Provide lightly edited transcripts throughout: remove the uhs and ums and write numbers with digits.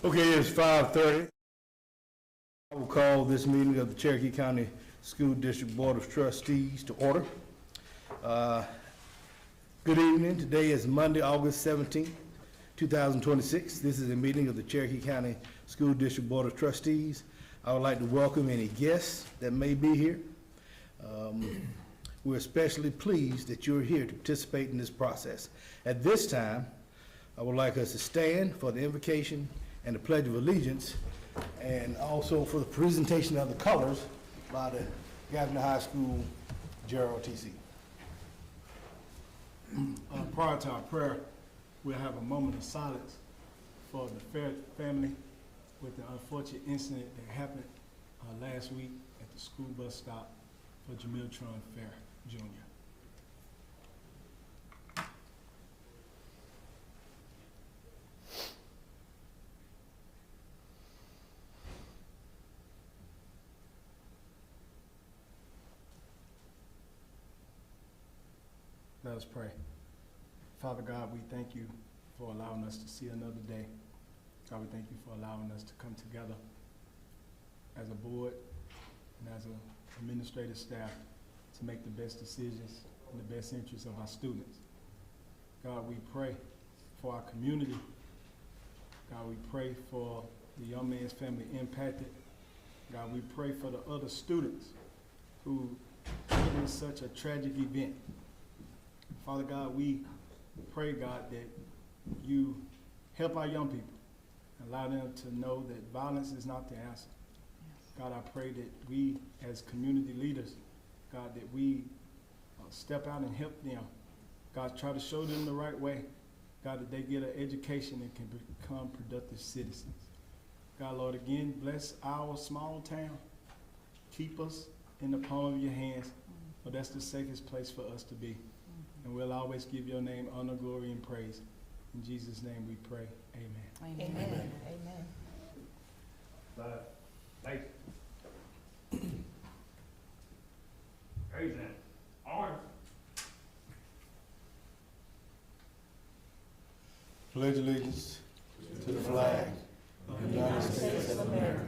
Okay, it's 5:30. I will call this meeting of the Cherokee County School District Board of Trustees to order. Good evening. Today is Monday, August 17th, 2026. This is a meeting of the Cherokee County School District Board of Trustees. I would like to welcome any guests that may be here. We're especially pleased that you're here to participate in this process. At this time, I would like us to stand for the invocation and the Pledge of Allegiance, and also for the presentation of the colors by the Gavin High School JROTC. Prior to our prayer, we'll have a moment of silence for the Fair family with the unfortunate incident that happened last week at the school bus stop for Jamil Tron Fair, Jr. Let us pray. Father God, we thank you for allowing us to see another day. God, we thank you for allowing us to come together as a board and as an administrative staff to make the best decisions in the best interest of our students. God, we pray for our community. God, we pray for the young man's family impacted. God, we pray for the other students who witnessed such a tragic event. Father God, we pray, God, that you help our young people, allow them to know that violence is not the answer. God, I pray that we as community leaders, God, that we step out and help them. God, try to show them the right way. God, that they get an education and can become productive citizens. God, Lord, again, bless our small town. Keep us in the palm of your hands, for that's the safest place for us to be. And we'll always give your name honor, glory, and praise. In Jesus' name we pray. Amen. Amen. Amen. Amen. Thanks. Praise him. Arm. Pledge allegiance to the flag of the United States of America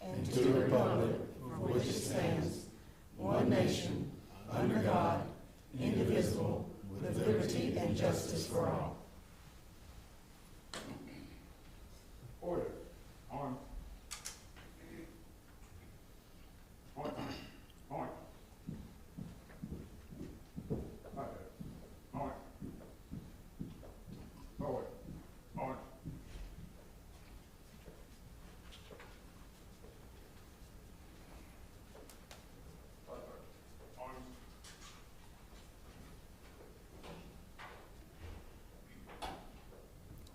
and to the republic for which it stands, one nation, under God, indivisible, with liberty and justice for all. Order. Arm. Arm. Arm. Arm. Forward. Arm. Arm.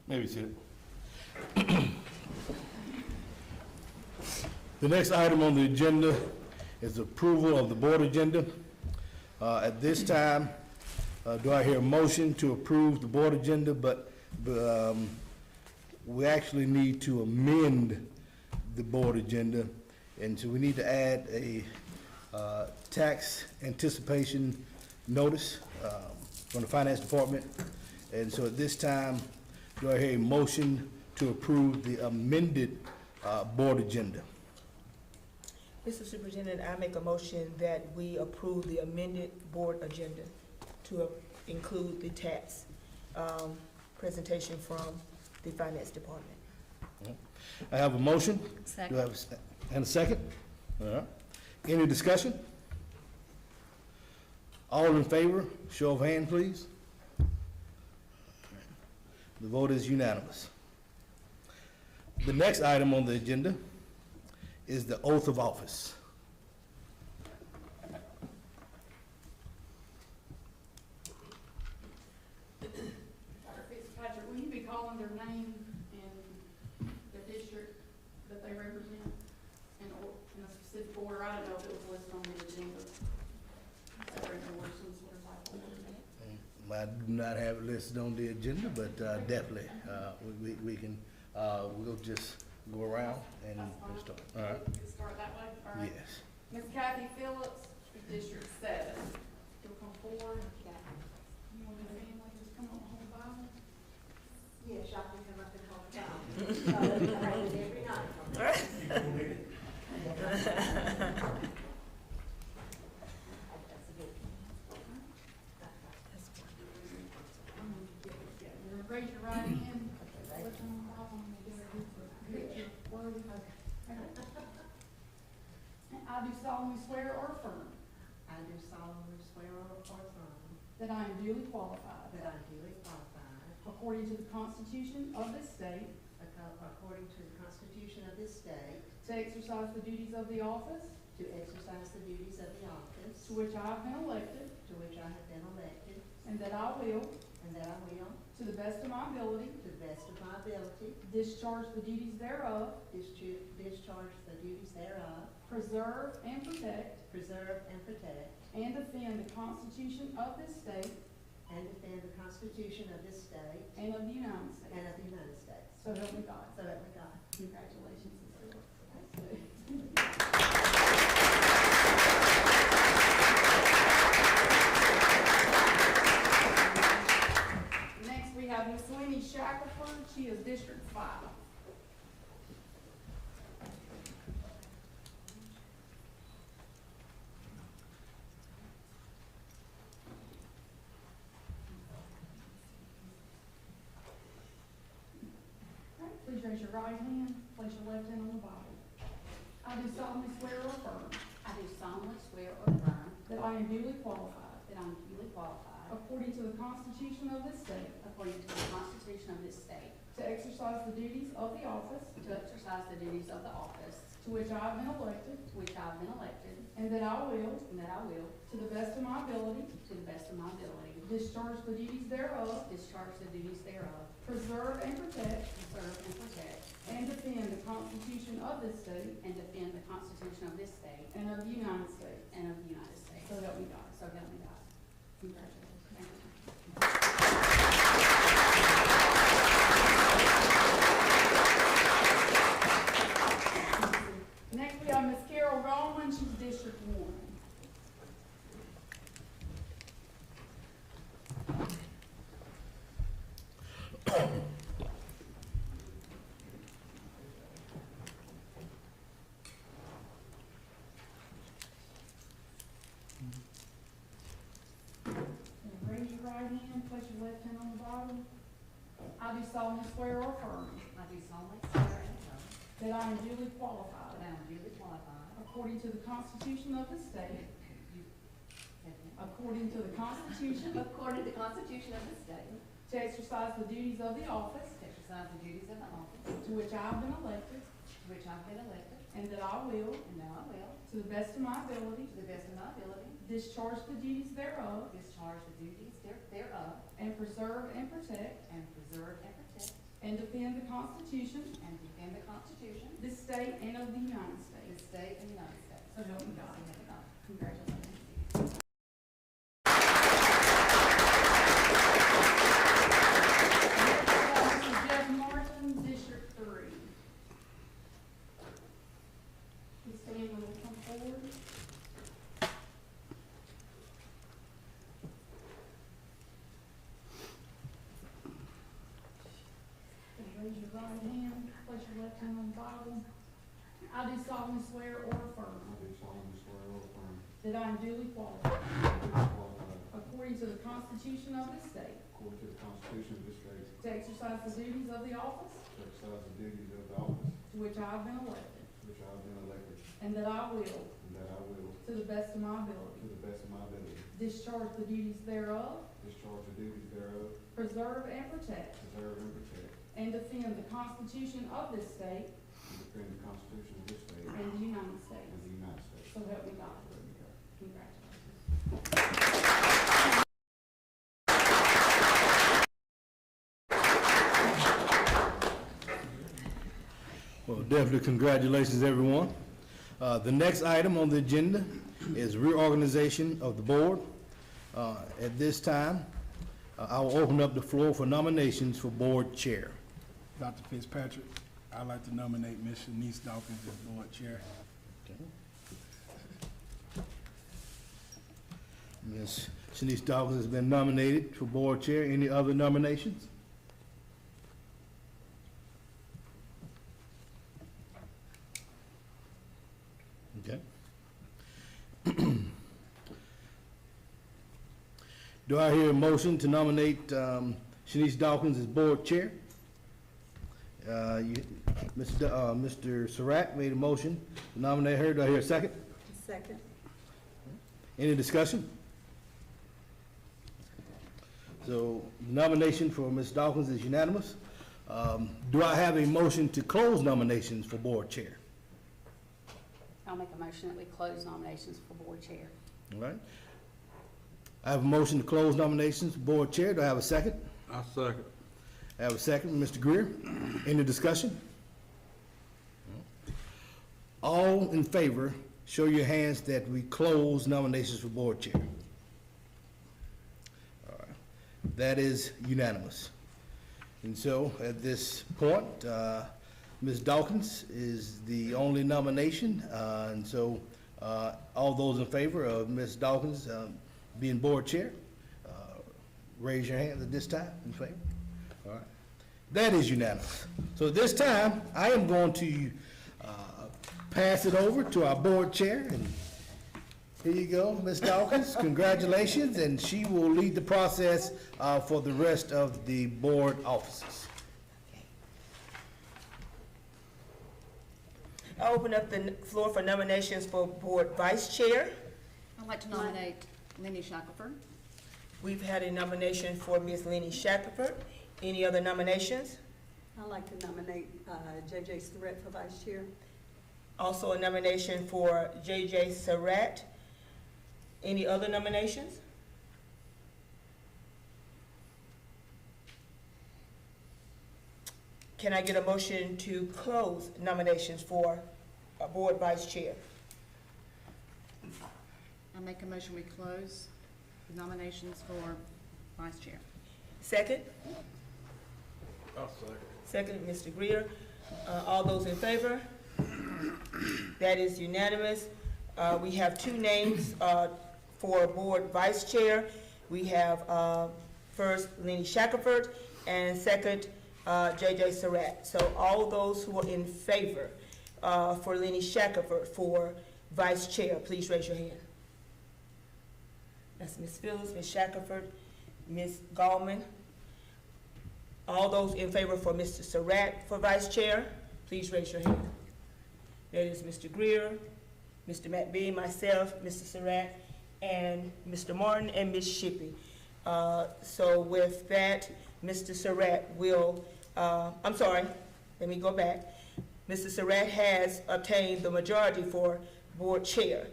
Maybe sit. The next item on the agenda is approval of the board agenda. At this time, do I hear a motion to approve the board agenda, but we actually need to amend the board agenda, and so we need to add a tax anticipation notice from the finance department. And so at this time, do I hear a motion to approve the amended board agenda? Mr. Superintendent, I make a motion that we approve the amended board agenda to include the tax presentation from the finance department. I have a motion. Second. Do I have and a second? All right. Any discussion? All in favor, show of hand, please. The vote is unanimous. The next item on the agenda is the oath of office. Dr. Fitzpatrick, will you be calling their name and the district that they represent in a specific order? I don't know if it was listed on the agenda. Or some sort of type of order. I do not have it listed on the agenda, but definitely we can we'll just go around and start. All right. We can start that way. All right. Yes. Ms. Kathy Phillips, District 7. You'll come forward. You want the family just come on home by? Yes, y'all can come up and hold it down. raise your right hand. Left hand on the Bible, and we'll get a picture. Word. I do solemnly swear or affirm I do solemnly swear or affirm that I am duly qualified, that I am duly qualified, according to the Constitution of this state, according to the Constitution of this state, to exercise the duties of the office to exercise the duties of the office to which I have been elected, to which I have been elected, and that I will, and that I will, to the best of my ability, to the best of my ability, discharge the duties thereof, discharge the duties thereof, preserve and protect, preserve and protect, and defend the Constitution of this state and defend the Constitution of this state and of the United and States. of the United States. So help me God. So help me God. Congratulations. Next, we have Miss Winnie Shackelford. She is District 5. All right, please raise your right hand, place your left hand on the Bible. I do solemnly swear or affirm I do solemnly swear or affirm that I am duly qualified, that I am duly qualified, according to the Constitution of this state, according to the Constitution of this state, to exercise the duties of the office to exercise the duties of the office to which I have been elected, to which I have been elected, and that I will, and that I will, to the best of my ability, to the best of my ability, discharge the duties thereof, discharge the duties thereof, preserve and protect, preserve and protect, and defend the Constitution of this state and defend the Constitution of this state and of the United States. and of the United States. So help me God. So help me God. Congratulations. Next, we have Miss Carol Goldman. She's District 1. Raise your right hand, place your left hand on the Bible. I do solemnly swear or affirm I do solemnly swear and affirm that I am duly qualified, that I am duly qualified, according to the Constitution of the state, according to the Constitution, according to the Constitution of the state, to exercise the duties of the office to exercise the duties of the office to which I have been elected, to which I have been elected, and that I will, and that I will, to the best of my ability, to the best of my ability, discharge the duties thereof, discharge the duties thereof, and preserve and protect, and preserve and protect, and defend the Constitution, and defend the Constitution, this state, and of the United the States. state and the United States. So help me God. So help me God. Congratulations. This is Jeff Martin, District 3. Ms. Stanley will come forward. Raise your right hand, place your left hand on the Bible. I do solemnly swear or affirm I do solemnly swear or affirm that I am duly qualified, that I am qualified, according to the Constitution of this state, according to the Constitution of this state, to exercise the duties of the office to exercise the duties of the office to which I have been elected, to which I have been elected, and that I will, and that I will, to the best of my to ability, the best of my ability, discharge the duties thereof, discharge the duties thereof, preserve and protect, preserve and protect, and defend the Constitution of this state and defend the Constitution of this state and the United and States. the United States. So help me God. So help me God. Congratulations. Well, definitely congratulations, everyone. The next item on the agenda is reorganization of the board. At this time, I will open up the floor for nominations for board chair. Dr. Fitzpatrick, I'd like to nominate Ms. Shanice Dawkins as board chair. Ms. Shanice Dawkins has been nominated for board chair. Any other nominations? Okay. Do I hear a motion to nominate Shanice Dawkins as board chair. Mr. Surratt made a motion to nominate her. Do I hear a second? Second. Any discussion? So nomination for Ms. Dawkins is unanimous. Do I have a motion to close nominations for board chair? I'll make a motion that we close nominations for board chair. All right. I have a motion to close nominations for board chair. Do I have a second? I second. I have a second, Mr. Greer. Any discussion? All in favor, show your hands that we close nominations for board chair. All right. That is unanimous. And so at this point, Ms. Dawkins is the only nomination. And so all those in favor of Ms. Dawkins being board chair, raise your hand at this time in favor. All right. That is unanimous. So at this time, I am going to pass it over to our board chair. And here you go, Ms. Dawkins. Congratulations. And she will lead the process for the rest of the board officers. I open up the floor for nominations for board vice chair. I'd like to nominate Lenny Shackelford. We've had a nomination for Ms. Lenny Shackelford. Any other nominations? I'd like to nominate J.J. Surratt for vice chair. Also a nomination for J.J. Surratt. Any other nominations? Can I get a motion to close nominations for a board vice chair? I make a motion we close the nominations for vice chair. Second? I second. Second, Mr. Greer. All those in favor? That is unanimous. We have two names for board vice chair. We have first Lenny Shackelford and second J.J. Surratt. So all those who are in favor for Lenny Shackelford for vice chair, please raise your hand. That's Ms. Phillips, Ms. Shackelford, Ms. Gallman. All those in favor for Mr. Surratt for vice chair, please raise your hand. That is Mr. Greer, Mr. McBee, myself, Mr. Surratt, and Mr. Martin and Ms. Shippey. So with that, Mr. Surratt will, I'm sorry, let me go back. Mr. Surratt has obtained the majority for board chair.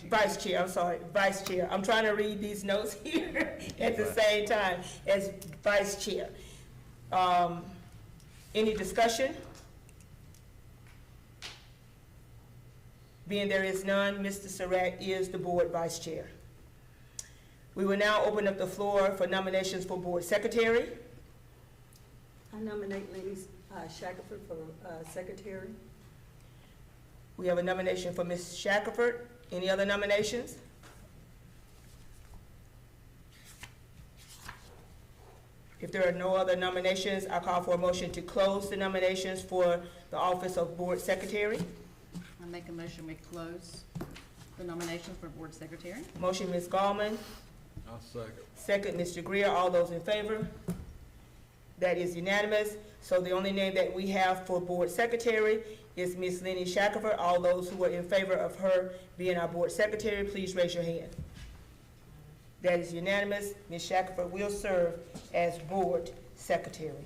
Vice chair, I'm sorry, vice chair. I'm trying to read these notes here at the same time as vice chair. Any discussion? Being there is none, Mr. Surratt is the board vice chair. We will now open up the floor for nominations for board secretary. I nominate Lenny Shackelford for secretary. We have a nomination for Ms. Shackelford. Any other nominations? If there are no other nominations, I call for a motion to close the nominations for the office of board secretary. I make a motion we close the nominations for board secretary. Motion, Ms. Gallman. I second. Second, Mr. Greer. All those in favor? That is unanimous. So the only name that we have for board secretary is Ms. Lenny Shackelford. All those who are in favor of her being our board secretary, please raise your hand. That is unanimous. Ms. Shackelford will serve as board secretary.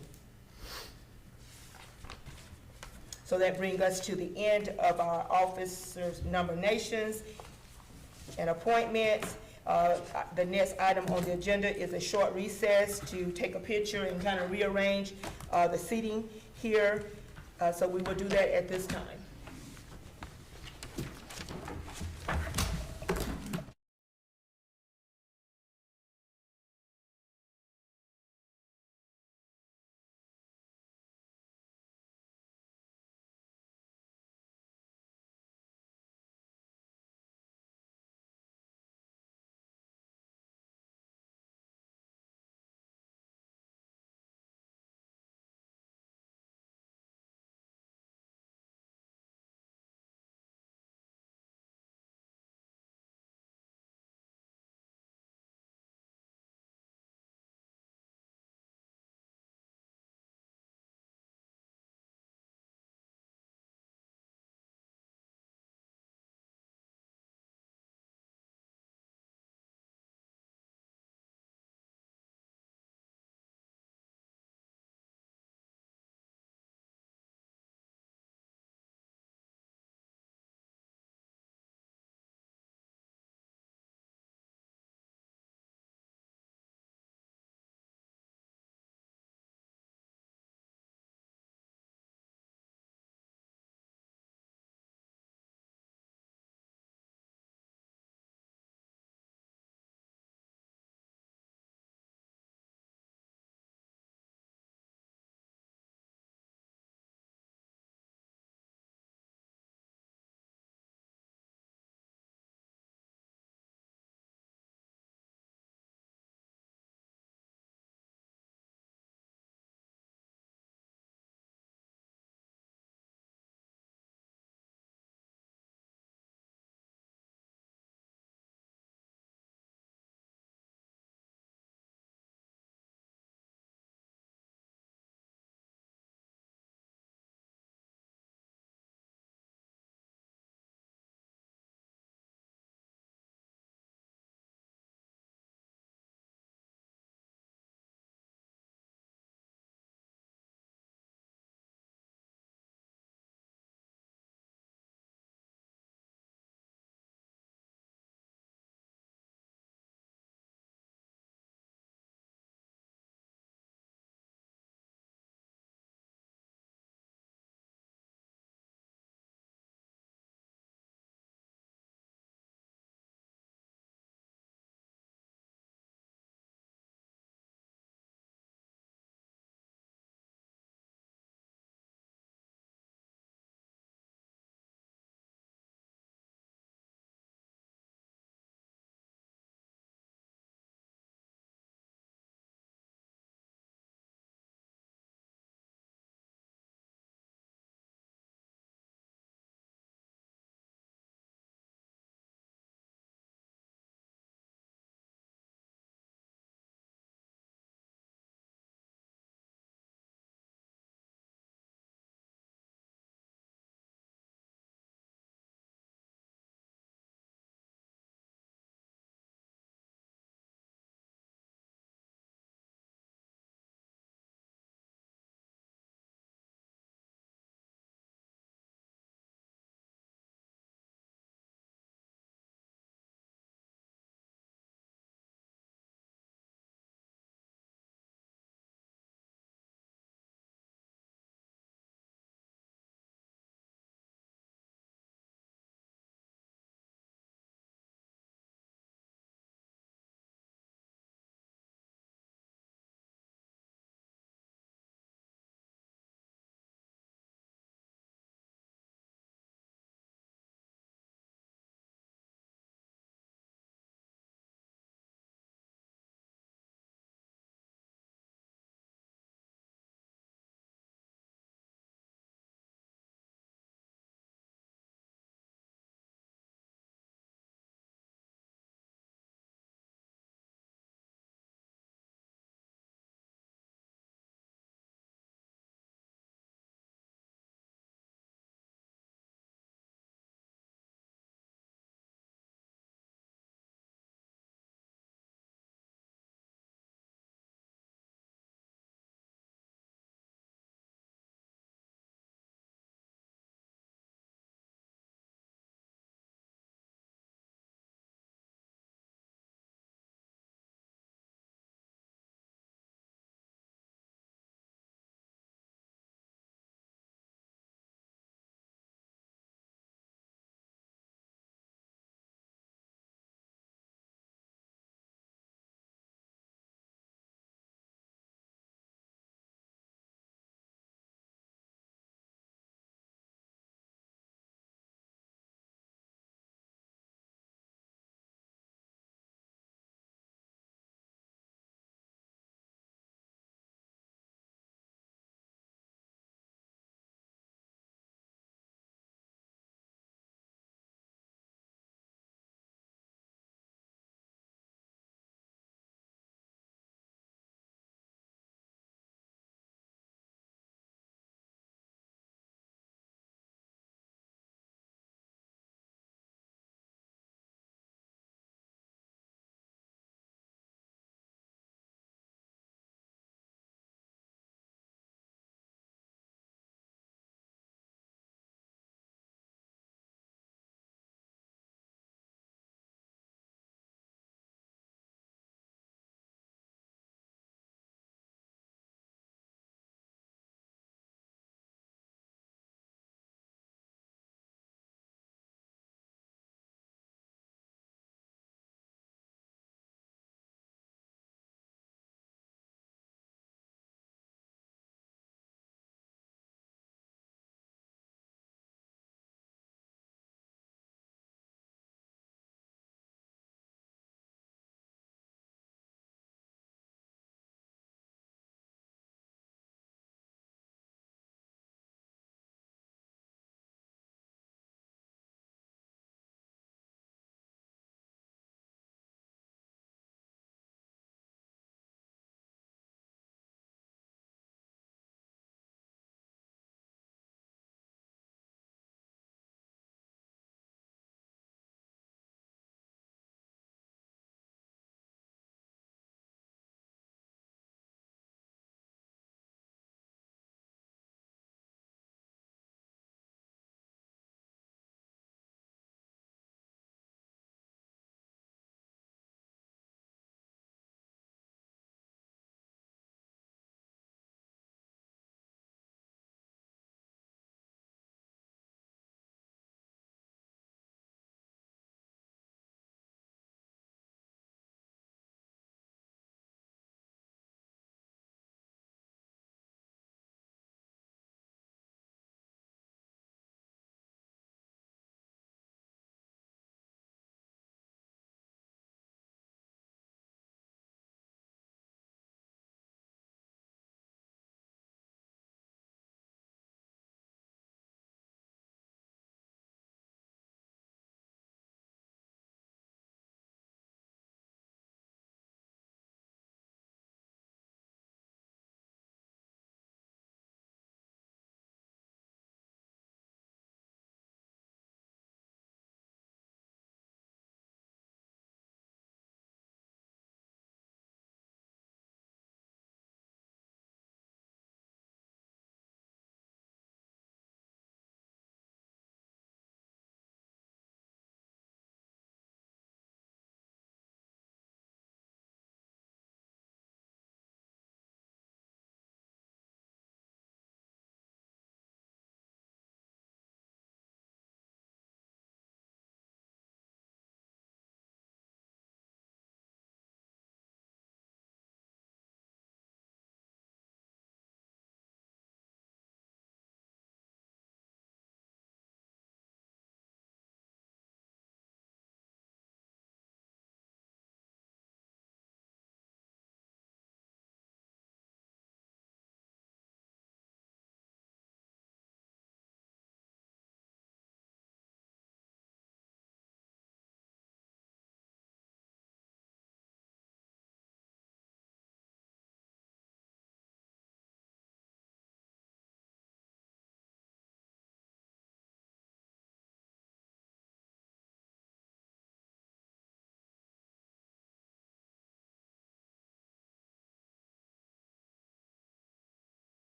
So that brings us to the end of our officers' nominations and appointments. The next item on the agenda is a short recess to take a picture and kind of rearrange the seating here. So we will do that at this time.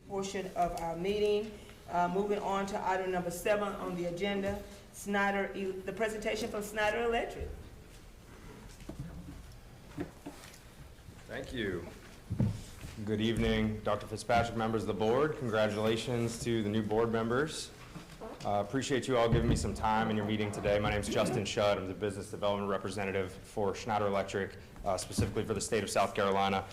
portion of our meeting. Moving on to item number 7 on the agenda, the presentation from Snyder Electric. Thank you. Good evening, Dr. Fitzpatrick, members of the board. Congratulations to the new board members. Appreciate you all giving me some time in your meeting today. My name is Justin Shudd. I'm the business development representative for Schneider Electric, specifically for the state of South Carolina.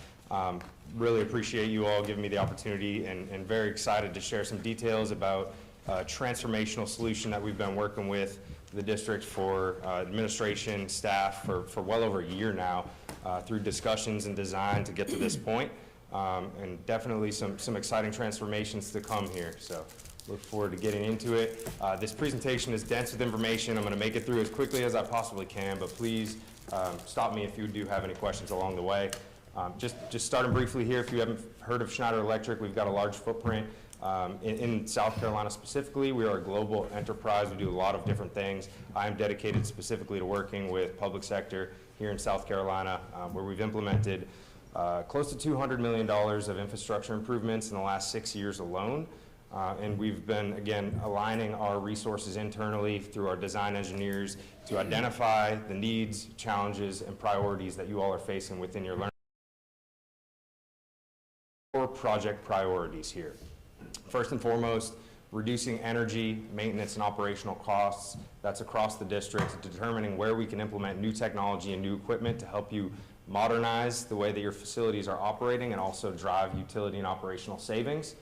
Really appreciate you all giving me the opportunity and very excited to share some details about a transformational solution that we've been working with the district for administration, staff for well over a year now through discussions and design to get to this point. And definitely some exciting transformations to come here. So look forward to getting into it. This presentation is dense with information. I'm going to make it through as quickly as I possibly can, but please stop me if you do have any questions along the way. Just starting briefly here, if you haven't heard of Schneider Electric, we've got a large footprint in South Carolina specifically. We are a global enterprise. We do a lot of different things. I am dedicated specifically to working with public sector here in South Carolina, where we've implemented close to $200 million of infrastructure improvements in the last 6 years alone. And we've been, again, aligning our resources internally through our design engineers to identify the needs, challenges, and priorities that you all are facing within your learning. Four project priorities here. First and foremost, reducing energy, maintenance, and operational costs. That's across the district, determining where we can implement new technology and new equipment to help you modernize the way that your facilities are operating and also drive utility and operational savings.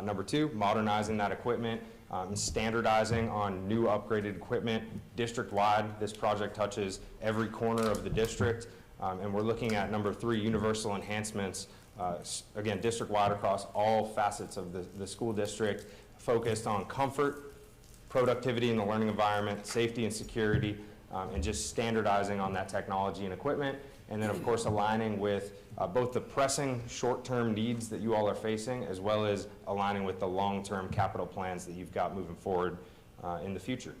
Number 2, modernizing that equipment and standardizing on new upgraded equipment district-wide. This project touches every corner of the district, and we're looking at number 3, universal enhancements, again, district-wide across all facets of the school district, focused on comfort, productivity in the learning environment, safety and security, and just standardizing on that technology and equipment. And then, of course, aligning with both the pressing short-term needs that you all are facing, as well as aligning with the long-term capital plans that you've got moving forward in the future.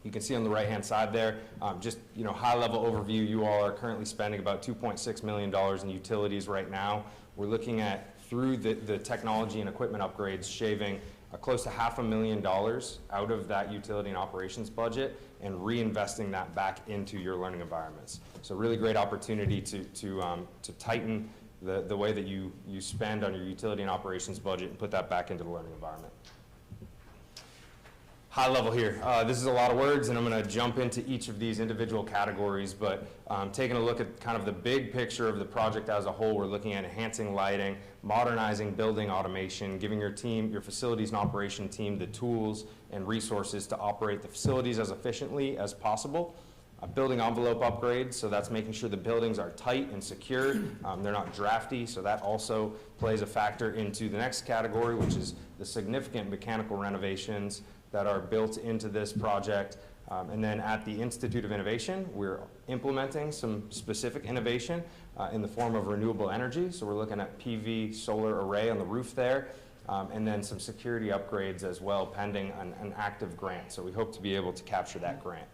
You can see on the right-hand side there, just high-level overview. You all are currently spending about $2.6 million in utilities right now. We're looking at, through the technology and equipment upgrades, shaving close to $500,000 out of that utility and operations budget and reinvesting that back into your learning environments. So really great opportunity to tighten the way that you spend on your utility and operations budget and put that back into the learning environment. High level here. This is a lot of words, and I'm going to jump into each of these individual categories, but taking a look at kind of the big picture of the project as a whole, we're looking at enhancing lighting, modernizing building automation, giving your team, your facilities and operation team, the tools and resources to operate the facilities as efficiently as possible. Building envelope upgrades, so that's making sure the buildings are tight and secure. They're not drafty, so that also plays a factor into the next category, which is the significant mechanical renovations that are built into this project. And then at the Institute of Innovation, we're implementing some specific innovation in the form of renewable energy. So we're looking at PV solar array on the roof there, and then some security upgrades as well, pending an active grant. So we hope to be able to capture that grant.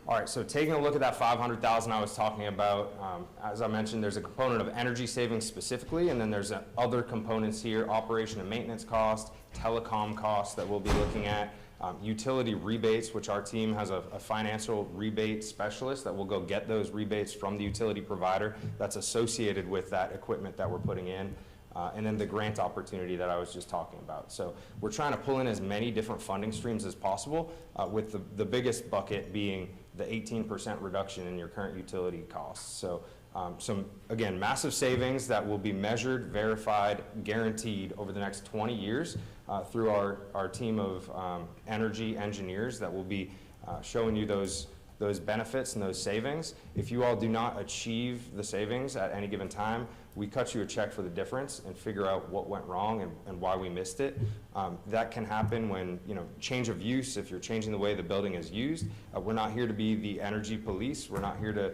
All right, so taking a look at that $500,000 I was talking about, as I mentioned, there's a component of energy savings specifically, and then there's other components here, operation and maintenance cost, telecom costs that we'll be looking at, utility rebates, which our team has a financial rebate specialist that will go get those rebates from the utility provider that's associated with that equipment that we're putting in, and then the grant opportunity that I was just talking about. So we're trying to pull in as many different funding streams as possible, with the biggest bucket being the 18% reduction in your current utility costs. So some, again, massive savings that will be measured, verified, guaranteed over the next 20 years through our team of energy engineers that will be showing you those benefits and those savings. If you all do not achieve the savings at any given time, we cut you a check for the difference and figure out what went wrong and why we missed it. That can happen when, change of use, if you're changing the way the building is used. We're not here to be the energy police. We're not here to,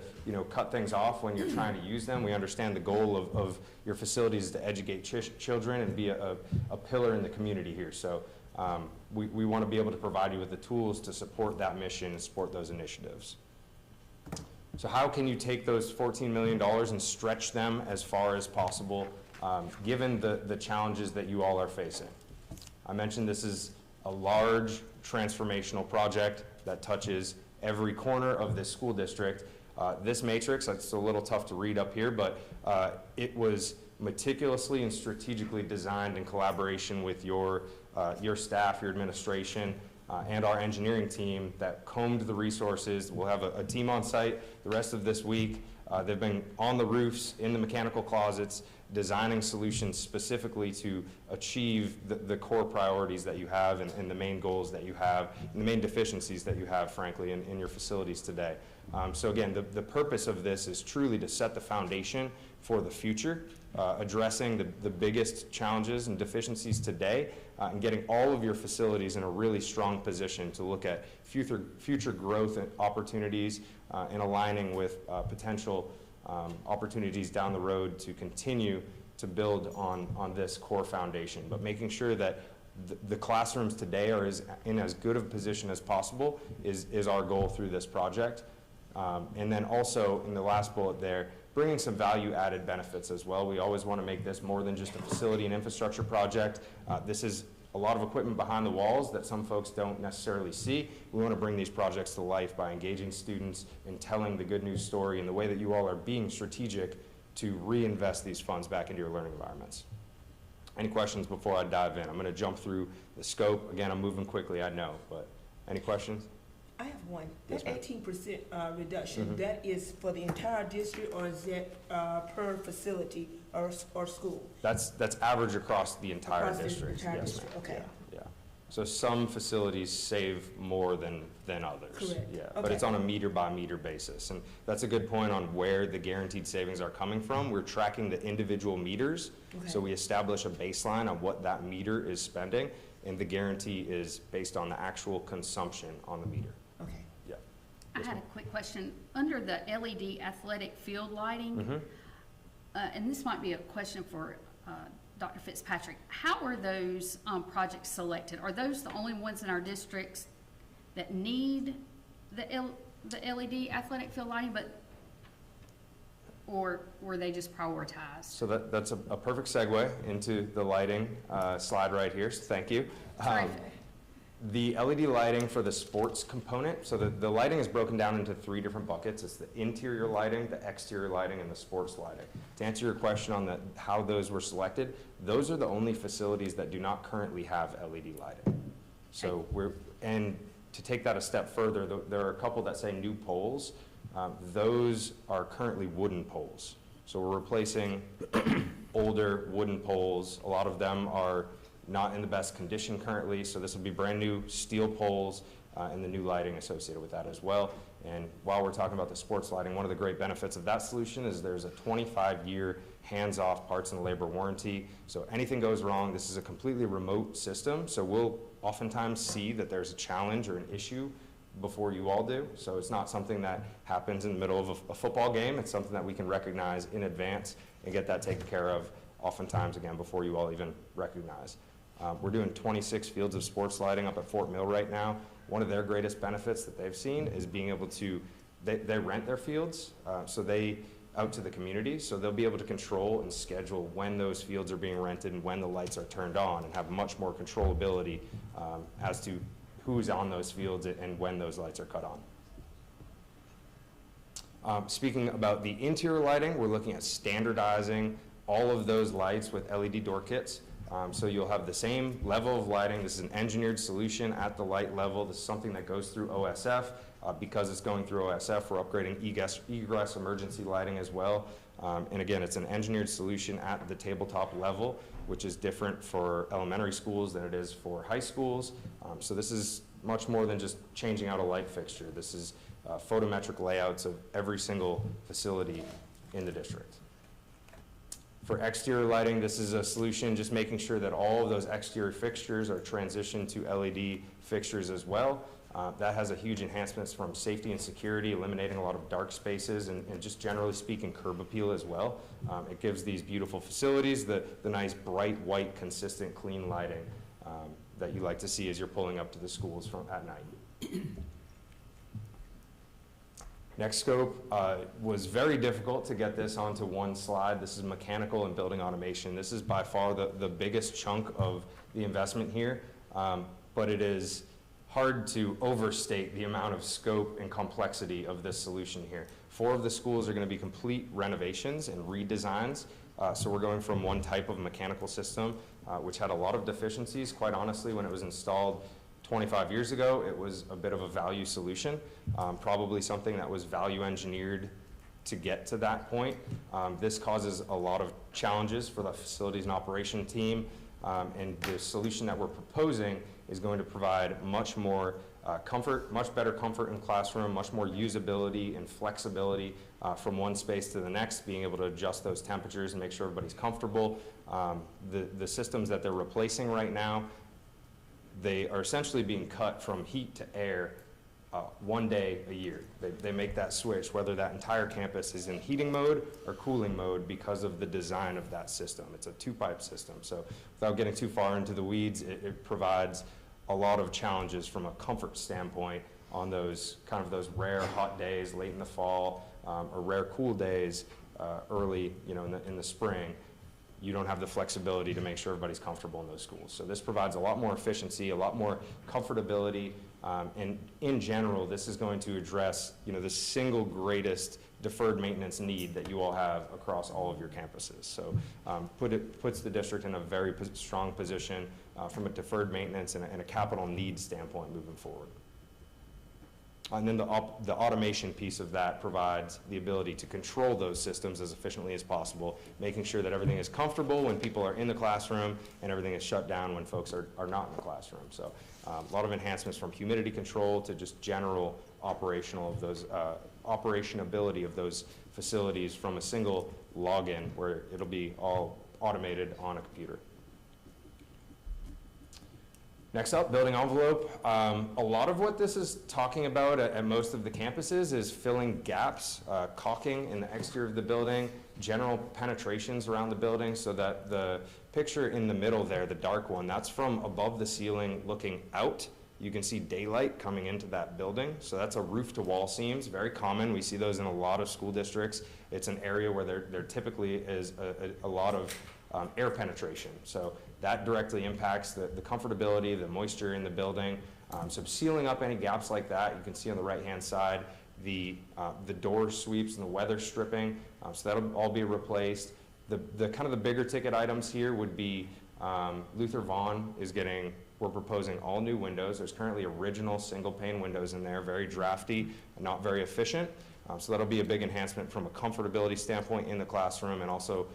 cut things off when you're trying to use them. We understand the goal of your facilities is to educate children and be a pillar in the community here. So we want to be able to provide you with the tools to support that mission and support those initiatives. So how can you take those $14 million and stretch them as far as possible given the challenges that you all are facing. I mentioned this is a large transformational project that touches every corner of this school district. This matrix, it's a little tough to read up here, but it was meticulously and strategically designed in collaboration with your staff, your administration, and our engineering team that combed the resources. We'll have a team on site the rest of this week. They've been on the roofs, in the mechanical closets, designing solutions specifically to achieve the core priorities that you have and the main goals that you have, and the main deficiencies that you have, frankly, in your facilities today. So again, the purpose of this is truly to set the foundation for the future, addressing the biggest challenges and deficiencies today, and getting all of your facilities in a really strong position to look at future growth opportunities and aligning with potential opportunities down the road to continue to build on this core foundation, but making sure that the classrooms today are in as good of a position as possible is our goal through this project. And then also in the last bullet there, bringing some value-added benefits as well. We always want to make this more than just a facility and infrastructure project. This is a lot of equipment behind the walls that some folks don't necessarily see. We want to bring these projects to life by engaging students and telling the good news story in the way that you all are being strategic to reinvest these funds back into your learning environments. Any questions before I dive in? I'm going to jump through the scope. Again, I'm moving quickly, I know, but any questions? I have one. Yes, That ma'am. 18% reduction, Mhm. that is for the entire district, or is that per facility or school? That's average across the entire Across the district. entire Yes, district, ma'am. okay. Yeah. So some facilities save more than others. Correct. Yeah, but Okay. it's on a meter by meter basis. And that's a good point on where the guaranteed savings are coming from. We're tracking the individual meters. Okay. So we establish a baseline on what that meter is spending, and the guarantee is based on the actual consumption on the meter. Okay. Yeah. I Yes, had a ma'am. quick question. Under the LED athletic field lighting, Mhm. and this might be a question for Dr. Fitzpatrick, how are those projects selected? Are those the only ones in our districts that need the LED athletic field lighting, or were they just prioritized? So that's a perfect segue into the lighting slide right here, so thank you. Sorry. The LED lighting for the sports component, so the lighting is broken down into 3 different buckets. It's the interior lighting, the exterior lighting, and the sports lighting. To answer your question on how those were selected, those are the only facilities that do not currently have LED lighting. So and to take that a step further, there are a couple that say new poles. Those are currently wooden poles. So we're replacing older wooden poles. A lot of them are not in the best condition currently, so this will be brand new steel poles and the new lighting associated with that as well. And while we're talking about the sports lighting, one of the great benefits of that solution is there's a 25-year hands-off parts and labor warranty. So anything goes wrong, this is a completely remote system, so we'll oftentimes see that there's a challenge or an issue before you all do. So it's not something that happens in the middle of a football game. It's something that we can recognize in advance and get that taken care of oftentimes, again, before you all even recognize. We're doing 26 fields of sports lighting up at Fort Mill right now. One of their greatest benefits that they've seen is being able to, they rent their fields, out to the community, so they'll be able to control and schedule when those fields are being rented and when the lights are turned on, and have much more controllability as to who's on those fields and when those lights are cut on. Speaking about the interior lighting, we're looking at standardizing all of those lights with LED door kits. So you'll have the same level of lighting. This is an engineered solution at the light level. This is something that goes through OSF. Because it's going through OSF, we're upgrading egress emergency lighting as well. And again, it's an engineered solution at the tabletop level, which is different for elementary schools than it is for high schools. So this is much more than just changing out a light fixture. This is photometric layouts of every single facility in the district. For exterior lighting, this is a solution just making sure that all of those exterior fixtures are transitioned to LED fixtures as well. That has a huge enhancements from safety and security, eliminating a lot of dark spaces, and just generally speaking, curb appeal as well. It gives these beautiful facilities the nice, bright, white, consistent, clean lighting that you like to see as you're pulling up to the schools at night. Next scope was very difficult to get this onto one slide. This is mechanical and building automation. This is by far the biggest chunk of the investment here, but it is hard to overstate the amount of scope and complexity of this solution here. 4 of the schools are going to be complete renovations and redesigns. So we're going from one type of mechanical system, which had a lot of deficiencies. Quite honestly, when it was installed 25 years ago, it was a bit of a value solution, probably something that was value engineered to get to that point. This causes a lot of challenges for the facilities and operation team, and the solution that we're proposing is going to provide much more comfort, much better comfort in classroom, much more usability and flexibility from one space to the next, being able to adjust those temperatures and make sure everybody's comfortable. The systems that they're replacing right now, they are essentially being cut from heat to air 1 day a year. They make that switch, whether that entire campus is in heating mode or cooling mode, because of the design of that system. It's a 2-pipe system. So without getting too far into the weeds, it provides a lot of challenges from a comfort standpoint on those those rare hot days late in the fall, or rare cool days early, in the spring. You don't have the flexibility to make sure everybody's comfortable in those schools. So this provides a lot more efficiency, a lot more comfortability, and in general, this is going to address, the single greatest deferred maintenance need that you all have across all of your campuses. So puts the district in a very strong position from a deferred maintenance and a capital need standpoint moving forward. And then the automation piece of that provides the ability to control those systems as efficiently as possible, making sure that everything is comfortable when people are in the classroom and everything is shut down when folks are not in the classroom. So a lot of enhancements from humidity control to just general operationability of those facilities from a single login, where it'll be all automated on a computer. Next up, building envelope. A lot of what this is talking about at most of the campuses is filling gaps, caulking in the exterior of the building, general penetrations around the building, so that the picture in the middle there, the dark one, that's from above the ceiling looking out. You can see daylight coming into that building. So that's a roof-to-wall seams, very common. We see those in a lot of school districts. It's an area where there typically is a lot of air penetration. So that directly impacts the comfortability, the moisture in the building. So sealing up any gaps like that, you can see on the right-hand side, the door sweeps and the weather stripping. So that'll all be replaced. The bigger ticket items here would be Luther Vaughn we're proposing all new windows. There's currently original single pane windows in there, very drafty, not very efficient. So that'll be a big enhancement from a comfortability standpoint in the classroom, and also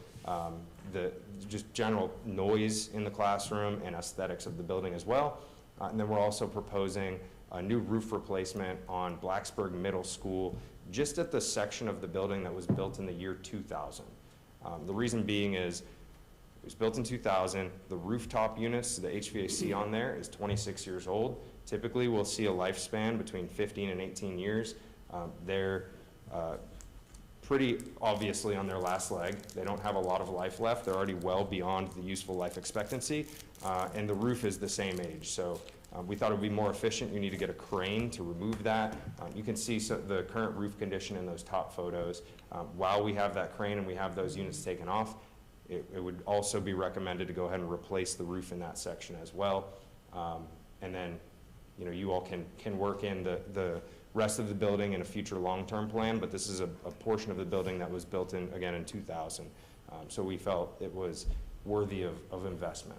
the just general noise in the classroom and aesthetics of the building as well. And then we're also proposing a new roof replacement on Blacksburg Middle School, just at the section of the building that was built in the year 2000. The reason being is, it was built in 2000. The rooftop units, the HVAC on there, is 26 years old. Typically, we'll see a lifespan between 15 and 18 years. They're pretty obviously on their last leg. They don't have a lot of life left. They're already well beyond the useful life expectancy, and the roof is the same age. So we thought it would be more efficient. You need to get a crane to remove that. You can see the current roof condition in those top photos. While we have that crane and we have those units taken off, it would also be recommended to go ahead and replace the roof in that section as well. And then, you all can work in the rest of the building in a future long-term plan, but this is a portion of the building that was built in 2000. So we felt it was worthy of investment.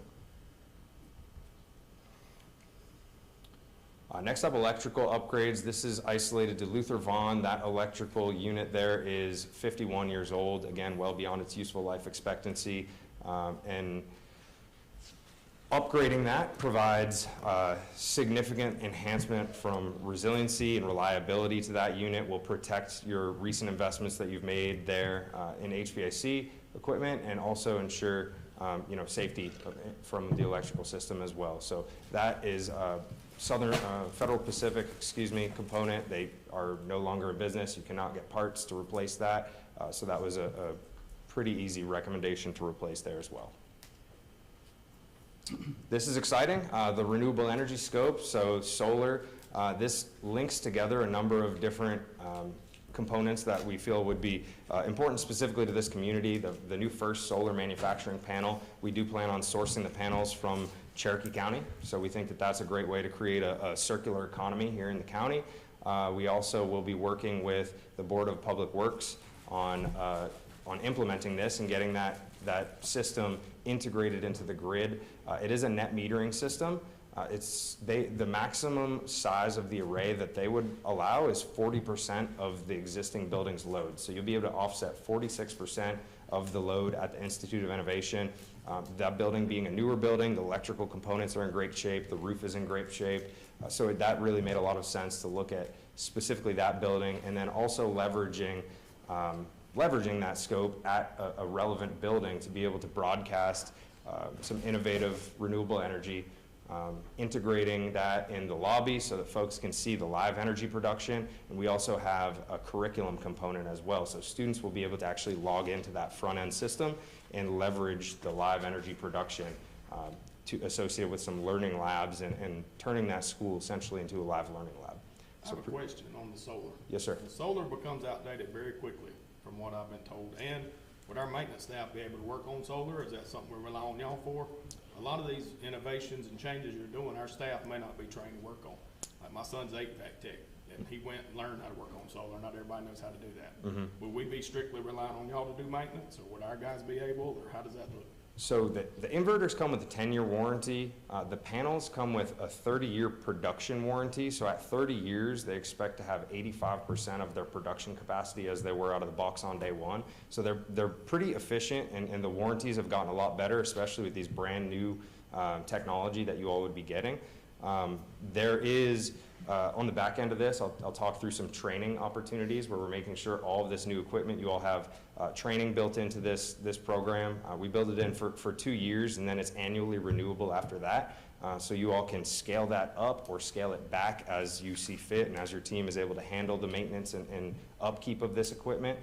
Next up, electrical upgrades. This is isolated to Luther Vaughn. That electrical unit there is 51 years old, again, well beyond its useful life expectancy. And upgrading that provides significant enhancement from resiliency and reliability to that unit. Will protect your recent investments that you've made there in HVAC equipment, and also ensure safety from the electrical system as well. So that is Federal Pacific, component. They are no longer in business. You cannot get parts to replace that. So that was a pretty easy recommendation to replace there as well. This is exciting, the renewable energy scope. So solar, this links together a number of different components that we feel would be important specifically to this community. The new first solar manufacturing panel, we do plan on sourcing the panels from Cherokee County, so we think that that's a great way to create a circular economy here in the county. We also will be working with the Board of Public Works on implementing this and getting that system integrated into the grid. It is a net metering system. The maximum size of the array that they would allow is 40% of the existing building's load. So you'll be able to offset 46% of the load at the Institute of Innovation. That building being a newer building, the electrical components are in great shape, the roof is in great shape. So that really made a lot of sense to look at specifically that building, and then also leveraging that scope at a relevant building to be able to broadcast some innovative renewable energy, integrating that in the lobby so that folks can see the live energy production. And we also have a curriculum component as well. So students will be able to actually log into that front end system and leverage the live energy production associated with some learning labs and turning that school essentially into a live learning lab. I have a question on the solar. Yes, sir. The solar becomes outdated very quickly, from what I've been told. And would our maintenance staff be able to work on solar? Is that something we rely on y'all for? A lot of these innovations and changes you're doing, our staff may not be trained to work on. Like my son's HVAC tech, and he went and learned how to work on solar. Not everybody knows how to do that. Would we be strictly relying on y'all to do maintenance, or would our guys be able, or how does that look? So the inverters come with a 10-year warranty. The panels come with a 30-year production warranty. So at 30 years, they expect to have 85% of their production capacity as they were out of the box on day one. So they're pretty efficient, and the warranties have gotten a lot better, especially with these brand new technology that you all would be getting. There is, on the back end of this, I'll talk through some training opportunities where we're making sure all of this new equipment, you all have training built into this program. We build it in for 2 years, and then it's annually renewable after that. So you all can scale that up or scale it back as you see fit and as your team is able to handle the maintenance and upkeep of this equipment.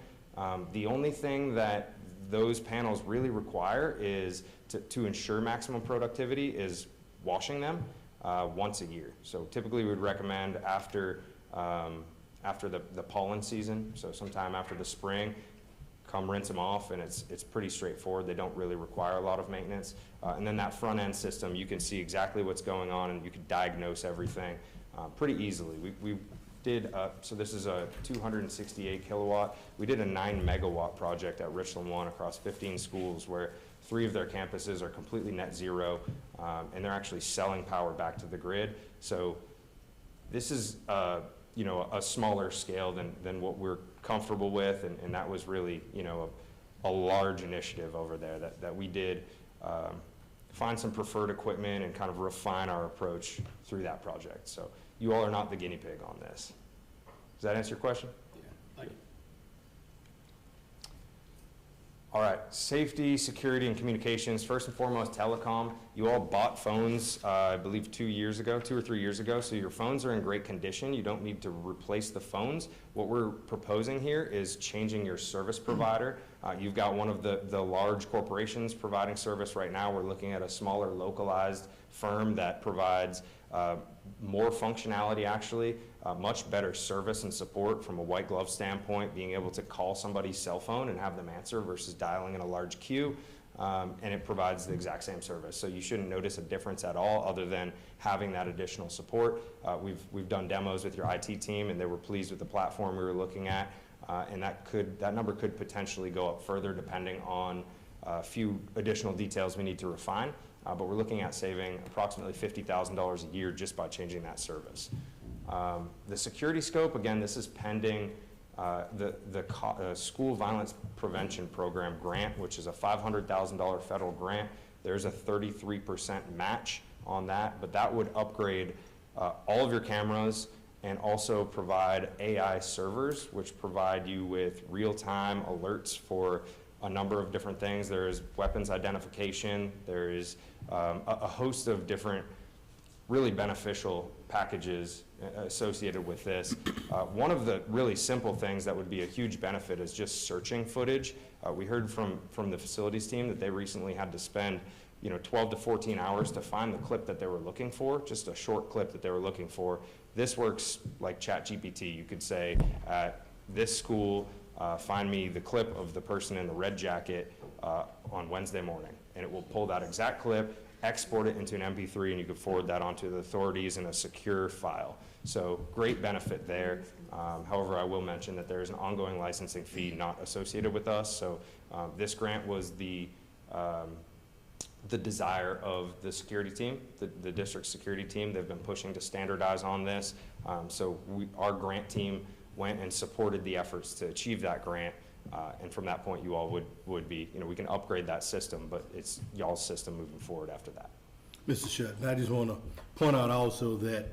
The only thing that those panels really require is to ensure maximum productivity is washing them once a year. So typically we would recommend after the pollen season, so sometime after the spring, come rinse them off, and it's pretty straightforward. They don't really require a lot of maintenance. And then that front end system, you can see exactly what's going on, and you can diagnose everything pretty easily. We did, so this is a 268 kilowatt. We did a 9 megawatt project at Richland 1 across 15 schools where 3 of their campuses are completely net zero, and they're actually selling power back to the grid. So this is a smaller scale than what we're comfortable with, and that was really a large initiative over there that we did find some preferred equipment and kind of refine our approach through that project. So you all are not the guinea pig on this. Does that answer your question? Yeah, thank you. All right, safety, security, and communications. First and foremost, telecom. You all bought phones, I believe 2 or 3 years ago, so your phones are in great condition. You don't need to replace the phones. What we're proposing here is changing your service provider. You've got one of the large corporations providing service right now. We're looking at a smaller localized firm that provides more functionality, actually, much better service and support from a white glove standpoint, being able to call somebody's cell phone and have them answer versus dialing in a large queue, and it provides the exact same service. So you shouldn't notice a difference at all other than having that additional support. We've done demos with your IT team, and they were pleased with the platform we were looking at, and that number could potentially go up further depending on a few additional details we need to refine. But we're looking at saving approximately $50,000 a year just by changing that service. The security scope, again, this is pending the School Violence Prevention Program grant, which is a $500,000 federal grant. There's a 33% match on that, but that would upgrade all of your cameras and also provide AI servers, which provide you with real-time alerts for a number of different things. There is weapons identification. There is a host of different really beneficial packages associated with this. One of the really simple things that would be a huge benefit is just searching footage. We heard from the facilities team that they recently had to spend 12 to 14 hours to find the clip that they were looking for, just a short clip that they were looking for. This works like ChatGPT. You could say at this school, find me the clip of the person in the red jacket on Wednesday morning. And it will pull that exact clip, export it into an MP3, and you can forward that onto the authorities in a secure file. So great benefit there. However, I will mention that there is an ongoing licensing fee not associated with us. So this grant was the desire of the security team, the district security team. They've been pushing to standardize on this. So our grant team went and supported the efforts to achieve that grant. And from that point, you all would be, we can upgrade that system, but it's y'all's system moving forward after that. Mr. Shutt, I just want to point out also that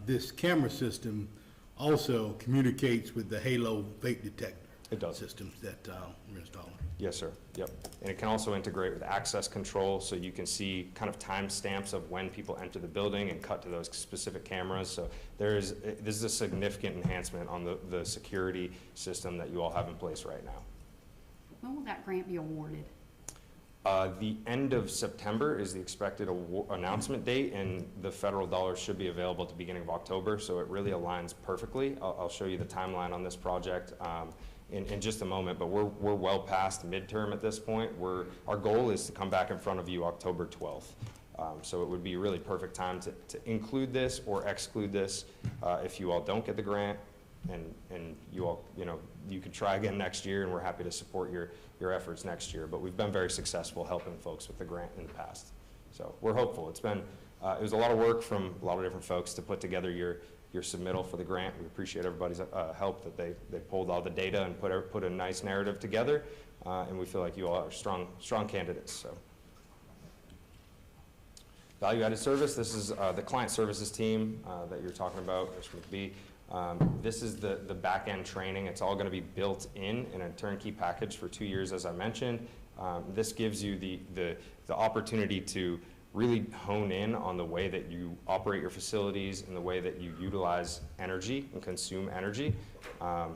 this camera system also communicates with the Halo vape detector. It does. Systems that we're installing. Yes, sir. Yep. And it can also integrate with access control, so you can see kind of timestamps of when people enter the building and cut to those specific cameras. So this is a significant enhancement on the security system that you all have in place right now. When will that grant be awarded? The end of September is the expected announcement date, and the federal dollars should be available at the beginning of October, so it really aligns perfectly. I'll show you the timeline on this project in just a moment, but we're well past midterm at this point. Our goal is to come back in front of you October 12th. So it would be a really perfect time to include this or exclude this if you all don't get the grant, and you all, you could try again next year, and we're happy to support your efforts next year. But we've been very successful helping folks with the grant in the past. So we're hopeful. It was a lot of work from a lot of different folks to put together your submittal for the grant. We appreciate everybody's help that they pulled all the data and put a nice narrative together, and we feel like you all are strong candidates. So, value-added service. This is the client services team that you're talking about, Mr. McBee. This is the back-end training. It's all going to be built in a turnkey package for 2 years, as I mentioned. This gives you the opportunity to really hone in on the way that you operate your facilities and the way that you utilize energy and consume energy.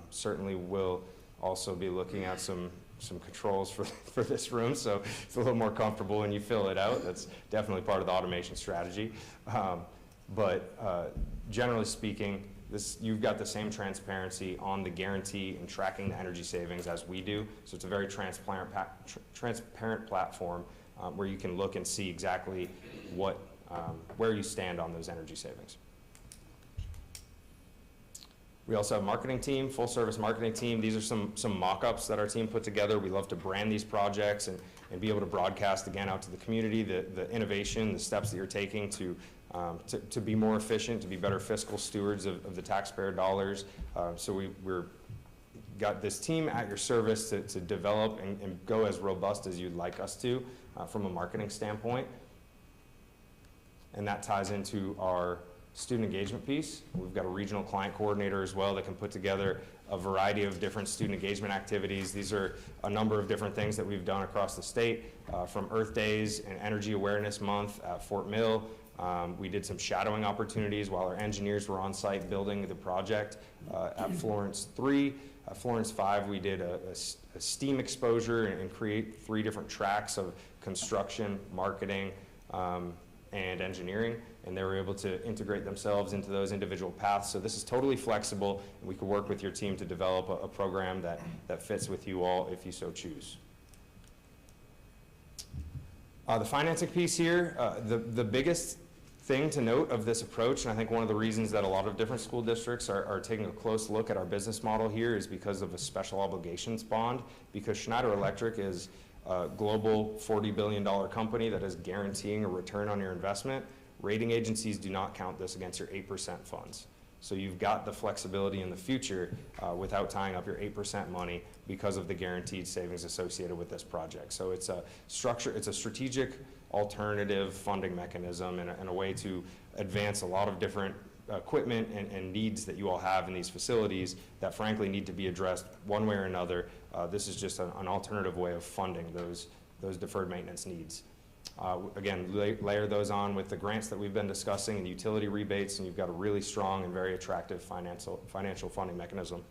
Certainly we'll also be looking at some controls for this room, so it's a little more comfortable when you fill it out. That's definitely part of the automation strategy. But generally speaking, you've got the same transparency on the guarantee and tracking the energy savings as we do. So it's a very transparent platform where you can look and see exactly where you stand on those energy savings. We also have a marketing team, full service marketing team. These are some mock-ups that our team put together. We love to brand these projects and be able to broadcast again out to the community the innovation, the steps that you're taking to be more efficient, to be better fiscal stewards of the taxpayer dollars. So we're got this team at your service to develop and go as robust as you'd like us to from a marketing standpoint. And that ties into our student engagement piece. We've got a regional client coordinator as well that can put together a variety of different student engagement activities. These are a number of different things that we've done across the state, from Earth Days and Energy Awareness Month at Fort Mill. We did some shadowing opportunities while our engineers were on site building the project at Florence 3. Florence 5, we did a STEAM exposure and create 3 different tracks of construction, marketing, and engineering, and they were able to integrate themselves into those individual paths. So this is totally flexible, and we could work with your team to develop a program that fits with you all if you so choose. The financing piece here, the biggest thing to note of this approach, and I think one of the reasons that a lot of different school districts are taking a close look at our business model here is because of a special obligations bond, because Schneider Electric is a global $40 billion company that is guaranteeing a return on your investment. Rating agencies do not count this against your 8% funds. So you've got the flexibility in the future without tying up your 8% money because of the guaranteed savings associated with this project. So it's a strategic alternative funding mechanism and a way to advance a lot of different equipment and needs that you all have in these facilities that frankly need to be addressed one way or another. This is just an alternative way of funding those deferred maintenance needs. Again, layer those on with the grants that we've been discussing and utility rebates, and you've got a really strong and very attractive financial funding mechanism.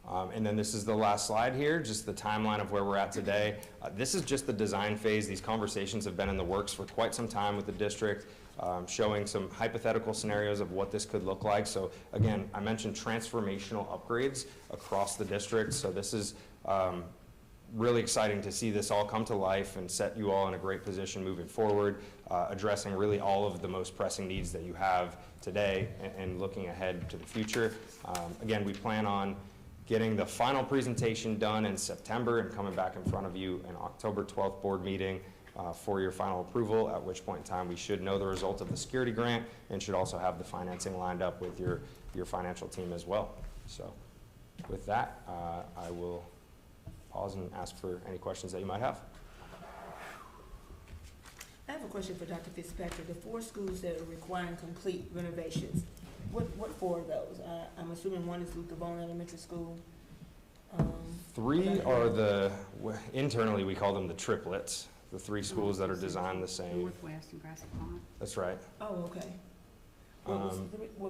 And then this is the last slide here, just the timeline of where we're at today. This is just the design phase. These conversations have been in the works for quite some time with the district, showing some hypothetical scenarios of what this could look like. So again, I mentioned transformational upgrades across the district. So this is really exciting to see this all come to life and set you all in a great position moving forward, addressing really all of the most pressing needs that you have today and looking ahead to the future. Again, we plan on getting the final presentation done in September and coming back in front of you in October 12th board meeting for your final approval, at which point in time we should know the result of the security grant and should also have the financing lined up with your financial team as well. So with that, I will pause and ask for any questions that you might have. I have a question for Dr. Fitzpatrick. The 4 schools that are requiring complete renovations, what 4 of those? I'm assuming one is Luther Vaughn Elementary School. 3 are internally we call them the triplets, the 3 schools that are designed the same. Northwest and Grassy Pond. That's right. Oh, okay. What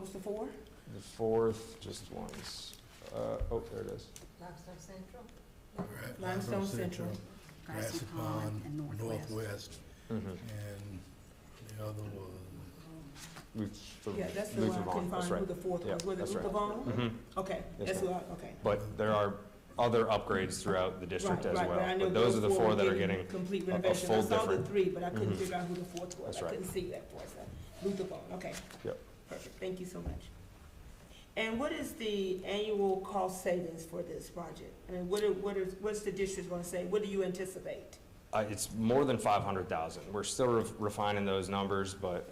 was the 4? The 4th, just once. Oh, there it is. Limestone Central. Limestone Central. Grassy Pond and Northwest. Mhm. And the other was, Yeah, that's the Luther one I Vaughn, couldn't that's find right. who the 4th Yeah, was. Was it that's Luther right. Vaughn? Mhm. Okay, Yes, that's ma'am. who okay. But there are other upgrades throughout the district Right, as right, well. but I know But those are the 4 were that are getting complete a renovation. full I saw the different. 3, but I couldn't Mhm. figure out who the 4th was. That's I right. couldn't see that for us. Luther Vaughn, okay. Yep. Perfect, thank you so much. And what is the annual cost savings for this project? I mean, what's the district gonna say? What do you anticipate? It's more than 500,000. We're still refining those numbers, but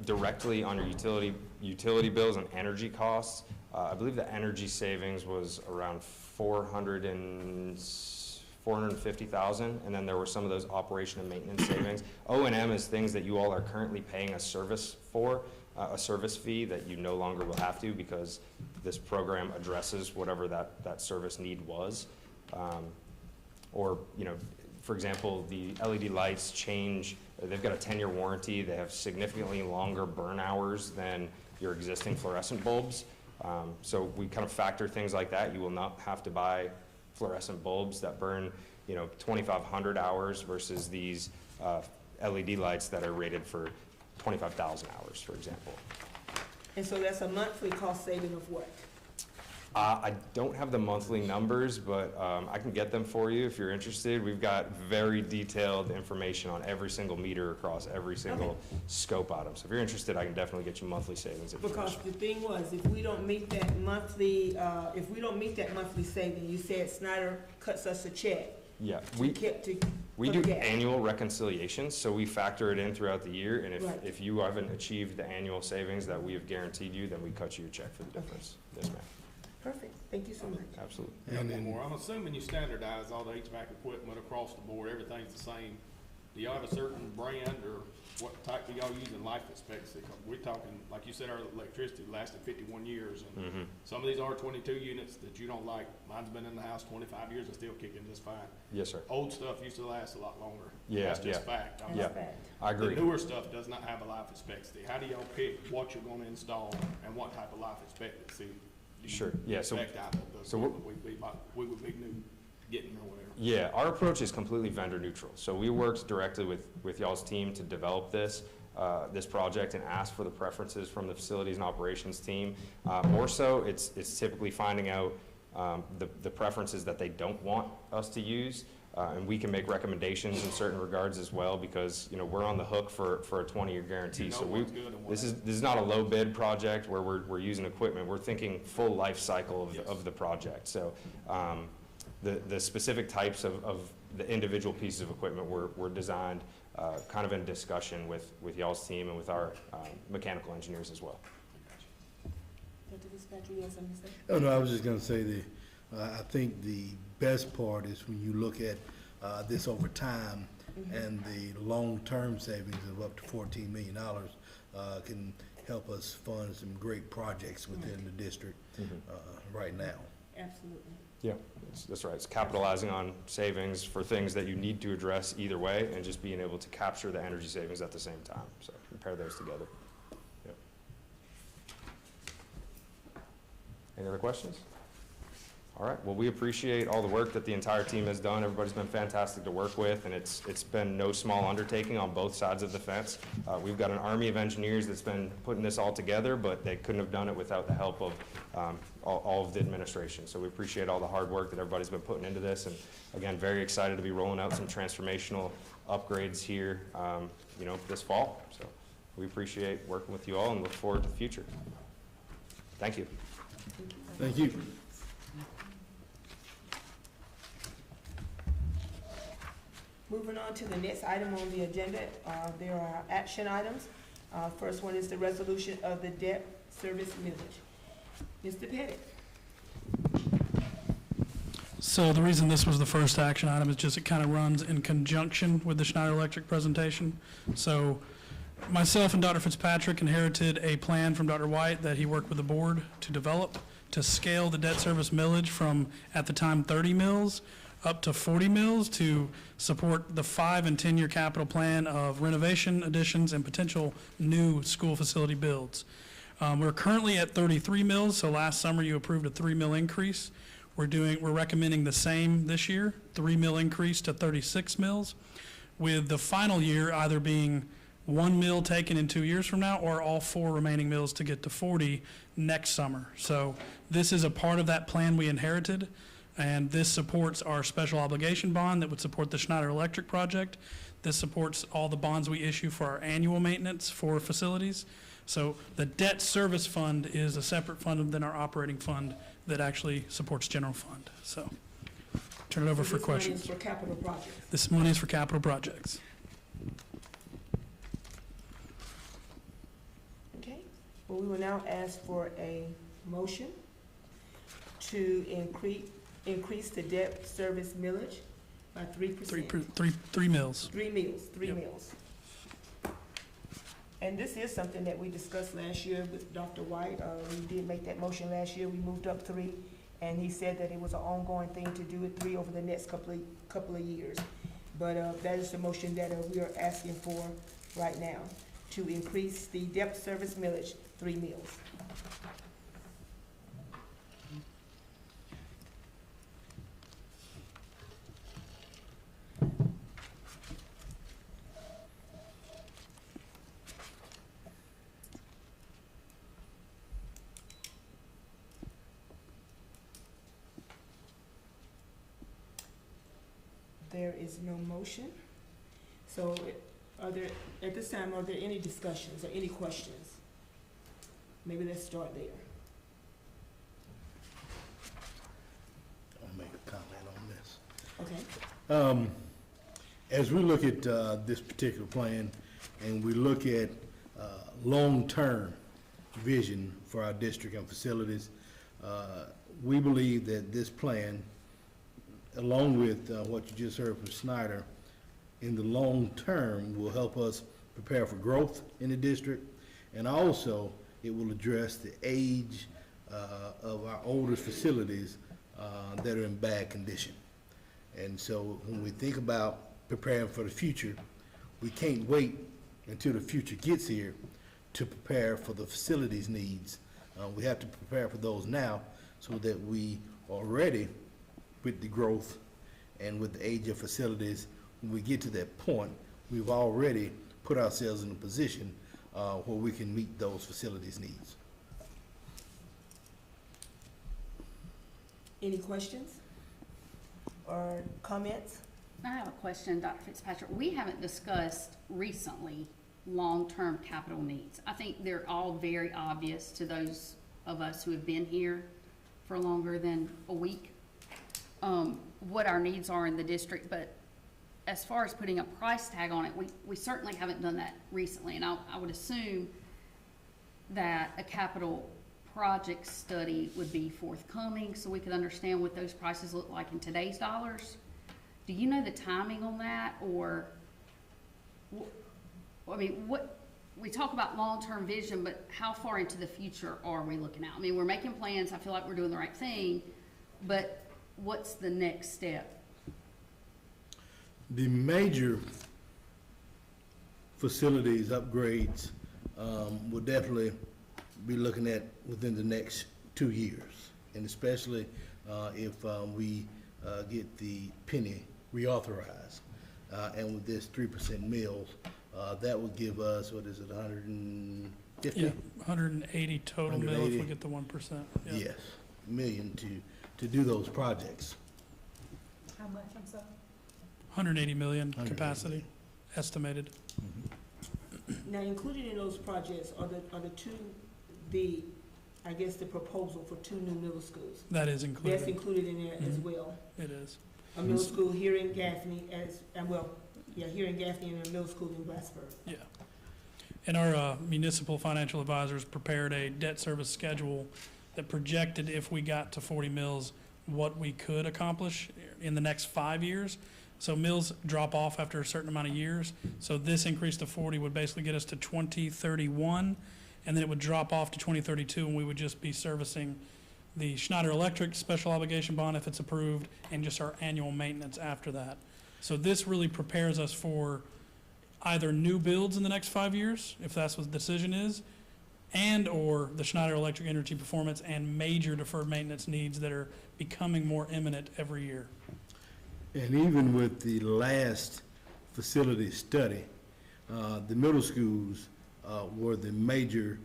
directly on your utility bills and energy costs, I believe the energy savings was around 450,000, and then there were some of those operation and maintenance savings. O&M is things that you all are currently paying a service for, a service fee that you no longer will have to because this program addresses whatever that service need was. For example, the LED lights change, they've got a 10-year warranty, they have significantly longer burn hours than your existing fluorescent bulbs. So we kind of factor things like that. You will not have to buy fluorescent bulbs that burn 2,500 hours versus these LED lights that are rated for 25,000 hours, for example. And so that's a monthly cost saving of what? I don't have the monthly numbers, but I can get them for you if you're interested. We've got very detailed information on every single meter across every single scope item. So if you're interested, I can definitely get you monthly savings information. Because the thing was, if we don't meet that monthly saving, you said Snyder cuts us a check. Yeah, We we do annual reconciliations, so we factor it in throughout the year, and Right. if you haven't achieved the annual savings that we have guaranteed you, then we cut you a check for the difference. Yes, ma'am. Perfect, thank you so much. Absolutely. And One then- more. I'm assuming you standardize all the HVAC equipment across the board, everything's the same. Do y'all have a certain brand or what type do y'all use in life expectancy? 'Cause we're talking, like you said, our electricity lasted 51 years. And Mhm. some of these R22 units that you don't like, mine's been in the house 25 years and still kicking just fine. Yes, sir. Old stuff used to last a lot longer. Yeah, That's just yeah. fact. That's Yeah. fact. I The agree. newer stuff does not have a life expectancy. How do y'all pick what you're gonna install and what type of life expectancy? do you Sure, yeah, so- expect out of the so equipment we would be new getting or whatever? Yeah, our approach is completely vendor neutral. So we worked directly with y'all's team to develop this project and ask for the preferences from the facilities and operations team. More so, it's typically finding out the preferences that they don't want us to use. And we can make recommendations in certain regards as well because, we're on the hook for a 20-year guarantee. You know So what's good and what this is not a low bid project where we're using equipment. We're thinking full life cycle of the project. So the specific types of the individual pieces of equipment were designed kind of in discussion with y'all's team and with our mechanical engineers as well. Dr. Fitzpatrick, you have something to say? oh, no, I was just gonna say I think the best part is when you look at this over time and the long-term savings of up to $14 million can help us fund some great projects within the district right now. Absolutely. Yeah, that's right. It's capitalizing on savings for things that you need to address either way and just being able to capture the energy savings at the same time. So pair those together. Yep. Any other questions? All right, well, we appreciate all the work that the entire team has done. Everybody's been fantastic to work with, and it's been no small undertaking on both sides of the fence. We've got an army of engineers that's been putting this all together, but they couldn't have done it without the help of all of the administration. So we appreciate all the hard work that everybody's been putting into this, and again, very excited to be rolling out some transformational upgrades here, this fall. So we appreciate working with you all and look forward to the future. Thank you. Thank you. Moving on to the next item on the agenda, there are action items. First one is the resolution of the debt service millage. Mr. Pettit. So the reason this was the first action item is just it kind of runs in conjunction with the Schneider Electric presentation. So myself and Dr. Fitzpatrick inherited a plan from Dr. White that he worked with the board to develop to scale the debt service millage from, at the time, 30 mills up to 40 mills to support the 5- and 10-year capital plan of renovation, additions, and potential new school facility builds. We're currently at 33 mills, so last summer you approved a 3 mill increase. We're recommending the same this year, 3 mill increase to 36 mills, with the final year either being 1 mill taken in 2 years from now or all 4 remaining mills to get to 40 next summer. So this is a part of that plan we inherited. And this supports our special obligation bond that would support the Schneider Electric project. This supports all the bonds we issue for our annual maintenance for facilities. So the debt service fund is a separate fund than our operating fund that actually supports general fund. So turn it over for questions. This money is for capital projects. This money is for capital projects. Okay, well, we will now ask for a motion to increase the debt service millage by 3%. Three mills. 3 mills, 3 Yep. mills. And this is something that we discussed last year with Dr. White. We did make that motion last year. We moved up 3, and he said that it was an ongoing thing to do it 3 over the next couple of years. But that is the motion that we are asking for right now, to increase the debt service millage 3 mills. There is no motion. So at this time, are there any discussions or any questions? Maybe let's start there. I'll make a comment on this. Okay. As we look at this particular plan and we look at long-term vision for our district and facilities, we believe that this plan, along with what you just heard from Snyder, in the long term will help us prepare for growth in the district, and also it will address the age of our older facilities that are in bad condition. And so when we think about preparing for the future, we can't wait until the future gets here to prepare for the facilities needs. We have to prepare for those now so that we are ready with the growth and with the age of facilities. When we get to that point, we've already put ourselves in a position where we can meet those facilities needs. Any questions or comments? I have a question, Dr. Fitzpatrick. We haven't discussed recently long-term capital needs. I think they're all very obvious to those of us who have been here for longer than a week, what our needs are in the district. But as far as putting a price tag on it, we certainly haven't done that recently. And I would assume that a capital project study would be forthcoming so we could understand what those prices look like in today's dollars. Do you know the timing on that? Or, I mean, we talk about long-term vision, but how far into the future are we looking at? I mean, we're making plans. I feel like we're doing the right thing, but what's the next step? The major facilities upgrades will definitely be looking at within the next 2 years, and especially if we get the penny reauthorized. And with this 3% mills, that would give us, what is it, 150? Yeah, 180 total mil if 180. we get the 1%. Yeah. Yes, million to do those projects. How much, I'm sorry? 180 million 180 capacity estimated. Now, included in those projects are the two, I guess the proposal for 2 new middle schools. That is That's included. included in there as Mhm. well. It is. A middle school here in Gaffney here in Gaffney and a middle school in Blacksburg. Yeah. And our municipal financial advisors prepared a debt service schedule that projected if we got to 40 mills, what we could accomplish in the next 5 years. So mills drop off after a certain amount of years. So this increase to 40 would basically get us to 2031, and then it would drop off to 2032, and we would just be servicing the Schneider Electric special obligation bond if it's approved, and just our annual maintenance after that. So this really prepares us for either new builds in the next 5 years, if that's what the decision is, and/or the Schneider Electric Energy Performance and major deferred maintenance needs that are becoming more imminent every year. And even with the last facility study, the middle schools were the major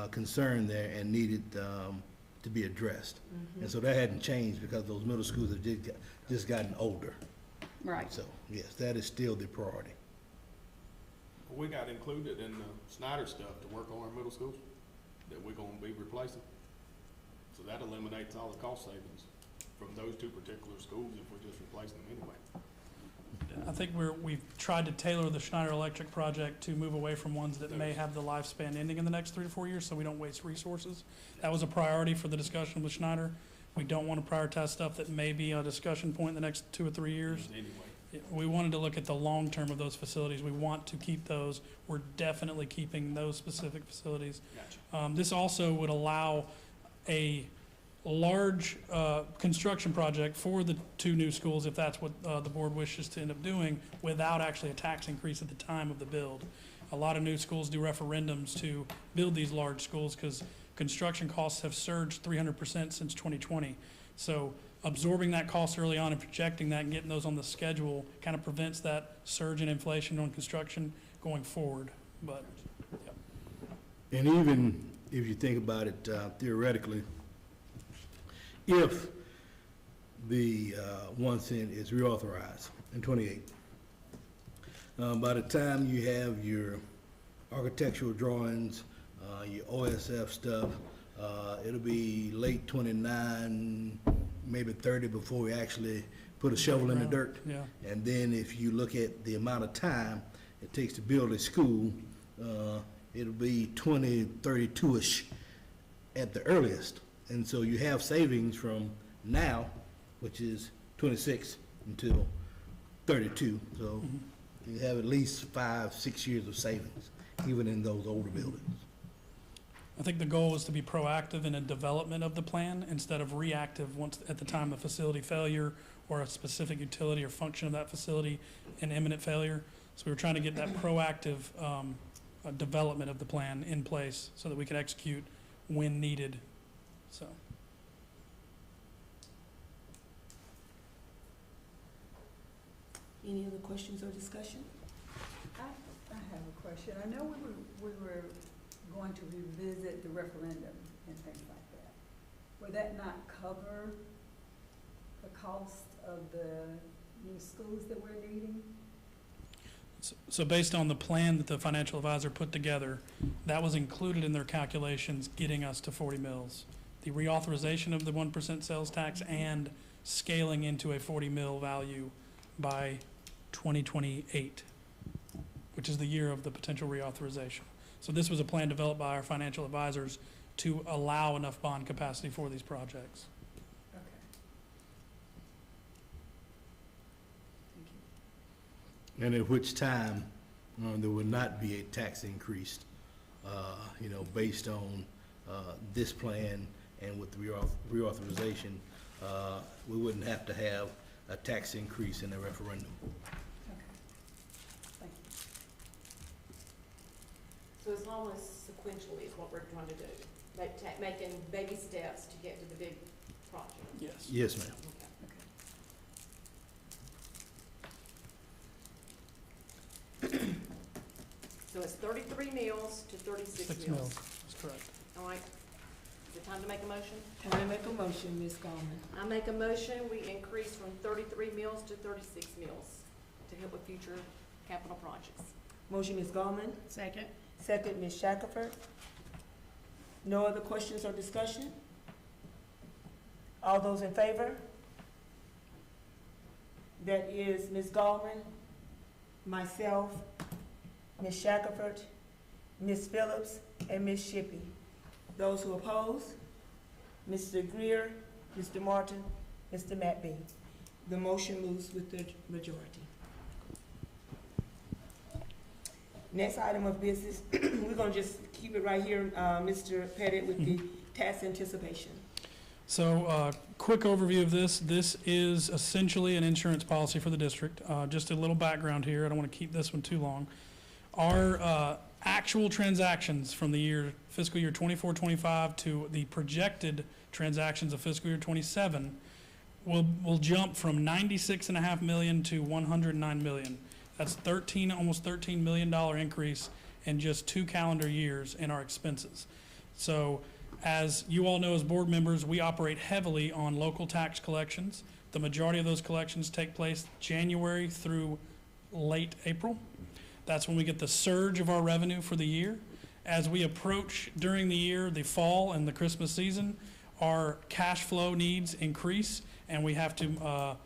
concern there and needed to be addressed. And so that hadn't changed because those middle schools have just gotten older. Right. So, yes, that is still the priority. We got included in the Snyder stuff to work on our middle schools that we're gonna be replacing. So that eliminates all the cost savings from those 2 particular schools if we're just replacing them anyway. I think we've tried to tailor the Schneider Electric project to move away from ones that may have the lifespan ending in the next 3 to 4 years, so we don't waste resources. That was a priority for the discussion with Schneider. We don't want to prioritize stuff that may be a discussion point in the next 2 or 3 years. Anyway, We wanted to look at the long term of those facilities. We want to keep those. We're definitely keeping those specific facilities. gotcha. This also would allow a large construction project for the 2 new schools, if that's what the board wishes to end up doing, without actually a tax increase at the time of the build. A lot of new schools do referendums to build these large schools because construction costs have surged 300% since 2020. So absorbing that cost early on and projecting that and getting those on the schedule kind of prevents that surge in inflation on construction going forward. But, yeah. And even if you think about it theoretically, if the 1 cent is reauthorized in 28, by the time you have your architectural drawings, your OSF stuff, it'll be late 29, maybe 30 before we actually put a shovel in the dirt. Yeah. And then if you look at the amount of time it takes to build a school, it'll be 2032-ish at the earliest. And so you have savings from now, which is 26 until 32. So you have at least 5, 6 years of savings, even in those older buildings. I think the goal is to be proactive in a development of the plan instead of reactive once at the time of facility failure or a specific utility or function of that facility in imminent failure. So we were trying to get that proactive development of the plan in place so that we could execute when needed. So. Any other questions or discussion? I have a question. I know we were going to revisit the referendum and things like that. Would that not cover the cost of the new schools that we're needing? So based on the plan that the financial advisor put together, that was included in their calculations, getting us to 40 mills. The reauthorization of the 1% sales tax and scaling into a 40 mil value by 2028, which is the year of the potential reauthorization. So this was a plan developed by our financial advisors to allow enough bond capacity for these projects. Okay. Thank you. And at which time there will not be a tax increase, based on this plan and with the reauthorization, we wouldn't have to have a tax increase in the referendum. Okay. Thank you. So it's almost sequentially is what we're trying to do, making baby steps to get to the big project. Yes. Yes, ma'am. So it's 33 mills to 36 6 mills. mills, that's correct. All right, is it time to make a motion? Time to make a motion, Ms. Gorman. I make a motion, we increase from 33 mills to 36 mills to help with future capital projects. Motion, Ms. Gorman. Second. Second, Ms. Shackelford. No other questions or discussion? All those in favor? That is Ms. Gorman, myself, Ms. Shackelford, Ms. Phillips, and Ms. Shippey. Those who oppose, Mr. Greer, Mr. Martin, Mr. Matt Bean. The motion moves with the majority. Next item of business, we're gonna just keep it right here, Mr. Pettit, with the tax anticipation. So, quick overview of this. This is essentially an insurance policy for the district. Just a little background here. I don't want to keep this one too long. Our actual transactions from the year, fiscal year 24-25 to the projected transactions of fiscal year 27 will jump from 96.5 million to 109 million. That's almost $13 million increase in just 2 calendar years in our expenses. So, as you all know as board members, we operate heavily on local tax collections. The majority of those collections take place January through late April. That's when we get the surge of our revenue for the year. As we approach during the year, the fall and the Christmas season, our cash flow needs increase, and we have to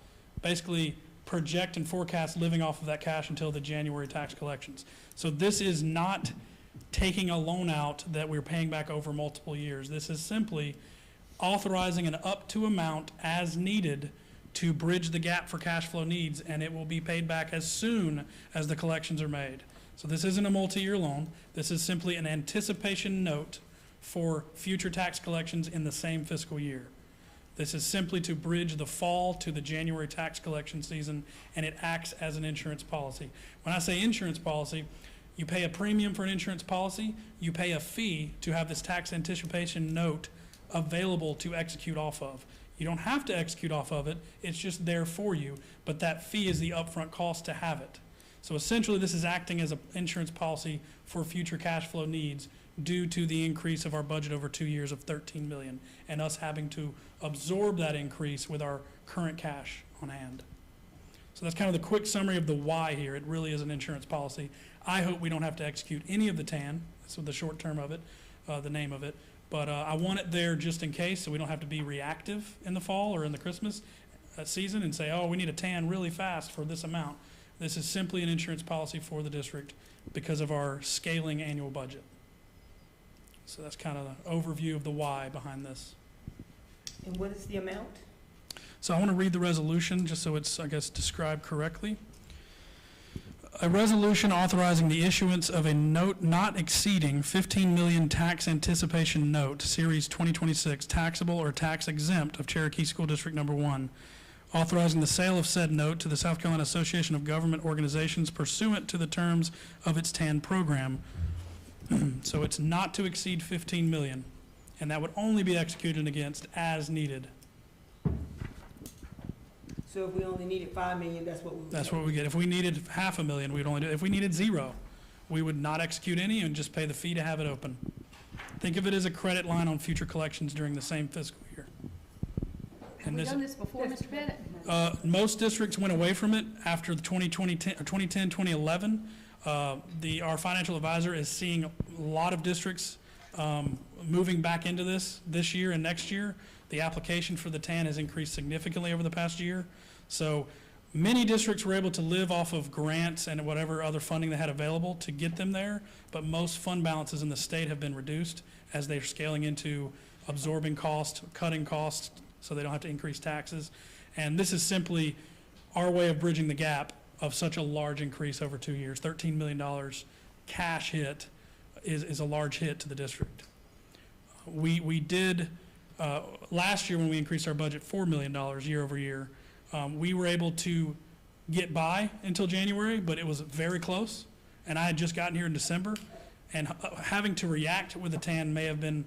basically project and forecast living off of that cash until the January tax collections. So this is not taking a loan out that we're paying back over multiple years. This is simply authorizing an up to amount as needed to bridge the gap for cash flow needs, and it will be paid back as soon as the collections are made. So this isn't a multi-year loan. This is simply an anticipation note for future tax collections in the same fiscal year. This is simply to bridge the fall to the January tax collection season, and it acts as an insurance policy. When I say insurance policy, you pay a premium for an insurance policy, you pay a fee to have this tax anticipation note available to execute off of. You don't have to execute off of it, it's just there for you, but that fee is the upfront cost to have it. So essentially, this is acting as an insurance policy for future cash flow needs due to the increase of our budget over 2 years of 13 million, and us having to absorb that increase with our current cash on hand. So that's kind of the quick summary of the why here. It really is an insurance policy. I hope we don't have to execute any of the TAN, that's the short term of it, the name of it. But I want it there just in case, so we don't have to be reactive in the fall or in the Christmas season and say, oh, we need a TAN really fast for this amount. This is simply an insurance policy for the district because of our scaling annual budget. So that's kind of the overview of the why behind this. And what is the amount? So I want to read the resolution just so it's, I guess, described correctly. A resolution authorizing the issuance of a note not exceeding 15 million tax anticipation note, Series 2026, taxable or tax exempt of Cherokee School District Number 1, authorizing the sale of said note to the South Carolina Association of Government Organizations pursuant to the terms of its TAN program. So it's not to exceed 15 million, and that would only be executed against as needed. So if we only needed 5 million, that's what we would That's get. what we get. If we needed $500,000, we'd only do, if we needed 0, we would not execute any and just pay the fee to have it open. Think of it as a credit line on future collections during the same fiscal year. Have And we this, done this before, Mr. Pettit? most districts went away from it after the 2010, 2011. Our financial advisor is seeing a lot of districts moving back into this year and next year. The application for the TAN has increased significantly over the past year. So many districts were able to live off of grants and whatever other funding they had available to get them there, but most fund balances in the state have been reduced as they're scaling into absorbing cost, cutting costs, so they don't have to increase taxes. And this is simply our way of bridging the gap of such a large increase over 2 years. $13 million cash hit is a large hit to the district. We did, last year when we increased our budget $4 million year over year, we were able to get by until January, but it was very close. And I had just gotten here in December, and having to react with the TAN may have been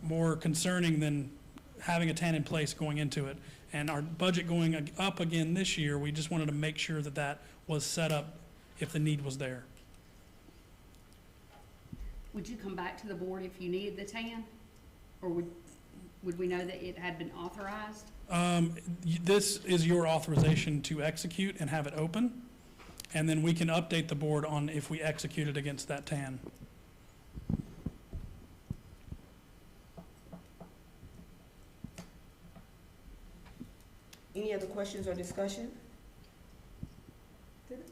more concerning than having a TAN in place going into it. And our budget going up again this year, we just wanted to make sure that that was set up if the need was there. Would you come back to the board if you needed the TAN? Or would we know that it had been authorized? This is your authorization to execute and have it open, and then we can update the board on if we executed against that TAN. Any other questions or discussion?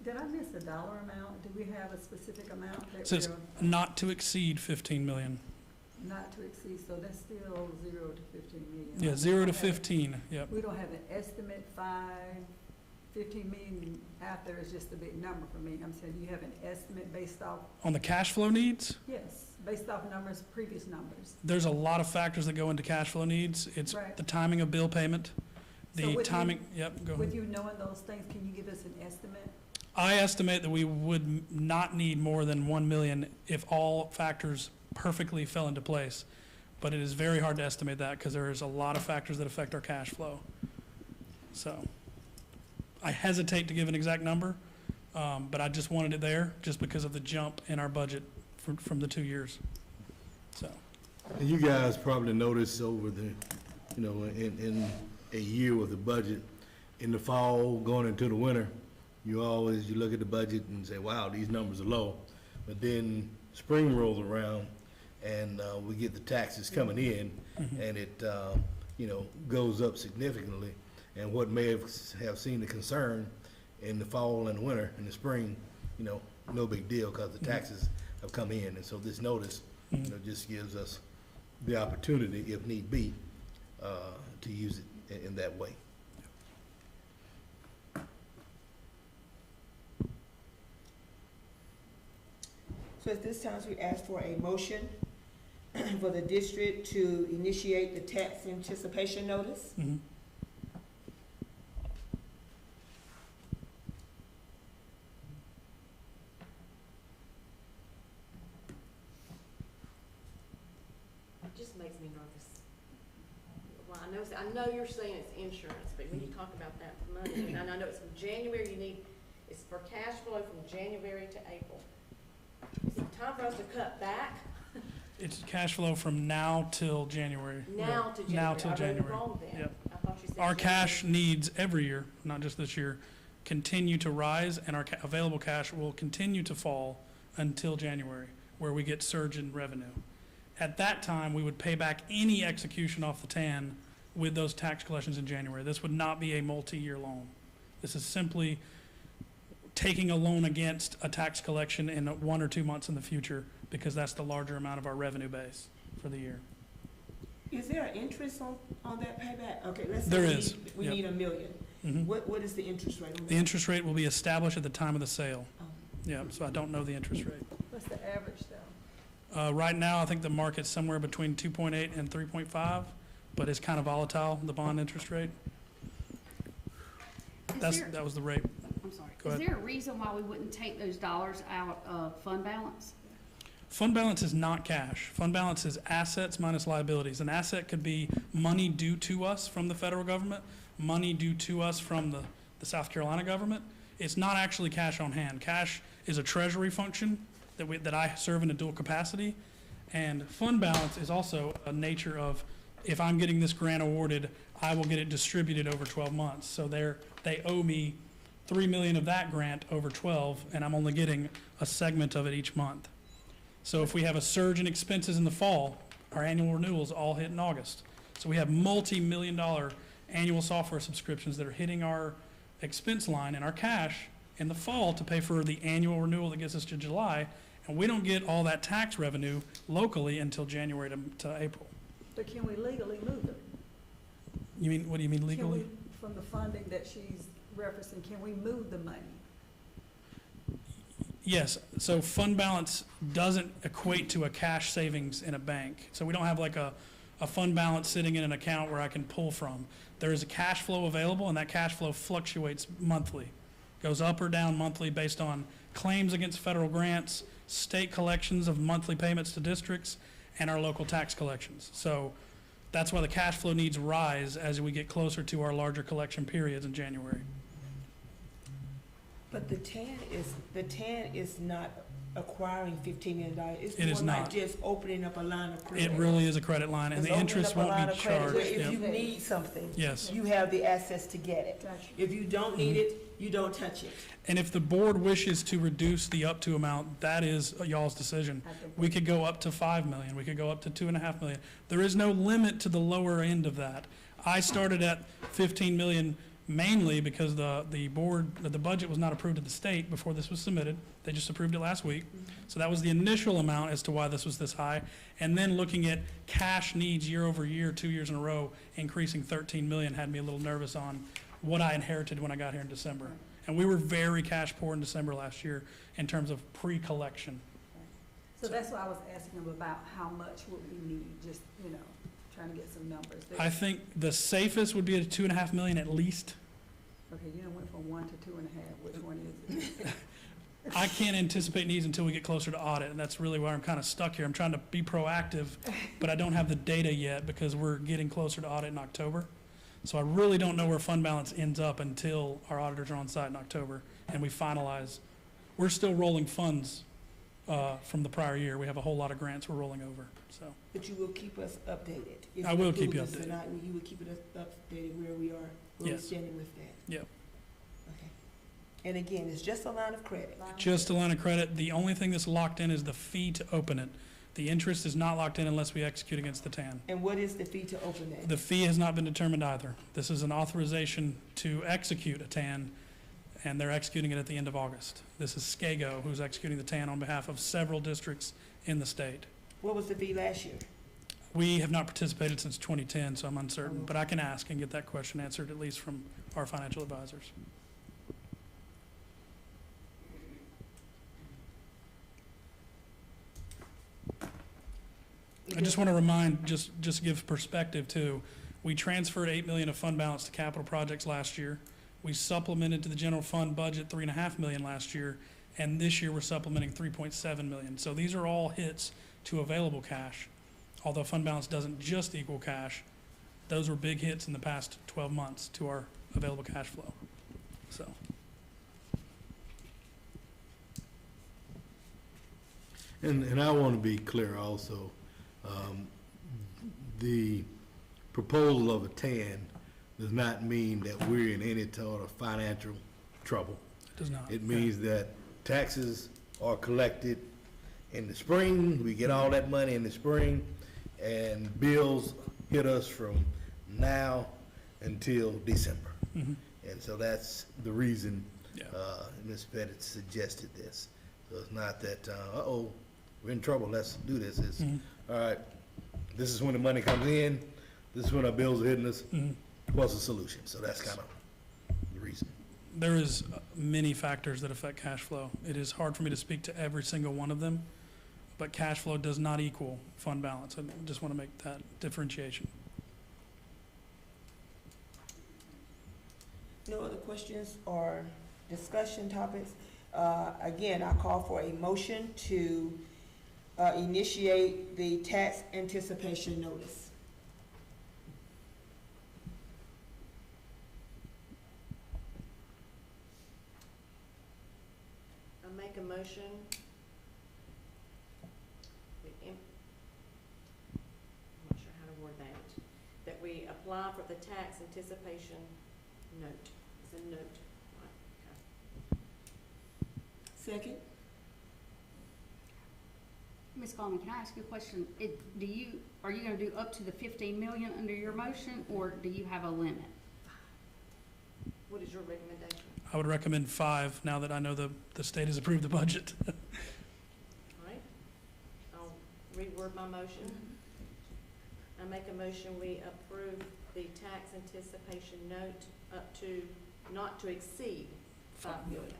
Did I miss a dollar amount? Do we have a specific amount It that says we're not to exceed 15 million. not to exceed, so that's still 0 to 15 million? Yeah, 0 to 15, yep. We don't have an estimate, 15 million out there is just a big number for me. I'm saying, do you have an estimate based off, On the cash flow needs, yes, based off numbers, previous numbers? there's a lot of factors that go into cash flow needs. It's Right. the timing of bill payment, So the with you- timing, yep, go ahead. With you knowing those things, can you give us an estimate? I estimate that we would not need more than 1 million if all factors perfectly fell into place. But it is very hard to estimate that because there is a lot of factors that affect our cash flow. So I hesitate to give an exact number, but I just wanted it there just because of the jump in our budget from the 2 years. So, And you guys probably noticed over the, in a year with the budget, in the fall, going into the winter, you look at the budget and say, wow, these numbers are low. But then spring rolls around and we get the taxes coming in and it, goes up significantly. And what may have seemed a concern in the fall and the winter, in the spring, no big deal because the taxes have come in. And so this notice, just gives us the opportunity, if need be, to use it in that way. So at this time, we ask for a motion for the district to initiate the tax anticipation notice. mhm. It just makes me nervous. Well, I know you're saying it's insurance, but when you talk about that money, and I know it's from January, it's for cash flow from January to April. Is it time for us to cut back It's cash flow from now till January. now to January? Now till I read it January. wrong then. Yep. I thought you said Our cash January. needs every year, not just this year, continue to rise, and our available cash will continue to fall until January, where we get surge in revenue. At that time, we would pay back any execution off the TAN with those tax collections in January. This would not be a multi-year loan. This is simply taking a loan against a tax collection in 1 or 2 months in the future, because that's the larger amount of our revenue base for the year. Is there an interest on that payback? Okay, let's There say is, we yep. need $1 million. Mhm. What is the interest rate on The that? interest rate will be established at the time of the sale. Oh. Yeah, so I don't know the interest rate. What's the average though? Right now, I think the market's somewhere between 2.8 and 3.5, but it's kind of volatile, the bond interest rate. That was the rate. I'm sorry. Go Is ahead. there a reason why we wouldn't take those dollars out of fund balance? Fund balance is not cash. Fund balance is assets minus liabilities. An asset could be money due to us from the federal government, money due to us from the South Carolina government. It's not actually cash on hand. Cash is a treasury function that I serve in a dual capacity. And fund balance is also a nature of, if I'm getting this grant awarded, I will get it distributed over 12 months. So they owe me $3 million of that grant over 12, and I'm only getting a segment of it each month. So if we have a surge in expenses in the fall, our annual renewals all hit in August. So we have multi-million-dollar annual software subscriptions that are hitting our expense line and our cash in the fall to pay for the annual renewal that gets us to July, and we don't get all that tax revenue locally until January to April. But can we legally move it? You mean, what do you mean Can legally? we, from the funding that she's referencing, can we move the money? Yes, so fund balance doesn't equate to a cash savings in a bank. So we don't have like a fund balance sitting in an account where I can pull from. There is a cash flow available, and that cash flow fluctuates monthly. Goes up or down monthly based on claims against federal grants, state collections of monthly payments to districts, and our local tax collections. So That's why the cash flow needs rise as we get closer to our larger collection periods in January. But the TAN is not acquiring $15 million. It's It is more like not. just opening up a line of credit. It really is a credit line, and It's the opening interest up a won't line be of credit charged. where if Yep. you need something, Yes. you have the access to get it. Gotcha. If you don't need it, you don't touch it. And if the board wishes to reduce the up to amount, that is y'all's decision. I think We could go up to 5 million, we could go up to 2.5 million. There is no limit to the lower end of that. I started at 15 million mainly because the budget was not approved at the state before this was submitted. They just approved it last week. So that was the initial amount as to why this was this high. And then looking at cash needs year over year, 2 years in a row, increasing 13 million had me a little nervous on what I inherited when I got here in December. And we were very cash poor in December last year in terms of pre-collection. So that's why I was asking them about how much would we need, just, trying to get some numbers. I think the safest would be at 2.5 million at least. Okay, went from 1 to 2.5, which one is it? I can't anticipate needs until we get closer to audit, and that's really why I'm kind of stuck here. I'm trying to be proactive, but I don't have the data yet because we're getting closer to audit in October. So I really don't know where fund balance ends up until our auditors are on site in October and we finalize. We're still rolling funds from the prior year. We have a whole lot of grants we're rolling over, so. But you will keep us updated. If I we will approve keep you this updated. tonight, you will keep us updated where we are, where we're Yes. standing with that. Yep. Okay. And again, it's just a line of credit. Just a line of credit. The only thing that's locked in is the fee to open it. The interest is not locked in unless we execute against the TAN. And what is the fee to open that? The fee has not been determined either. This is an authorization to execute a TAN, and they're executing it at the end of August. This is SCAGO who's executing the TAN on behalf of several districts in the state. What was the fee last year? We have not participated since 2010, so I'm uncertain, but I can ask and get that question answered, at least from our financial advisors. I just want to remind, just give perspective too, we transferred 8 million of fund balance to capital projects last year. We supplemented to the general fund budget 3.5 million last year, and this year we're supplementing 3.7 million. So these are all hits to available cash. Although fund balance doesn't just equal cash, those were big hits in the past 12 months to our available cash flow, so. And I want to be clear also, the proposal of a TAN does not mean that we're in any sort of financial trouble. It does not. It means that taxes are collected in the spring, we get all that money in the spring, and bills hit us from now until December. Mhm. And so that's the reason Yeah. Ms. Pettit suggested this. So it's not that, we're in trouble, let's do this. It's, Mhm. all right, this is when the money comes in, this is when our bills are hitting us, Mhm. what's the solution? So that's kind of the reason. There is many factors that affect cash flow. It is hard for me to speak to every single one of them, but cash flow does not equal fund balance. I just want to make that differentiation. No other questions or discussion topics? Again, I call for a motion to initiate the tax anticipation notice. I make a motion. I'm not sure how to word that we apply for the tax anticipation note. It's a note, right? Second? Ms. Coleman, can I ask you a question? Are you gonna do up to the 15 million under your motion, or do you have a limit? What is your recommendation? I would recommend 5 now that I know the state has approved the budget. All right, I'll reword my motion. I make a motion, we approve the tax anticipation note up to, not to exceed 5 million.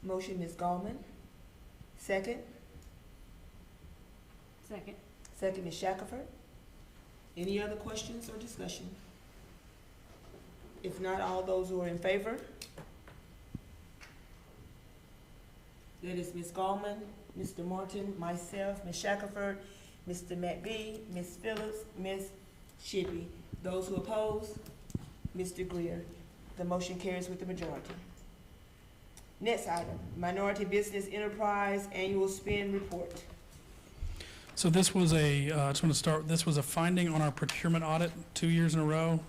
Motion, Ms. Gallman. Second? Second. Second, Ms. Shackelford. Any other questions or discussion? If not, all those who are in favor? That is Ms. Gallman, Mr. Martin, myself, Ms. Shackelford, Mr. McBee, Ms. Phillips, Ms. Shippey. Those who oppose, Mr. Greer. The motion carries with the majority. Next item, Minority Business Enterprise Annual Spend Report. So this was a, I just want to start, this was a finding on our procurement audit 2 years in a row.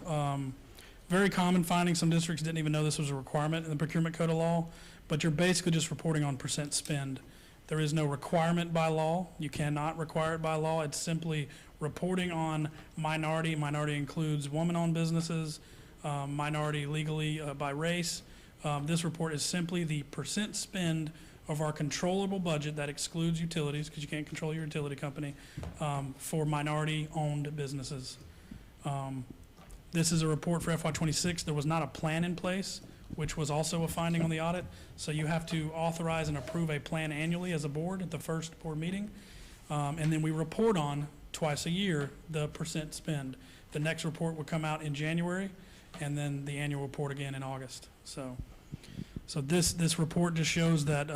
Very common finding. Some districts didn't even know this was a requirement in the procurement code of law, but you're basically just reporting on percent spend. There is no requirement by law. You cannot require it by law. It's simply reporting on minority. Minority includes woman-owned businesses, minority legally by race. This report is simply the percent spend of our controllable budget that excludes utilities, because you can't control your utility company, for minority-owned businesses. This is a report for FY26. There was not a plan in place, which was also a finding on the audit. So you have to authorize and approve a plan annually as a board at the first board meeting. And then we report on twice a year the percent spend. The next report would come out in January, and then the annual report again in August. So this report just shows that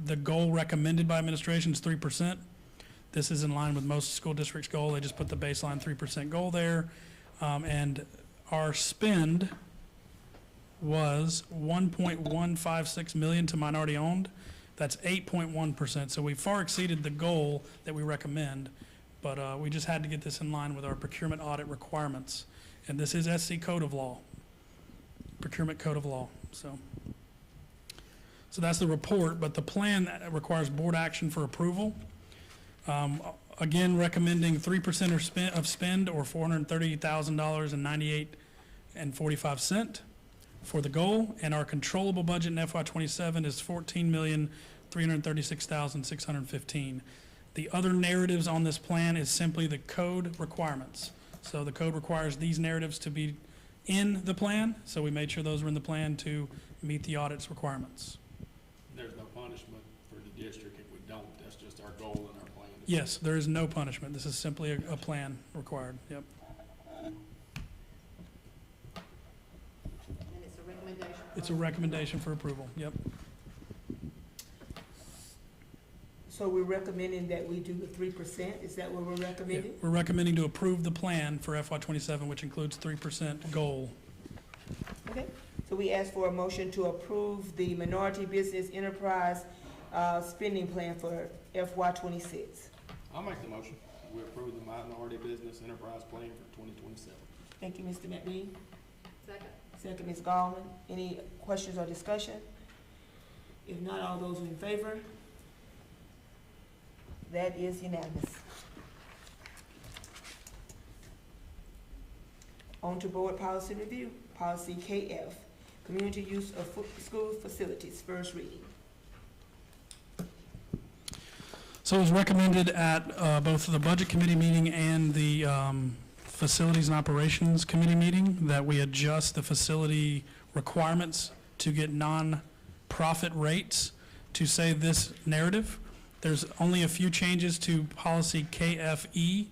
the goal recommended by administration is 3%. This is in line with most school districts' goal. They just put the baseline 3% goal there. And our spend was 1.156 million to minority owned. That's 8.1%. So we far exceeded the goal that we recommend, but we just had to get this in line with our procurement audit requirements. And this is SC Code of Law, Procurement Code of Law. So that's the report, but the plan requires board action for approval. Again, recommending 3% of spend, or $430,098.45 for the goal, and our controllable budget in FY27 is $14,336,615. The other narratives on this plan is simply the code requirements. So the code requires these narratives to be in the plan, so we made sure those were in the plan to meet the audit's requirements. There's no punishment for the district if we don't. That's just our goal and our plan. Yes, there is no punishment. This is simply a plan required. Yep. And it's a recommendation. It's a recommendation for approval. Yep. So we're recommending that we do the 3%? Is that what we're recommending? Yeah, we're recommending to approve the plan for FY27, which includes 3% goal. Okay, so we ask for a motion to approve the Minority Business Enterprise spending plan for FY26. I'll make the motion. We approve the minority business enterprise plan for 2027. Thank you, Mr. McBee. Second. Second, Ms. Gallman. Any questions or discussion? If not, all those in favor? That is unanimous. On to board policy review. Policy KF, community use of school facilities, first reading. So it was recommended at both the Budget Committee meeting and the Facilities and Operations Committee meeting that we adjust the facility requirements to get non-profit rates to say this narrative. There's only a few changes to policy KFE.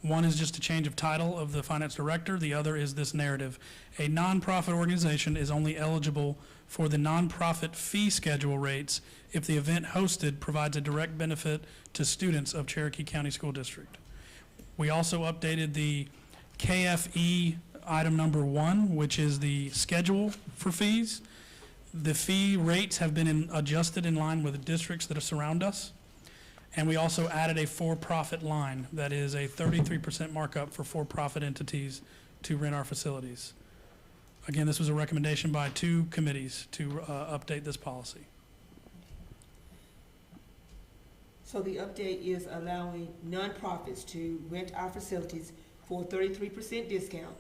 One is just a change of title of the finance director. The other is this narrative. A nonprofit organization is only eligible for the nonprofit fee schedule rates if the event hosted provides a direct benefit to students of Cherokee County School District. We also updated the KFE item number 1, which is the schedule for fees. The fee rates have been adjusted in line with the districts that surround us. And we also added a for-profit line that is a 33% markup for for-profit entities to rent our facilities. Again, this was a recommendation by 2 committees to update this policy. So the update is allowing nonprofits to rent our facilities for 33% discount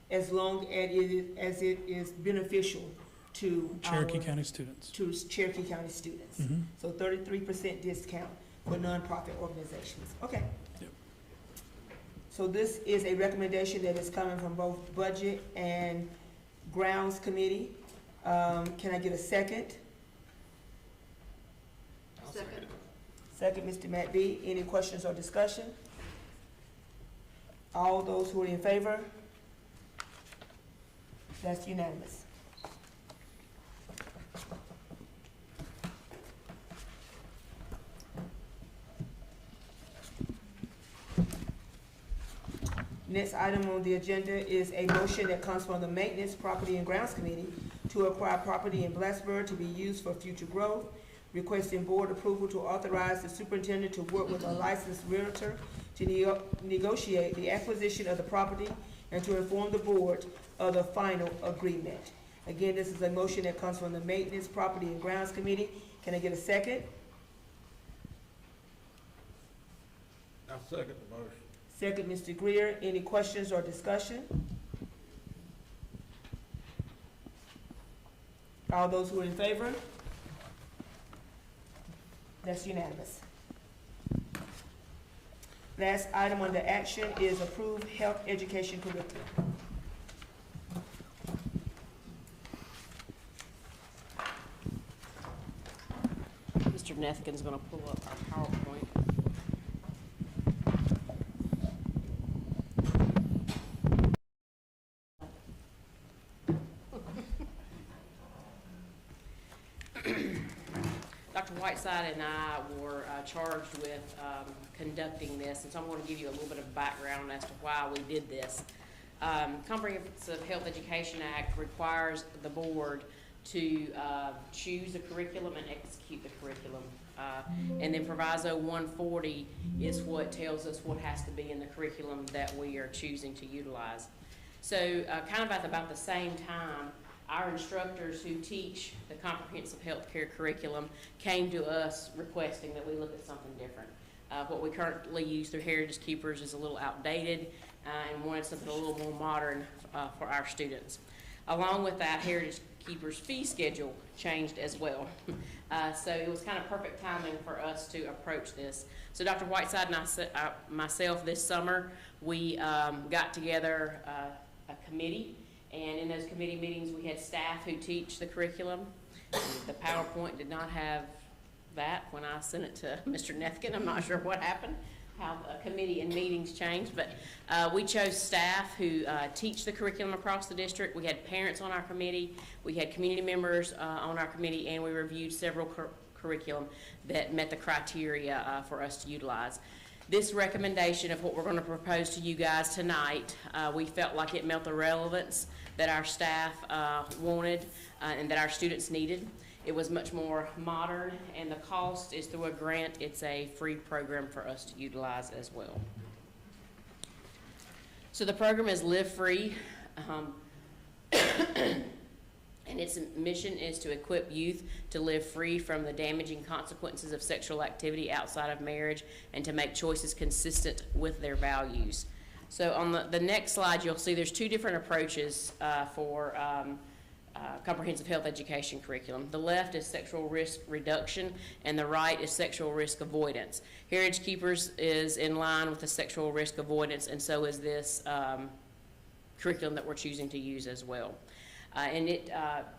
as long as it is beneficial to Cherokee County students. To Cherokee County students. So 33% discount for nonprofit organizations. Okay. Yep. So this is a recommendation that is coming from both Budget and Grounds Committee. Can I get a second? I'll second it. Second, Mr. McBee. Any questions or discussion? All those who are in favor? That's unanimous. Next item on the agenda is a motion that comes from the Maintenance, Property and Grounds Committee to acquire property in Blacksburg to be used for future growth, requesting board approval to authorize the superintendent to work with a licensed realtor to negotiate the acquisition of the property and to inform the board of the final agreement. Again, this is a motion that comes from the Maintenance, Property and Grounds Committee. Can I get a second? I second the motion. Second, Mr. Greer. Any questions or discussion? All those who are in favor? That's unanimous. Last item under action is approved health education curriculum. Mr. Nethkin's gonna pull up our PowerPoint. Dr. Whiteside and I were charged with conducting this, and so I'm going to give you a little bit of background as to why we did this. Comprehensive Health Education Act requires the board to choose the curriculum and execute the curriculum. And then Proviso 140 is what tells us what has to be in the curriculum that we are choosing to utilize. So kind of at about the same time, our instructors who teach the comprehensive health care curriculum came to us requesting that we look at something different. What we currently use through Heritage Keepers is a little outdated and wanted something a little more modern for our students. Along with that, Heritage Keepers fee schedule changed as well. So it was kind of perfect timing for us to approach this. So Dr. Whiteside and myself this summer, we got together a committee. And in those committee meetings, we had staff who teach the curriculum. The PowerPoint did not have that when I sent it to Mr. Nethkin. I'm not sure what happened, how a committee and meetings changed, but we chose staff who teach the curriculum across the district. We had parents on our committee, we had community members on our committee, and we reviewed several curriculum that met the criteria for us to utilize. This recommendation of what we're going to propose to you guys tonight, we felt like it met the relevance that our staff wanted and that our students needed. It was much more modern, and the cost is through a grant. It's a free program for us to utilize as well. So the program is Live Free, and its mission is to equip youth to live free from the damaging consequences of sexual activity outside of marriage and to make choices consistent with their values. So on the next slide, you'll see there's two different approaches for comprehensive health education curriculum. The left is sexual risk reduction, and the right is sexual risk avoidance. Heritage Keepers is in line with the sexual risk avoidance, and so is this curriculum that we're choosing to use as well. And it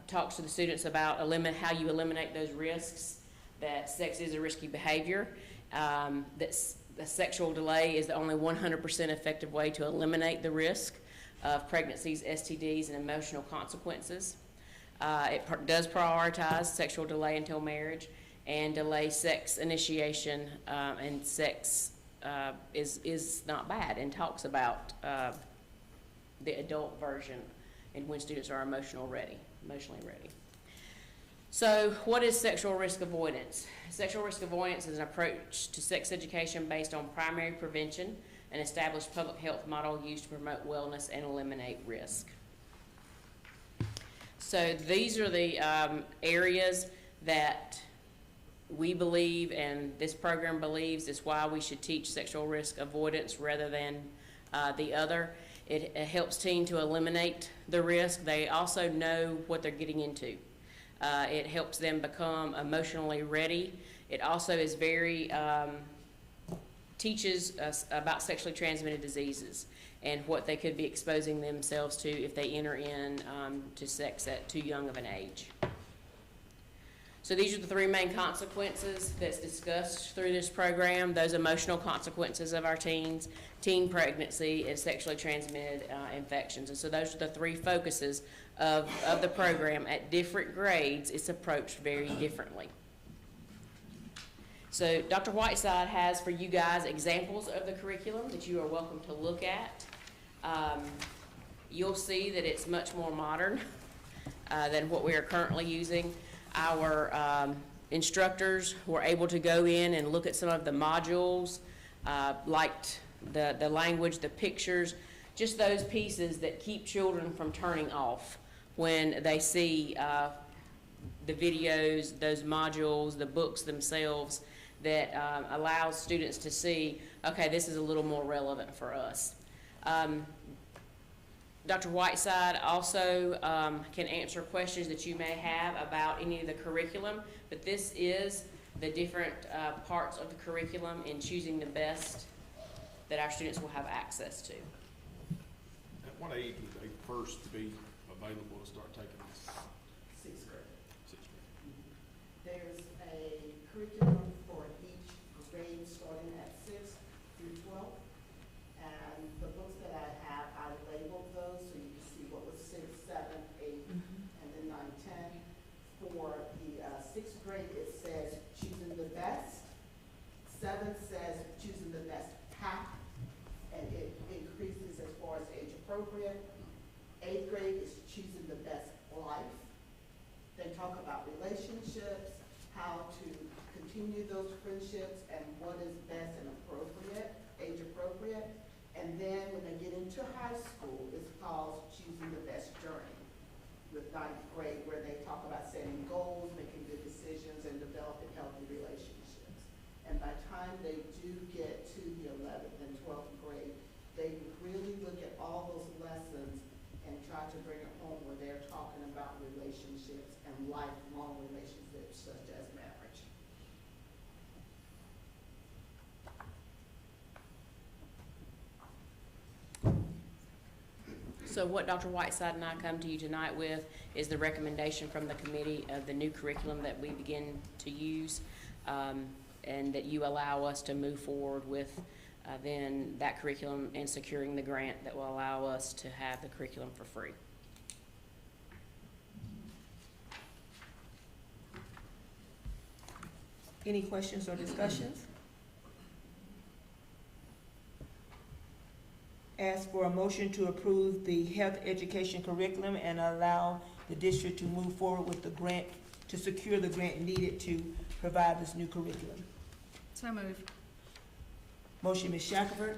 talks to the students about how you eliminate those risks, that sex is a risky behavior, that the sexual delay is the only 100% effective way to eliminate the risk of pregnancies, STDs, and emotional consequences. It does prioritize sexual delay until marriage and delay sex initiation, and sex is not bad, and talks about the adult version and when students are emotionally ready. So what is sexual risk avoidance? Sexual risk avoidance is an approach to sex education based on primary prevention, an established public health model used to promote wellness and eliminate risk. So these are the areas that we believe, and this program believes, is why we should teach sexual risk avoidance rather than the other. It helps teens to eliminate the risk. They also know what they're getting into. It helps them become emotionally ready. It also is teaches us about sexually transmitted diseases and what they could be exposing themselves to if they enter in to sex at too young of an age. So these are the three main consequences that's discussed through this program: those emotional consequences of our teens, teen pregnancy, and sexually transmitted infections. And so those are the three focuses of the program. At different grades, it's approached very differently. So Dr. Whiteside has for you guys examples of the curriculum that you are welcome to look at. You'll see that it's much more modern than what we are currently using. Our instructors were able to go in and look at some of the modules, liked the language, the pictures, just those pieces that keep children from turning off when they see the videos, those modules, the books themselves, that allows students to see, okay, this is a little more relevant for us. Dr. Whiteside also can answer questions that you may have about any of the curriculum, but this is the different parts of the curriculum in choosing the best that our students will have access to. At what age would they first be available to start taking this? Sixth grade. Sixth grade. There's a curriculum for each grade starting at 6th through 12th. And the books that I have, I labeled those so you can see what was 6, 7, 8, and then 9, 10. For the 6th grade, it says choosing the best. 7th says choosing the best path, and it increases as far as age appropriate. 8th grade is choosing the best life. They talk about relationships, how to continue those friendships, and what is best and appropriate, age appropriate. And then when they get into high school, it's called choosing the best journey with 9th grade, where they talk about setting goals, making good decisions, and developing healthy relationships. And by the time they do get to the 11th and 12th grade, they really look at all those lessons and try to bring it home where they're talking about relationships and lifelong relationships such as marriage. So what Dr. Whiteside and I come to you tonight with is the recommendation from the committee of the new curriculum that we begin to use, and that you allow us to move forward with then that curriculum and securing the grant that will allow us to have the curriculum for free. Any questions or discussions? Ask for a motion to approve the health education curriculum and allow the district to move forward with the grant, to secure the grant needed to provide this new curriculum. So moved. Motion, Ms. Shackelford.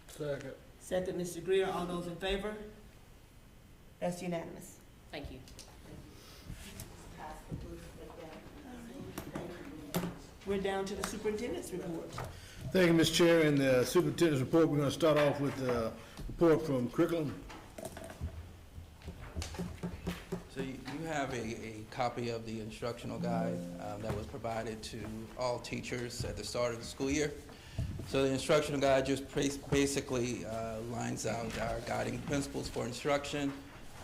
Second. Second, Mr. Greer. All those in favor? That's unanimous. Thank you. Pass the books again. Thank you. We're down to the superintendent's report. Thank you, Ms. Chair. In the superintendent's report, we're going to start off with the report from curriculum. So you have a copy of the instructional guide that was provided to all teachers at the start of the school year. So the instructional guide just basically lines out our guiding principles for instruction,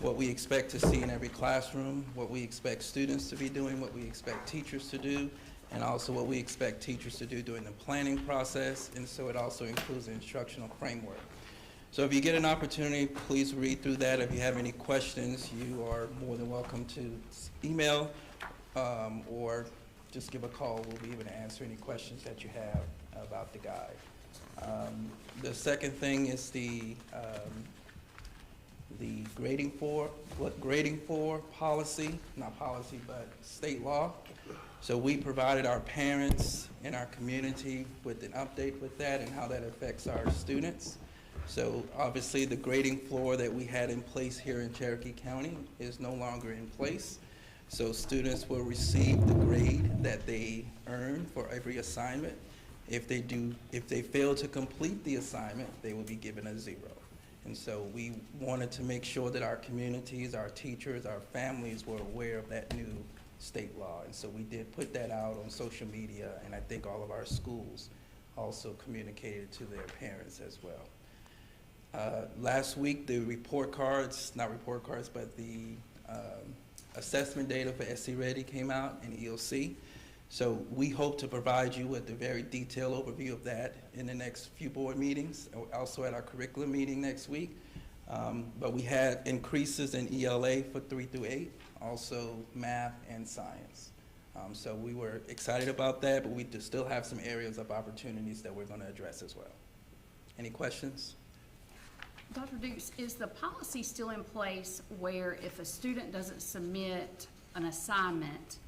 what we expect to see in every classroom, what we expect students to be doing, what we expect teachers to do, and also what we expect teachers to do during the planning process, and so it also includes the instructional framework. So if you get an opportunity, please read through that. If you have any questions, you are more than welcome to email or just give a call. We'll be able to answer any questions that you have about the guide. The second thing is the grading for policy, not policy, but state law. So we provided our parents and our community with an update with that and how that affects our students. So obviously the grading floor that we had in place here in Cherokee County is no longer in place. So students will receive the grade that they earn for every assignment. If they fail to complete the assignment, they will be given a 0. And so we wanted to make sure that our communities, our teachers, our families were aware of that new state law. And so we did put that out on social media, and I think all of our schools also communicated to their parents as well. Last week, the assessment data for SC Ready came out in EOC. So we hope to provide you with a very detailed overview of that in the next few board meetings, also at our curriculum meeting next week. But we had increases in ELA for 3 through 8, also math and science. So we were excited about that, but we do still have some areas of opportunities that we're going to address as well. Any questions? Dr. Dukes, is the policy still in place where if a student doesn't submit an assignment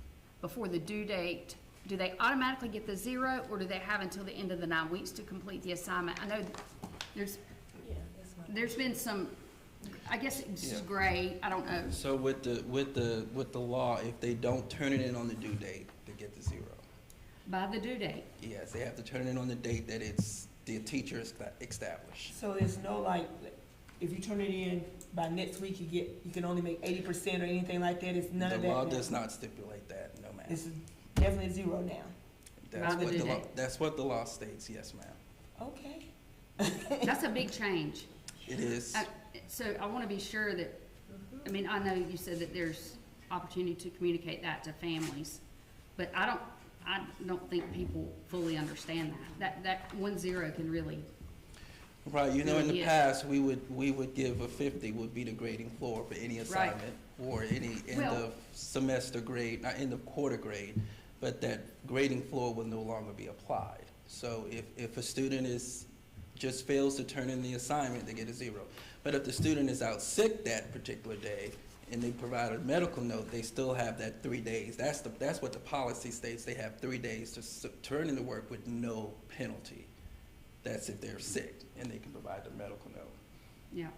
before the due date, do they automatically get the 0, or do they have until the end of the 9 weeks to complete the assignment? I know there's been some, I guess it's Yeah. gray, I don't know. So with the law, if they don't turn it in on the due date, they get the 0. By the due date. Yes, they have to turn it in on the date that the teacher established. So there's no like, if you turn it in by next week, you can only make 80% or anything like that? It's none of that The law now? does not stipulate that, no ma'am. It's definitely 0 now. That's By the what due the law, date. that's what the law states, yes ma'am. Okay. That's a big change. It is. So I want to be sure that, I mean, I know you said that there's opportunity to communicate that to families, but I don't think people fully understand that. That 1-0 can really, Right, you know, in the Yeah. past, we would give a 50 would be the grading floor for any assignment or any end Well- of semester grade, not end of quarter grade, but that grading floor will no longer be applied. So if a student just fails to turn in the assignment, they get a 0. But if the student is out sick that particular day and they provide a medical note, they still have that 3 days. That's what the policy states. They have 3 days to turn in the work with no penalty. That's if they're sick and they can provide the medical note. yeah.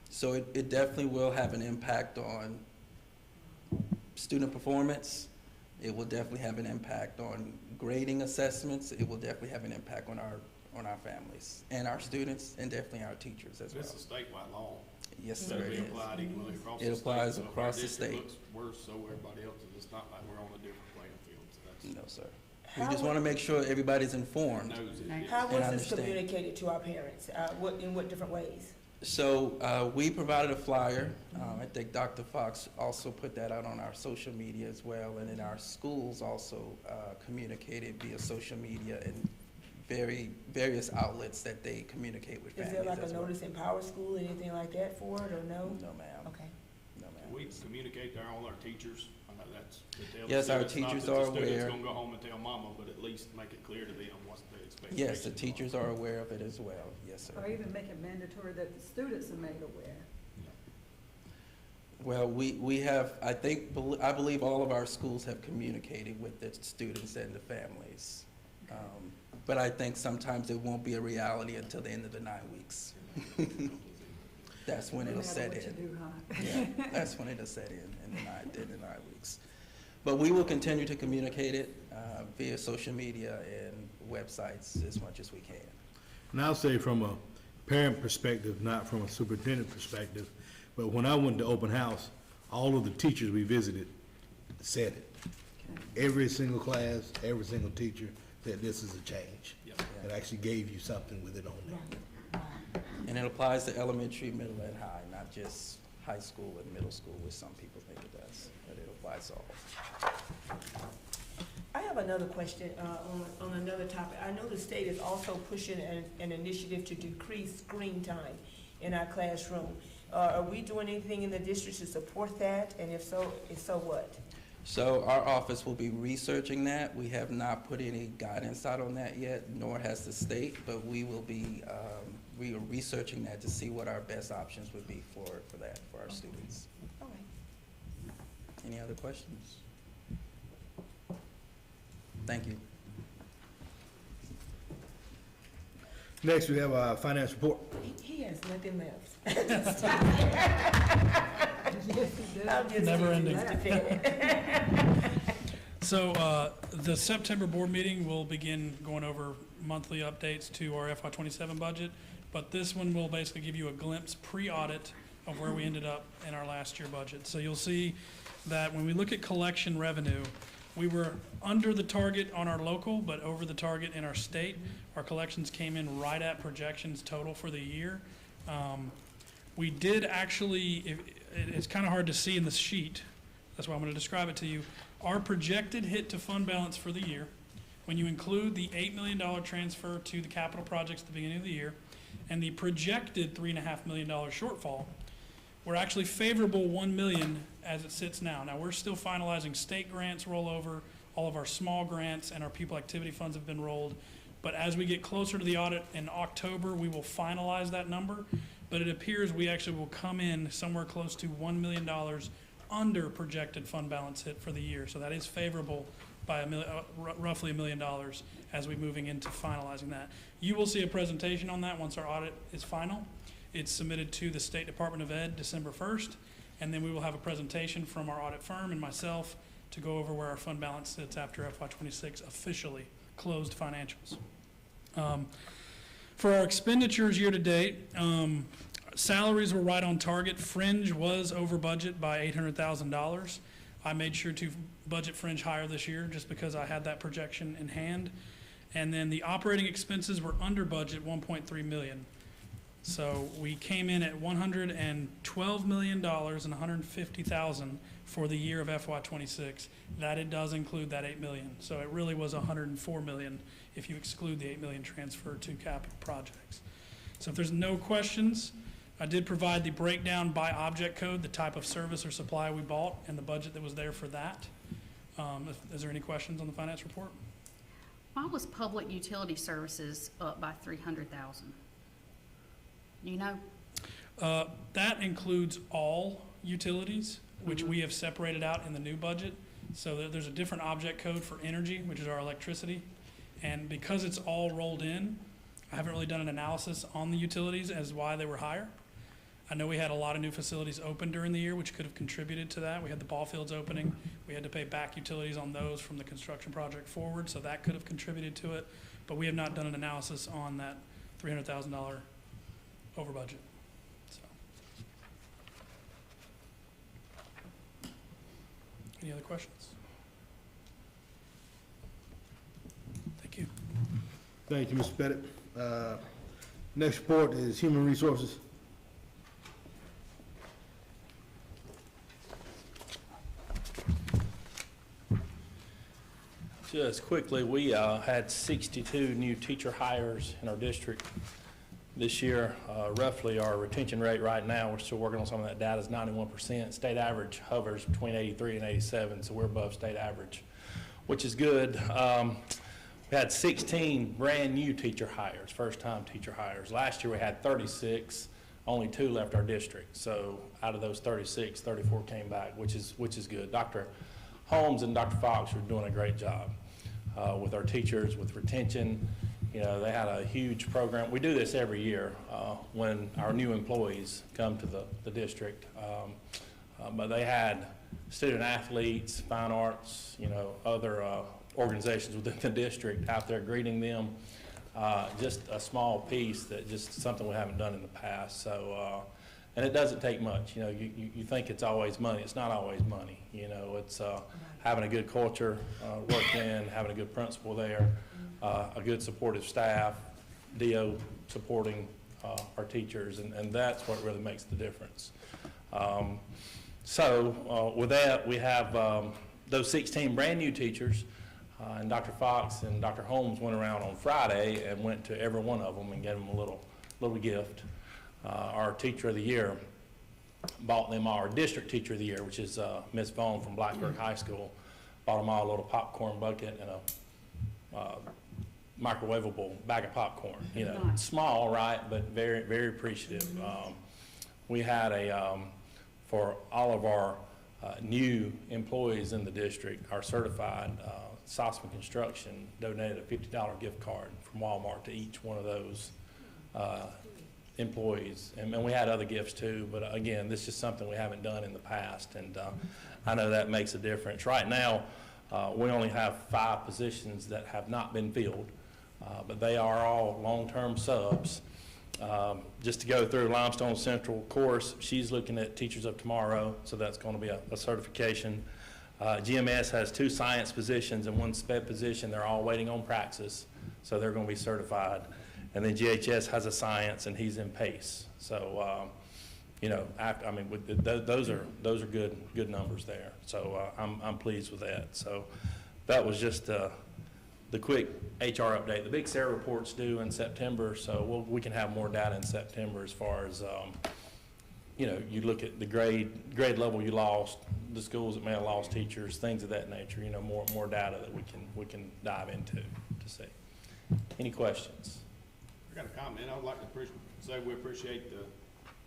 So it definitely will have an impact on student performance. It will definitely have an impact on grading assessments. It will definitely have an impact on our families and our students and definitely our teachers as well. This is statewide law. Yes, So sir, it it is. applied equally across It the state. applies So if our across the district state. looks worse, so everybody else is. It's not like we're on a different playing field, so that's. No, sir. We just want to make sure everybody's informed. Knows it. Right. How And was this understand. communicated to our parents? In what different ways? So we provided a flyer. I think Dr. Fox also put that out on our social media as well, and then our schools also communicated via social media and various outlets that they communicate with Is families there like a as well. notice in Power School, anything like that for it, or no? No, ma'am. Okay. No, ma'am. We communicate to all our teachers. I know that's. to tell the Yes, our students, not teachers that the are student's aware. gonna go home and tell mama, but at least make it clear to them what the expectations Yes, the are. teachers are aware of it as well. Yes, sir. Or even make it mandatory that the students are made aware. Well, we have, I believe all of our schools have communicated with the students and the families. But I think sometimes it won't be a reality until the end of the 9 weeks. That's when it'll set No matter in. what you do, huh? Yeah, that's when it'll set in the 9 weeks. But we will continue to communicate it via social media and websites as much as we can. And I'll say from a parent perspective, not from a superintendent perspective, but when I went to open house, all of the teachers we visited said it. Every single class, every single teacher said this is a change. Yep. It actually gave you something with it on there. And it applies to elementary, middle, and high, not just high school and middle school, which some people think it does, but it applies to all. I have another question on another topic. I know the state is also pushing an initiative to decrease screen time in our classroom. Are we doing anything in the district to support that? And if so what? So our office will be researching that. We have not put any guidance out on that yet, nor has the state, but we will be we are researching that to see what our best options would be for that, for our students. All right. Any other questions? Thank you. Next, we have our finance report. He has nothing left. Yes, he does. I'm just Never teasing, ending. Mr. Pettit. So the September board meeting will begin going over monthly updates to our FY27 budget, but this one will basically give you a glimpse pre-audit of where we ended up in our last year budget. So you'll see that when we look at collection revenue, we were under the target on our local, but over the target in our state. Our collections came in right at projections total for the year. We did actually, it's kind of hard to see in the sheet, that's why I'm going to describe it to you. Our projected hit to fund balance for the year, when you include the $8 million transfer to the capital projects at the beginning of the year, and the projected $3.5 million shortfall, we're actually favorable $1 million as it sits now. Now, we're still finalizing state grants rollover, all of our small grants and our people activity funds have been rolled. But as we get closer to the audit in October, we will finalize that number. But it appears we actually will come in somewhere close to $1 million under projected fund balance hit for the year. So that is favorable by roughly $1 million as we're moving into finalizing that. You will see a presentation on that once our audit is final. It's submitted to the State Department of Ed December 1st, and then we will have a presentation from our audit firm and myself to go over where our fund balance sits after FY26 officially closed financials. For our expenditures year to date, salaries were right on target. Fringe was over budget by $800,000. I made sure to budget fringe higher this year just because I had that projection in hand. And then the operating expenses were under budget, $1.3 million. So we came in at $112 million and $150,000 for the year of FY26. That it does include that $8 million. So it really was $104 million if you exclude the $8 million transfer to capital projects. So if there's no questions, I did provide the breakdown by object code, the type of service or supply we bought, and the budget that was there for that. Is there any questions on the finance report? Why was public utility services up by $300,000? You know? That includes all utilities, which we have separated out in the new budget. So there's a different object code for energy, which is our electricity. And because it's all rolled in, I haven't really done an analysis on the utilities as why they were higher. I know we had a lot of new facilities open during the year, which could have contributed to that. We had the ball fields opening. We had to pay back utilities on those from the construction project forward, so that could have contributed to it. But we have not done an analysis on that $300,000 over budget. So. Any other questions? Thank you. Thank you, Mr. Pettit. Next report is Human Resources. Just quickly, we had 62 new teacher hires in our district this year. Roughly our retention rate right now, we're still working on some of that data, is 91%. State average hovers between 83 and 87, so we're above state average, which is good. We had 16 brand new teacher hires, first-time teacher hires. Last year we had 36, only 2 left our district. So out of those 36, 34 came back, which is good. Dr. Holmes and Dr. Fox are doing a great job with our teachers, with retention. You know, they had a huge program. We do this every year when our new employees come to the district. But they had student athletes, fine arts, you know, other organizations within the district out there greeting them. Just a small piece that just something we haven't done in the past. So, and it doesn't take much. You know, you think it's always money. It's not always money. You know, it's having a good culture worked in, having a good principal there, a good supportive staff, DO supporting our teachers, and that's what really makes the difference. So with that, we have those 16 brand new teachers. And Dr. Fox and Dr. Holmes went around on Friday and went to every one of them and gave them a little gift. Our Teacher of the Year bought them our District Teacher of the Year, which is Ms. Vaughn from Blacksburg High School. Bought them all a little popcorn bucket and a microwavable bag of popcorn. You know, Nice. Small, right, but very, very appreciative. We had for all of our new employees in the district, our certified Sossman Construction donated a $50 gift card from Walmart to each one of those employees. And we had other gifts too, but again, this is something we haven't done in the past, and I know that makes a difference. Right now, we only have 5 positions that have not been filled, but they are all long-term subs. Just to go through Limestone Central course, she's looking at Teachers of Tomorrow, so that's going to be a certification. GMS has 2 science positions and 1 sped position. They're all waiting on praxis, so they're going to be certified. And then GHS has a science, and he's in PACE. So, you know, those are good numbers there. So I'm pleased with that. So that was just the quick HR update. The Big Sarah report's due in September, so we can have more data in September as far as you know, you look at the grade level you lost, the schools that may have lost teachers, things of that nature. You know, more data that we can dive into to see. Any questions? I got a comment. I would like to say we appreciate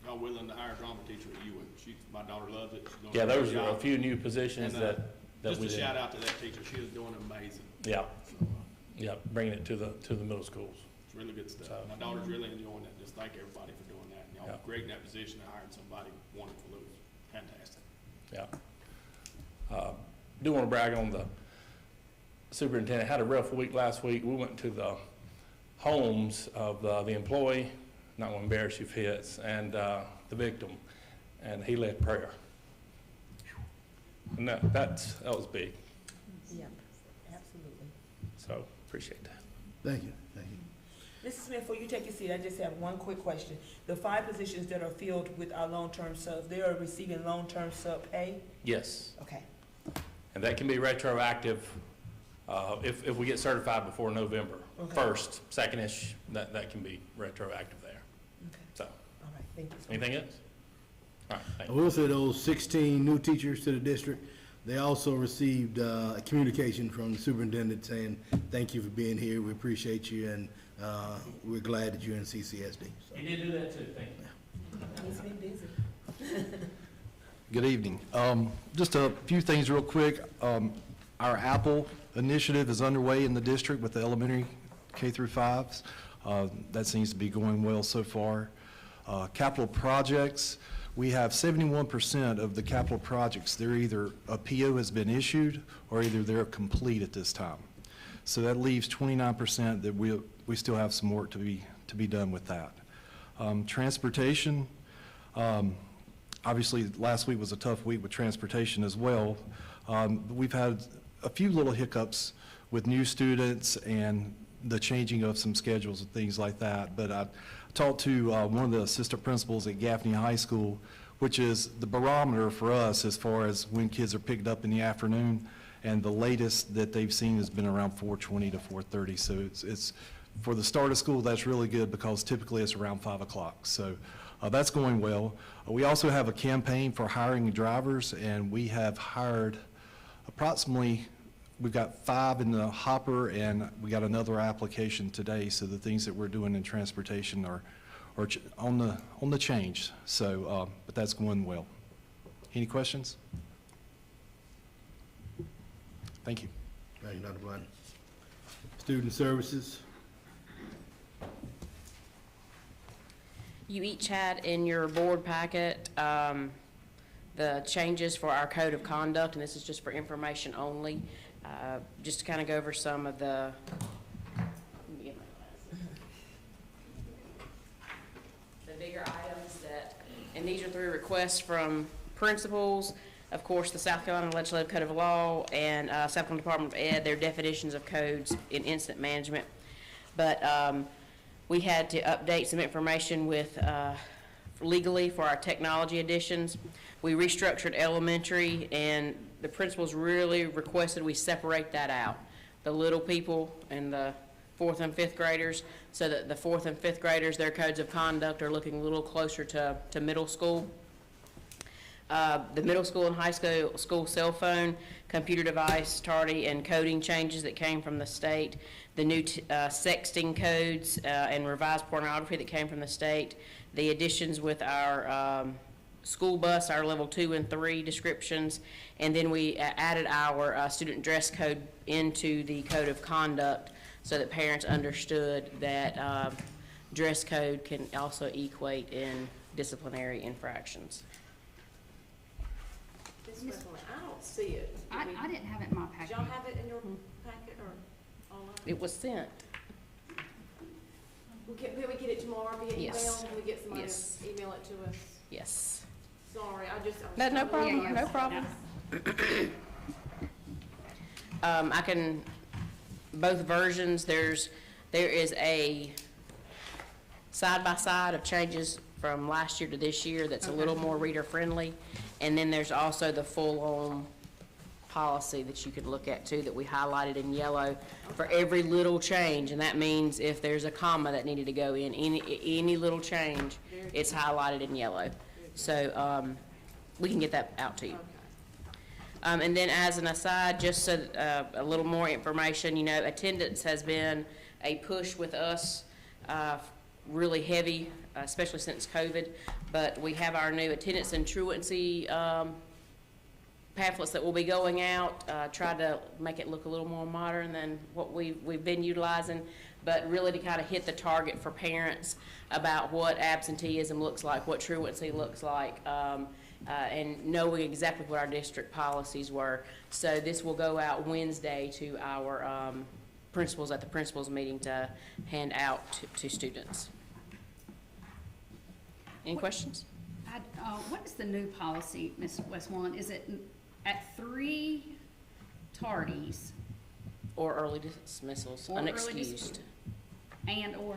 y'all willing to hire a drama teacher at UIN. My daughter loves it. She's doing Yeah, a those great are a job. few new positions And, that we just a did. shout out to that teacher. She is doing amazing. Yeah, So, yeah, bringing it to the middle schools. it's really good stuff. So- My daughter's really enjoying it. Just thank everybody for doing that. And y'all Yeah. great in that position and hiring somebody wonderful. It was fantastic. Yeah. Do want to brag on the superintendent. Had a rough week last week. We went to the homes of the employee, not going to embarrass you if hits, and the victim, and he led prayer. And that was big, Yep, absolutely. so appreciate that. Thank you, thank you. Mrs. Smith, before you take your seat, I just have one quick question. The 5 positions that are filled with our long-term subs, they are receiving long-term sub pay? Yes, Okay, and that can be retroactive if we get certified before November Okay. 1st, 2nd-ish, that can be retroactive there. okay, So, all right, thank you. anything else? All right, thank I you. will say those 16 new teachers to the district, they also received a communication from the superintendent saying, thank you for being here, we appreciate you, and we're glad that you're in CCSD. So, He did do that too, thank you. He's been busy. Good evening. Just a few things real quick. Our Apple initiative is underway in the district with the elementary K through 5s. That seems to be going well so far. Capital projects, we have 71% of the capital projects. They're either a PO has been issued or either they're complete at this time. So that leaves 29% that we still have some work to be done with that. Transportation, obviously last week was a tough week with transportation as well. We've had a few little hiccups with new students and the changing of some schedules and things like that. But I talked to one of the assistant principals at Gaffney High School, which is the barometer for us as far as when kids are picked up in the afternoon. And the latest that they've seen has been around 4:20 to 4:30. So it's for the start of school, that's really good because typically it's around 5 o'clock. So that's going well. We also have a campaign for hiring drivers, and we have hired approximately, we've got 5 in the hopper, and we got another application today. So the things that we're doing in transportation are on the change. So, but that's going well. Any questions? Thank you. thank you, Dr. Blunt. Student services, You each had in your board packet the changes for our code of conduct, and this is just for information only. Just to kind of go over some of the, let me get my glasses. The bigger items that, and these are 3 requests from principals, of course, the South Carolina Legislative Code of Law and South Carolina Department of Ed, their definitions of codes in incident management. But we had to update some information with legally for our technology additions. We restructured elementary, and the principals really requested we separate that out. The little people and the 4th and 5th graders, so that the 4th and 5th graders, their codes of conduct are looking a little closer to middle school. The middle school and high school cell phone, computer device, tardy, and coding changes that came from the state, the new sexting codes and revised pornography that came from the state, the additions with our school bus, our level 2 and 3 descriptions, and then we added our student dress code into the code of conduct so that parents understood that dress code can also equate in disciplinary infractions. I don't see it. I didn't have it in my Did packet. y'all have it in your packet or online? It was sent. Can we get it tomorrow via email? Yes. Can we get somebody Yes. to email it to us? Yes. Sorry, I was No trying to- problem, Yeah, no yeah. problem. I can, both versions, there is a side-by-side of changes from last year to this year that's a little more reader-friendly. And then there's also the full-on policy that you could look at too, that we highlighted in yellow for every little change. And that means if there's a comma that needed to go in, any little change, it's highlighted in yellow. So, we can get that out to you. And then as an aside, just so, a little more information, attendance has been a push with us, really heavy, especially since COVID. But we have our new attendance and truancy pamphlets that will be going out, try to make it look a little more modern than what we've been utilizing, but really to kind of hit the target for parents about what absenteeism looks like, what truancy looks like, and knowing exactly what our district policies were. So this will go out Wednesday to our principals at the principals meeting to hand out to students. Any questions? What is the new policy, Ms. Westmoreland? Is it at 3 tardies? Or early dismissals, Or early unexcused. And/or?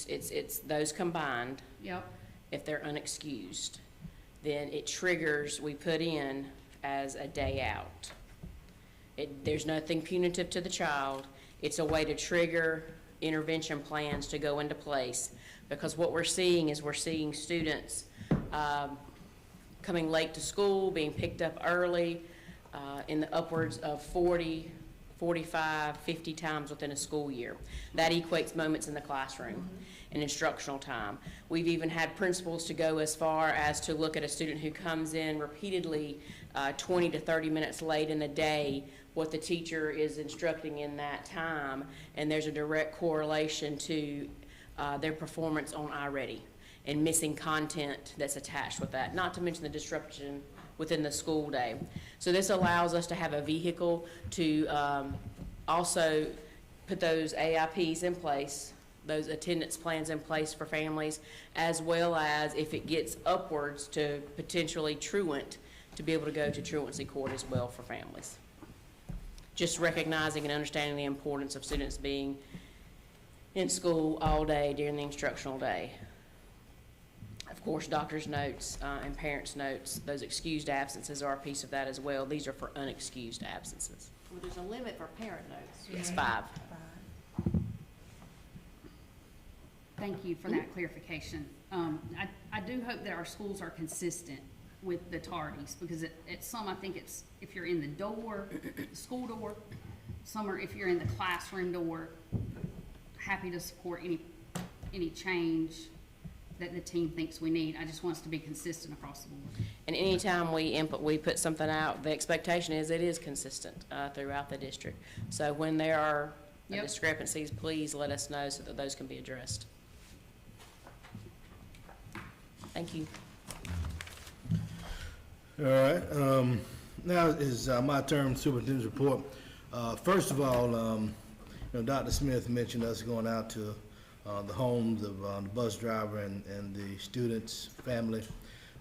It's those combined. Yep. If they're unexcused, then it triggers, we put in as a day out. There's nothing punitive to the child. It's a way to trigger intervention plans to go into place. Because what we're seeing is students coming late to school, being picked up early, in the upwards of 40, 45, 50 times within a school year. That equates moments in the classroom and instructional time. We've even had principals to go as far as to look at a student who comes in repeatedly 20 to 30 minutes late in the day, what the teacher is instructing in that time, and there's a direct correlation to their performance on iReady and missing content that's attached with that, not to mention the disruption within the school day. So this allows us to have a vehicle to also put those AIPs in place, those attendance plans in place for families, as well as if it gets upwards to potentially truant, to be able to go to truancy court as well for families. Just recognizing and understanding the importance of students being in school all day during the instructional day. Of course, doctor's notes and parents' notes, those excused absences are a piece of that as well. These are for unexcused absences. Well, there's a limit for parent notes. It's 5. Thank you for that clarification. I do hope that our schools are consistent with the tardies, because at some, I think it's if you're in the door, the school door, some are if you're in the classroom door. Happy to support any change that the team thinks we need. I just want us to be consistent across the board. And anytime we put something out, the expectation is it is consistent throughout the district. So when there are discrepancies, please let us know so that those can be addressed. Thank you. All right. Now is my term, superintendent's report. First of all, Dr. Smith mentioned us going out to the homes of the bus driver and the students' family.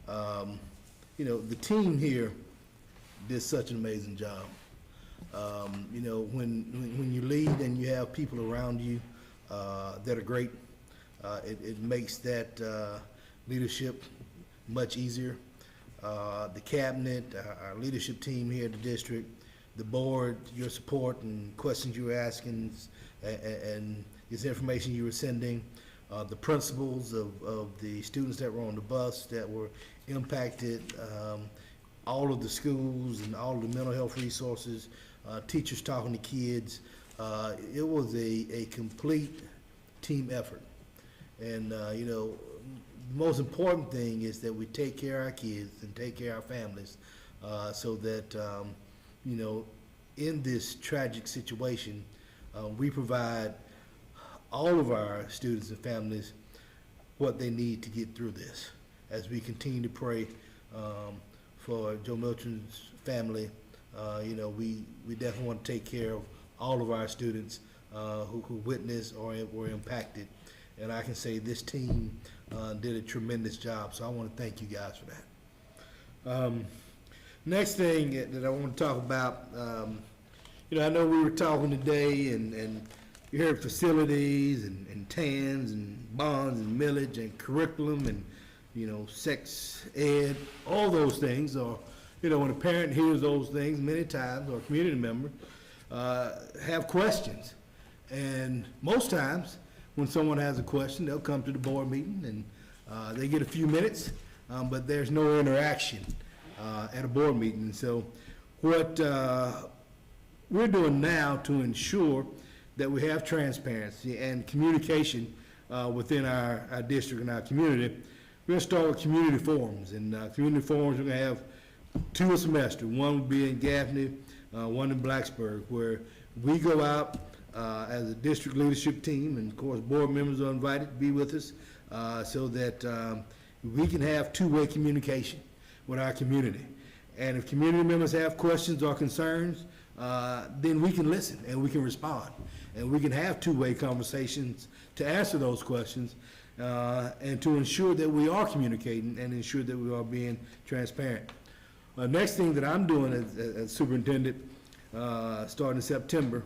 The team here did such an amazing job. When you lead and you have people around you that are great, it makes that leadership much easier. The cabinet, our leadership team here at the district, the board, your support and questions you were asking, and this information you were sending, the principals of the students that were on the bus that were impacted, all of the schools and all of the mental health resources, teachers talking to kids. It was a complete team effort. And, the most important thing is that we take care of our kids and take care of our families so that, in this tragic situation, we provide all of our students and families what they need to get through this. As we continue to pray for Joe Milton's family, we definitely want to take care of all of our students who witnessed or were impacted. And I can say this team did a tremendous job, so I want to thank you guys for that. Next thing that I want to talk about, I know we were talking today and you heard facilities and TANs and bonds and millage and curriculum and, sex ed, all those things. Or, when a parent hears those things many times, or a community member, have questions. And most times, when someone has a question, they'll come to the board meeting and they get a few minutes, but there's no interaction at a board meeting. And so what we're doing now to ensure that we have transparency and communication within our district and our community, we're going to start with community forums. And community forums, we're going to have 2 a semester. One will be in Gaffney, one in Blacksburg, where we go out as a district leadership team, and of course, board members are invited to be with us, so that we can have two-way communication with our community. And if community members have questions or concerns, then we can listen and we can respond. And we can have two-way conversations to answer those questions, and to ensure that we are communicating and ensure that we are being transparent. Next thing that I'm doing as superintendent, starting in September,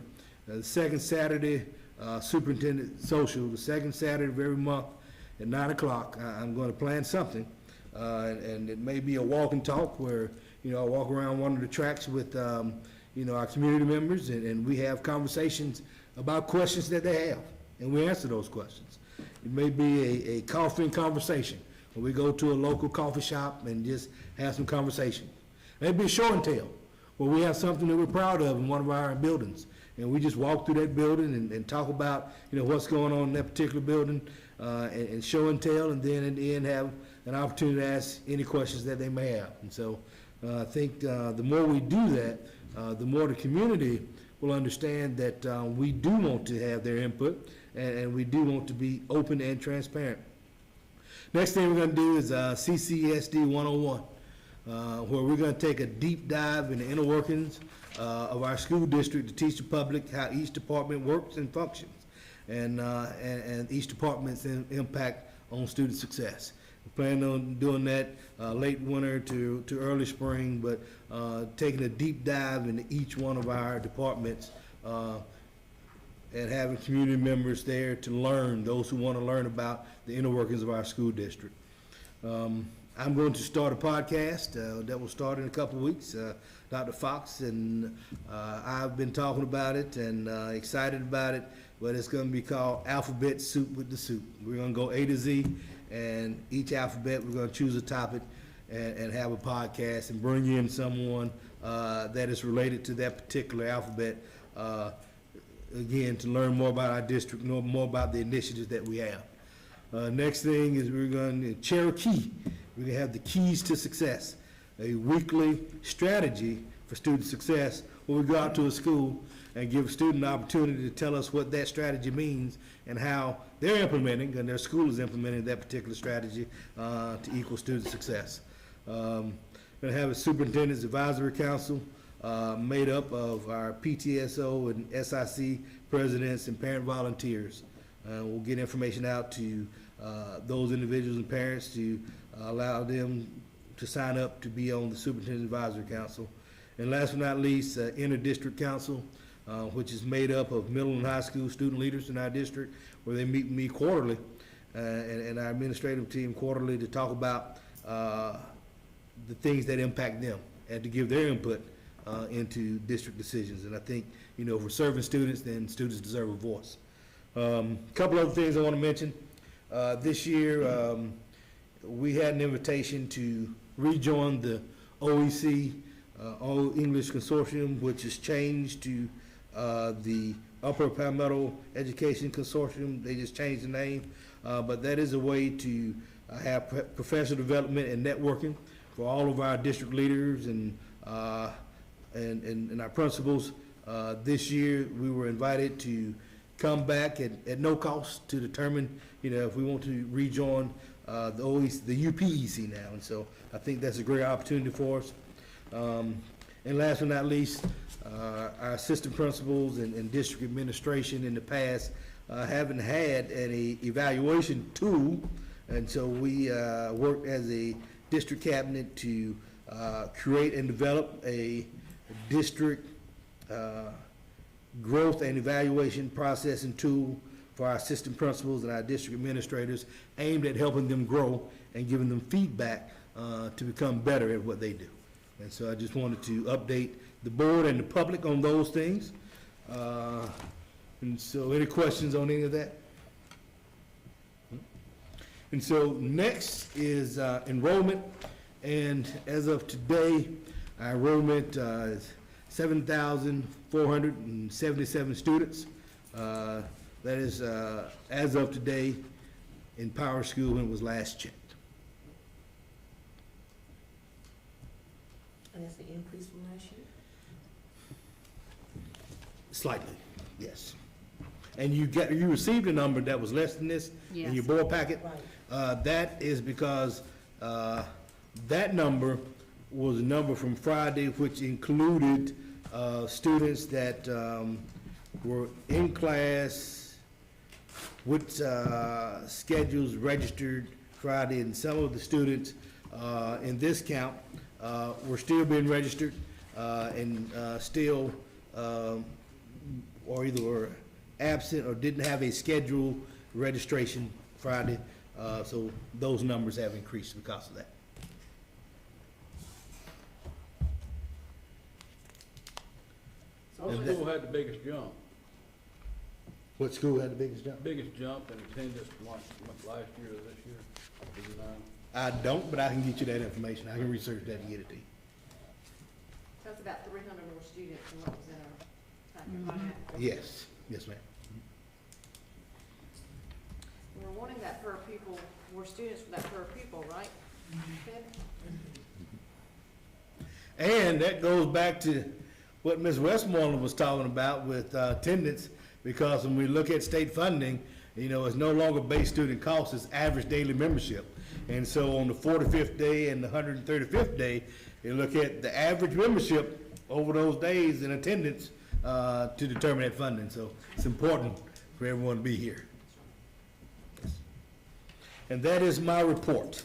the second Saturday, superintendent social, the second Saturday of every month at 9 o'clock, I'm going to plan something. And it may be a walk and talk where, I walk around one of the tracks with, our community members, and we have conversations about questions that they have, and we answer those questions. It may be a coffee and conversation, where we go to a local coffee shop and just have some conversation. It may be a show and tell, where we have something that we're proud of in one of our buildings, and we just walk through that building and talk about, what's going on in that particular building, and show and tell, and then in the end have an opportunity to ask any questions that they may have. And so I think the more we do that, the more the community will understand that we do want to have their input, and we do want to be open and transparent. Next thing we're going to do is CCSD 101, where we're going to take a deep dive in the inner workings of our school district to teach the public how each department works and functions, and each department's impact on student success. We plan on doing that late winter to early spring, but taking a deep dive into each one of our departments and having community members there to learn, those who want to learn about the inner workings of our school district. I'm going to start a podcast that will start in a couple of weeks. Dr. Fox and I've been talking about it and excited about it, but it's going to be called Alphabet Soup with the Soup. We're going to go A to Z, and each alphabet we're going to choose a topic and have a podcast and bring in someone that is related to that particular alphabet, again, to learn more about our district, know more about the initiatives that we have. Next thing is we're going to Cherokee. We're going to have the Keys to Success, a weekly strategy for student success, where we go out to a school and give a student an opportunity to tell us what that strategy means and how they're implementing, and their school is implementing that particular strategy to equal student success. Going to have a superintendent's advisory council made up of our PTSO and SIC presidents and parent volunteers. We'll get information out to those individuals and parents to allow them to sign up to be on the Superintendent Advisory Council. And last but not least, Inter-District Council, which is made up of middle and high school student leaders in our district, where they meet with me quarterly, and our administrative team quarterly, to talk about the things that impact them and to give their input into district decisions. And I think, if we're serving students, then students deserve a voice. Couple other things I want to mention. This year, we had an invitation to rejoin the OEC, All English Consortium, which has changed to the Upper Palmetto Education Consortium. They just changed the name, but that is a way to have professional development and networking for all of our district leaders and our principals. This year, we were invited to come back at no cost to determine, if we want to rejoin the UPEC now. And so I think that's a great opportunity for us. And last but not least, our assistant principals and district administration in the past haven't had any evaluation tool. And so we worked as a district cabinet to create and develop a district growth and evaluation process and tool for our assistant principals and our district administrators, aimed at helping them grow and giving them feedback to become better at what they do. And so I just wanted to update the board and the public on those things. And so any questions on any of that? And so next is enrollment. And as of today, Our enrollment is 7,477 students. That is as of today in Power School when it was last checked. And that's the increase from last year? Slightly, yes. And you received a number that was less than this in your Yes. board packet. Right. That is because that number was a number from Friday, which included students that were in class with schedules registered Friday, and some of the students in this count were still being registered and still or either were absent or didn't have a scheduled registration Friday. So those numbers have increased because of that. What school had the biggest jump? What school had the biggest jump? Biggest jump in attendance from last year to this year? Do you know? I don't, but I can get you that information. I can research that and get it to you. So it's about 300 more students than what was in our packet. Yes, yes, ma'am. We're wanting that per pupil, more students for that per pupil, right? Ted? And that goes back to what Ms. Westmoreland was talking about with attendance, because when we look at state funding, you know, it's no longer base student cost, it's average daily membership. And so on the 45th day and the 135th day, you look at the average membership over those days in attendance to determine that funding. So it's important for everyone to be here. Yes. And that is my report.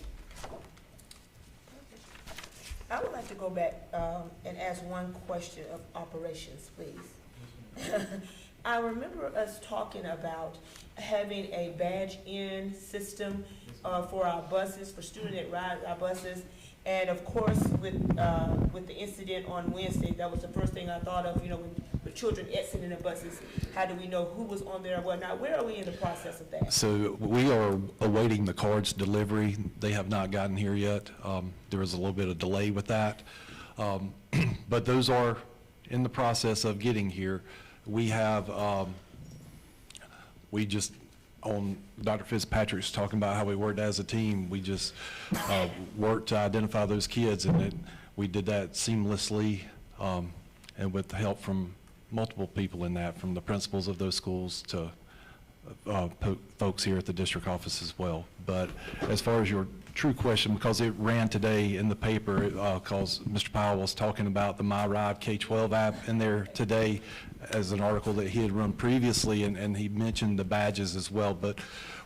I would like to go back and ask one question of operations, please. I remember us talking about having a badge-in system for our buses, for students that ride our buses. And of course, with the incident on Wednesday, that was the first thing I thought of, you know, with children exiting the buses. How do we know who was on there and whatnot? Where are we in the process of that? So we are awaiting the cards delivery. They have not gotten here yet. There was a little bit of delay with that. But those are in the process of getting here. We have, we just, on Dr. Fitzpatrick's talking about how we worked as a team, we just worked to identify those kids, and we did that seamlessly and with the help from multiple people in that, from the principals of those schools to folks here at the district office as well. But as far as your true question, because it ran today in the paper, because Mr. Powell was talking about the My Ride K-12 app in there today as an article that he had run previously, and he mentioned the badges as well, but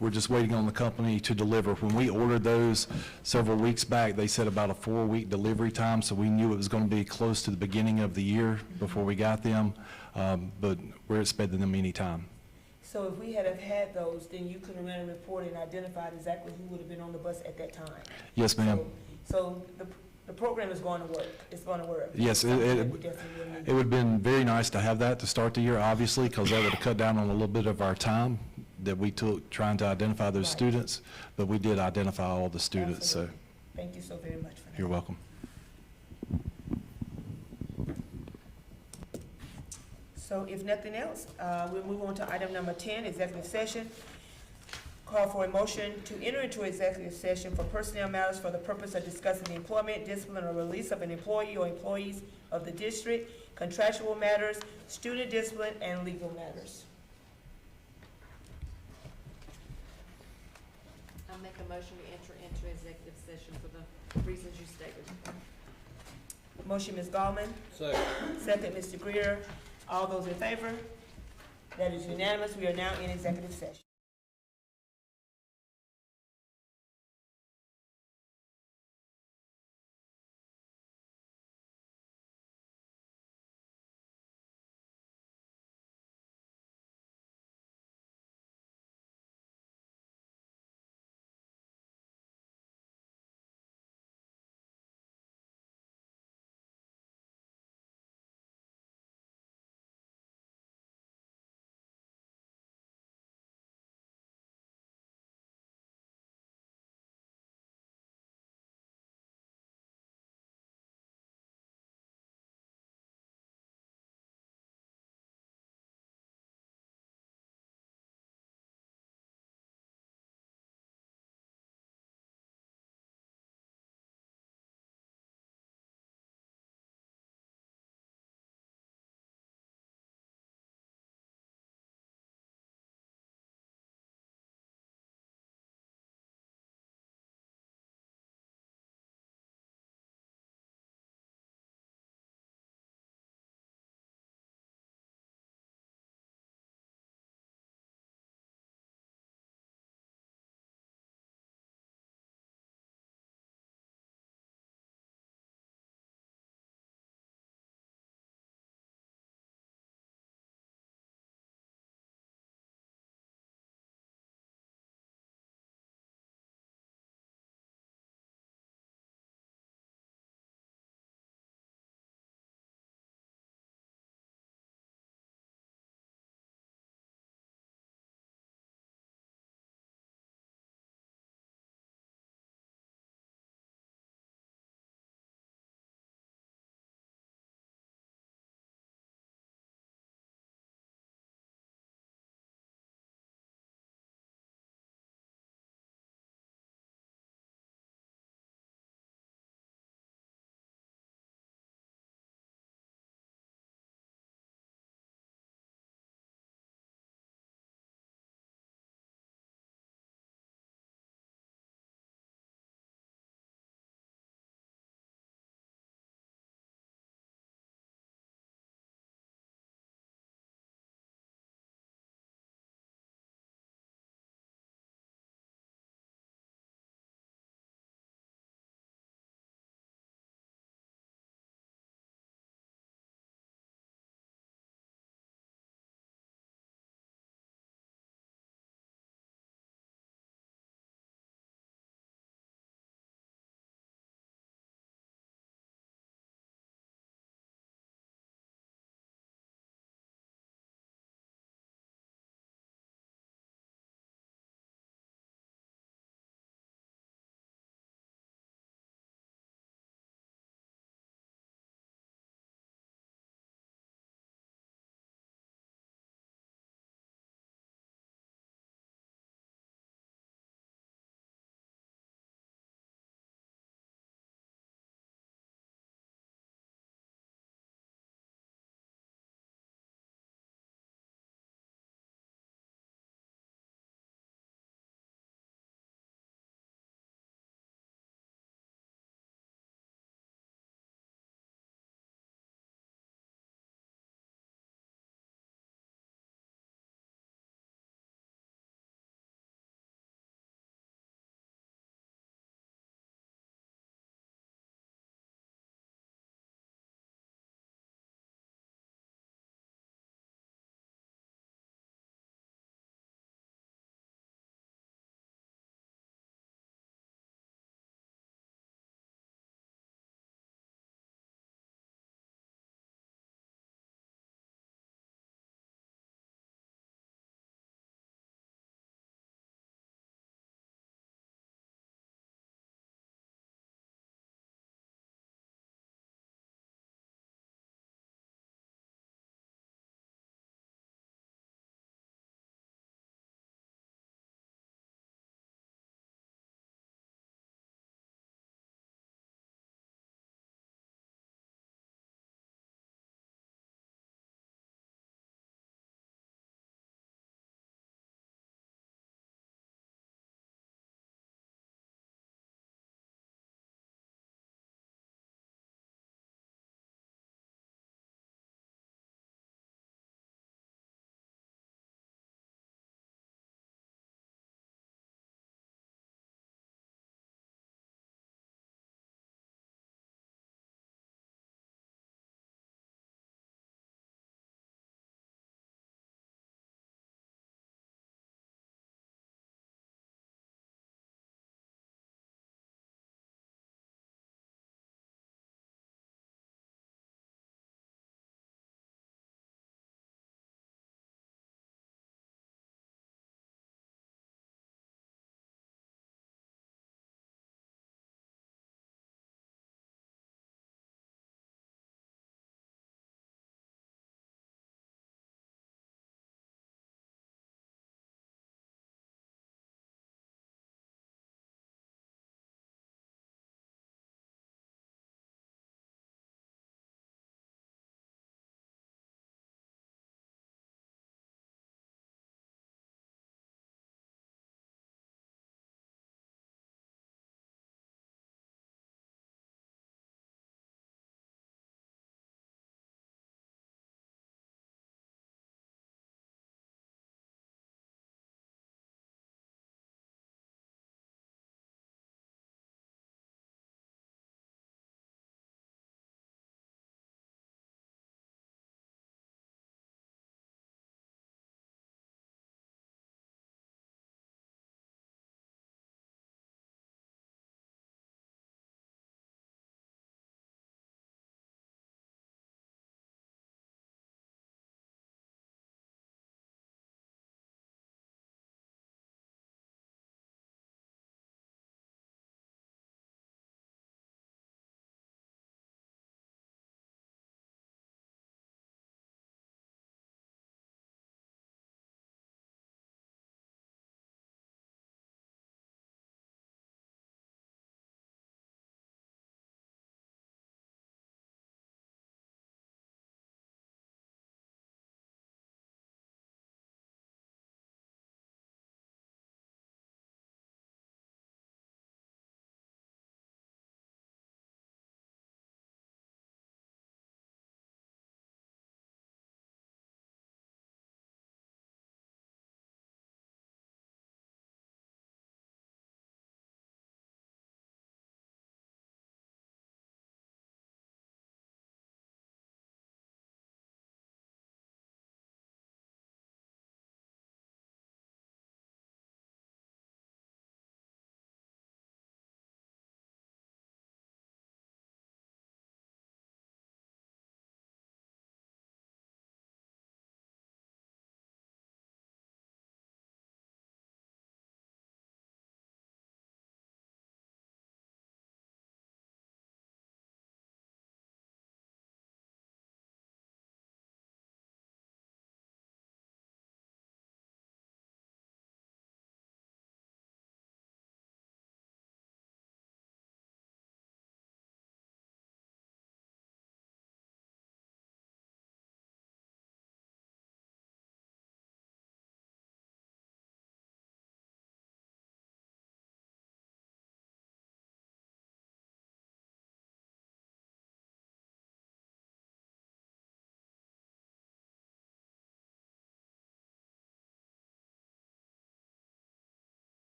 we're just waiting on the company to deliver. When we ordered those several weeks back, they said about a 4-week delivery time, so we knew it was going to be close to the beginning of the year before we got them, but we're expecting them anytime. So if we had have had those, then you could have ran a report and identified exactly who would have been on the bus at that time. Yes, ma'am. So the program is going to work. It's going to work. Yes, Something that it we definitely will need. would have been very nice to have that to start the year, obviously, because that would have cut down on a little bit of our time that we took trying to identify those Right. students, but we did identify all the students, Absolutely. so Thank you so very much for that. you're welcome. So if nothing else, we'll move on to item number 10, executive session. Call for a motion to enter into executive session for personnel matters for the purpose of discussing the employment, discipline, or release of an employee or employees of the district, contractual matters, student discipline, and legal matters. I make a motion to enter into executive session for the reasons you stated. Motion, Ms. Gallman. Second. Second, Mr. Greer. All those in favor? That is unanimous. We are now in executive session.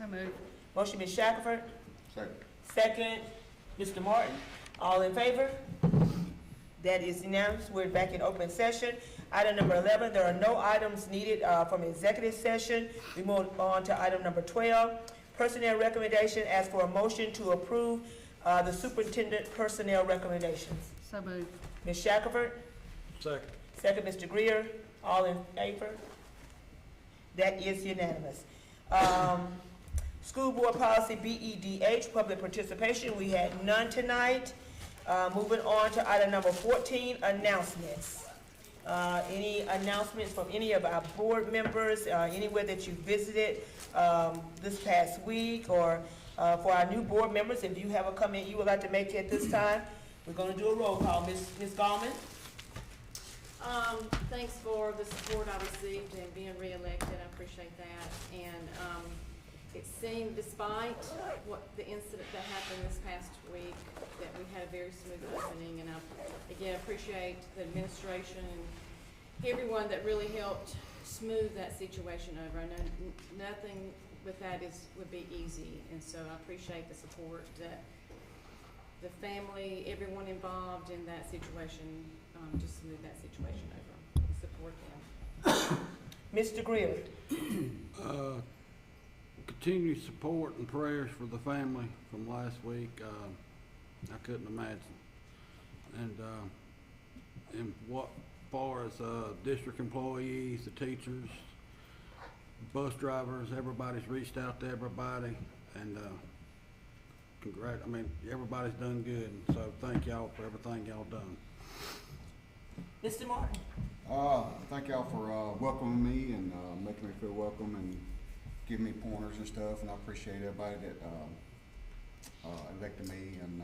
So moved. Motion, Ms. Shackelford. Second. Second, Mr. Martin. All in favor? That is unanimous. We're back in open session. Item number 11, there are no items needed from executive session. We move on to item number 12. Personnel recommendation, ask for a motion to approve the superintendent personnel recommendations. So moved. Ms. Shackelford. Second. Second, Mr. Greer. All in favor? That is unanimous. School board policy BEDH, public participation. We had none tonight. Moving on to item number 14, announcements. Any announcements from any of our board members, anywhere that you visited this past week, or for our new board members, if you have a comment you would like to make at this time, we're going to do a roll call. Ms. Gallman? Thanks for the support I received in being reelected. I appreciate that. And it seemed, despite what the incident that happened this past week, that we had a very smooth opening. And I, again, appreciate the administration and everyone that really helped smooth that situation over. I know nothing with that would be easy. And so I appreciate the support that the family, everyone involved in that situation, just smooth that situation over and support them. Mr. Greer? Continued support and prayers for the family from last week. I couldn't imagine. And what far as district employees, the teachers, bus drivers, everybody's reached out to everybody, and everybody's done good. And so thank y'all for everything y'all done. Mr. Martin? Thank y'all for welcoming me and making me feel welcome and giving me pointers and stuff, and I appreciate everybody that elected me, and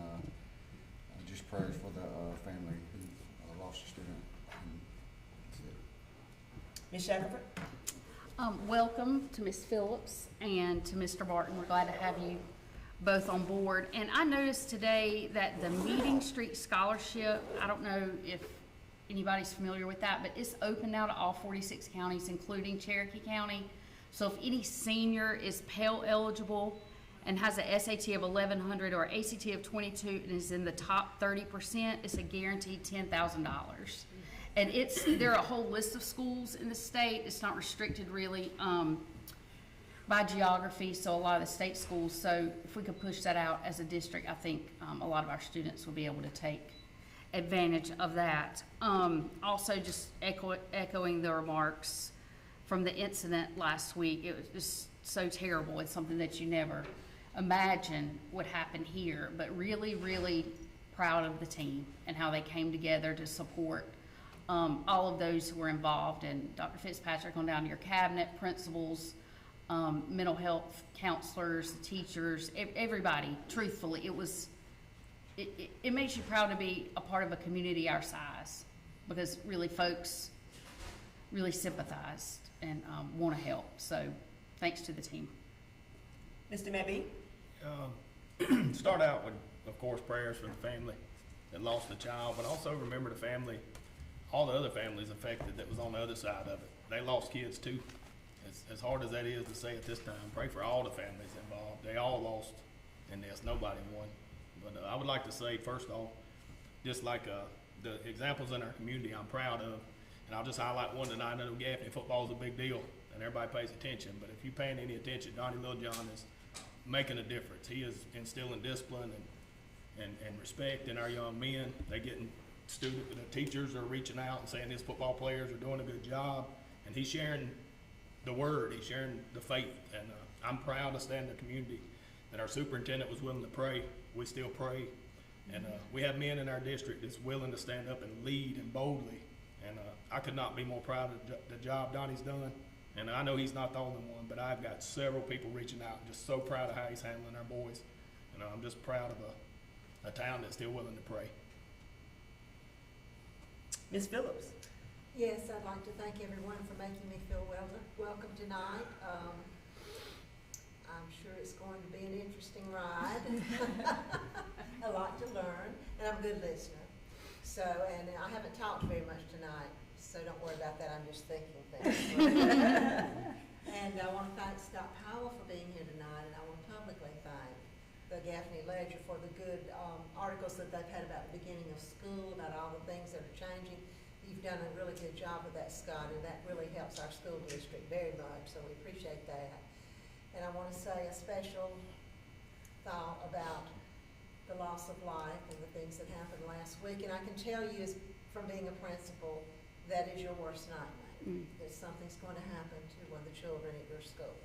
just prayers for the family who lost a student. Ms. Shackelford? Welcome to Ms. Phillips and to Mr. Barton. We're glad to have you both on board. And I noticed today that the Meeting Street Scholarship, I don't know if anybody's familiar with that, but it's open now to all 46 counties, including Cherokee County. So if any senior is Pell eligible and has a SAT of 1100 or ACT of 22 and is in the top 30%, it's a guaranteed $10,000. And there are a whole list of schools in the state. It's not restricted really by geography, so a lot of the state schools. So if we could push that out as a district, I think a lot of our students will be able to take advantage of that. Also, just echoing the remarks from the incident last week. It was just so terrible. It's something that you never imagine would happen here, but really, really proud of the team and how they came together to support all of those who were involved. And Dr. Fitzpatrick on down to your cabinet, principals, mental health counselors, teachers, everybody. Truthfully, it makes you proud to be a part of a community our size, because really folks really sympathized and want to help. So thanks to the team. Mr. Mabee? Start out with, of course, prayers for the family that lost a child, but also remember the family, all the other families affected that was on the other side of it. They lost kids too. As hard as that is to say at this time, pray for all the families involved. They all lost in this. Nobody won. But I would like to say, first off, just like the examples in our community I'm proud of, and I'll just highlight one tonight. I know Gaffney football is a big deal, and everybody pays attention. But if you're paying any attention, Donnie Littlejohn is making a difference. He is instilling discipline and respect in our young men. They getting the teachers are reaching out and saying these football players are doing a good job, and he's sharing the word. He's sharing the faith, and I'm proud to stand in the community that our superintendent was willing to pray. We still pray, and we have men in our district that's willing to stand up and lead and boldly. And I could not be more proud of the job Donnie's done. And I know he's not the only one, but I've got several people reaching out and just so proud of how he's handling our boys. And I'm just proud of a town that's still willing to pray. Ms. Phillips? Yes, I'd like to thank everyone for making me feel welcome tonight. I'm sure it's going to be an interesting ride. A lot to learn, and I'm a good listener. So, and I haven't talked very much tonight, so don't worry about that. I'm just thinking things. And I want to thank Scott Powell for being here tonight, and I want to publicly thank the Gaffney Ledger for the good articles that they've had about the beginning of school, about all the things that are changing. You've done a really good job with that, Scott, and that really helps our school district very much, so we appreciate that. And I want to say a special thought about the loss of life and the things that happened last week. And I can tell you, from being a principal, that is your worst nightmare. That something's going to happen to one of the children at your school.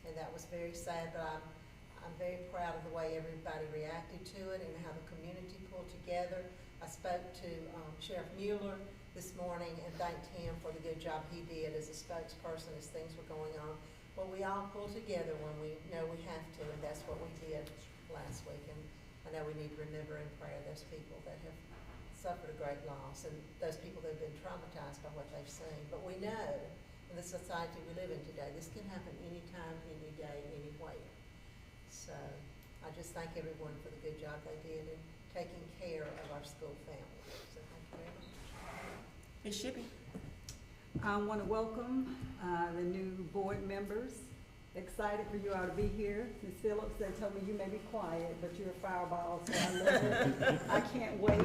And that was very sad, but I'm very proud of the way everybody reacted to it and how the community pulled together. I spoke to Sheriff Mueller this morning and thanked him for the good job he did as a spokesperson as things were going on. But we all pull together when we know we have to, and that's what we did last week. And I know we need to remember and pray those people that have suffered a great loss and those people that have been traumatized by what they've seen. But we know in the society we live in today, this can happen anytime, any day, anywhere. So I just thank everyone for the good job they did in taking care of our school family. So thank you very much. Ms. Shippey. I want to welcome the new board members. Excited for you all to be here. Ms. Phillips, they told me you may be quiet, but you're a fireball, so I love it. I can't wait.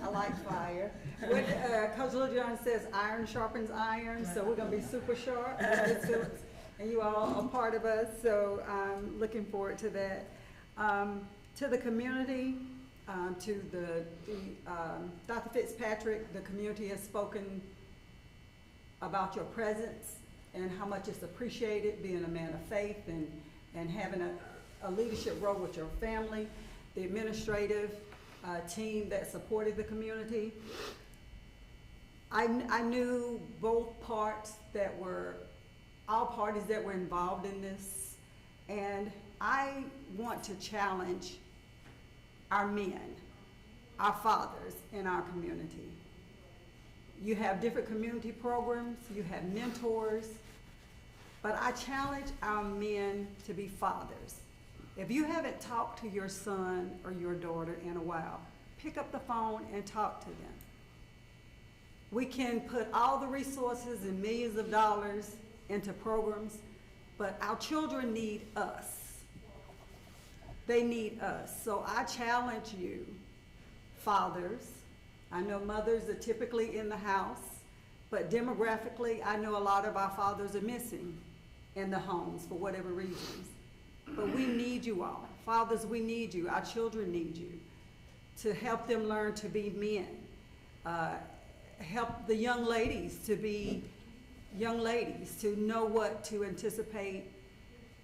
I like fire. Coach Littlejohn says iron sharpens iron, so we're going to be super sharp. Ms. Phillips and you all are part of us, so I'm looking forward to that. To the community, to Dr. Fitzpatrick, the community has spoken about your presence and how much it's appreciated, being a man of faith and having a leadership role with your family, the administrative team that supported the community. I knew both parts that were, all parties that were involved in this, and I want to challenge our men, our fathers in our community. You have different community programs, you have mentors, but I challenge our men to be fathers. If you haven't talked to your son or your daughter in a while, pick up the phone and talk to them. We can put all the resources and millions of dollars into programs, but our children need us. They need us. So I challenge you, fathers. I know mothers are typically in the house, but demographically, I know a lot of our fathers are missing in the homes for whatever reasons. But we need you all. Fathers, we need you. Our children need you to help them learn to be men. Help the young ladies to be young ladies, to know what to anticipate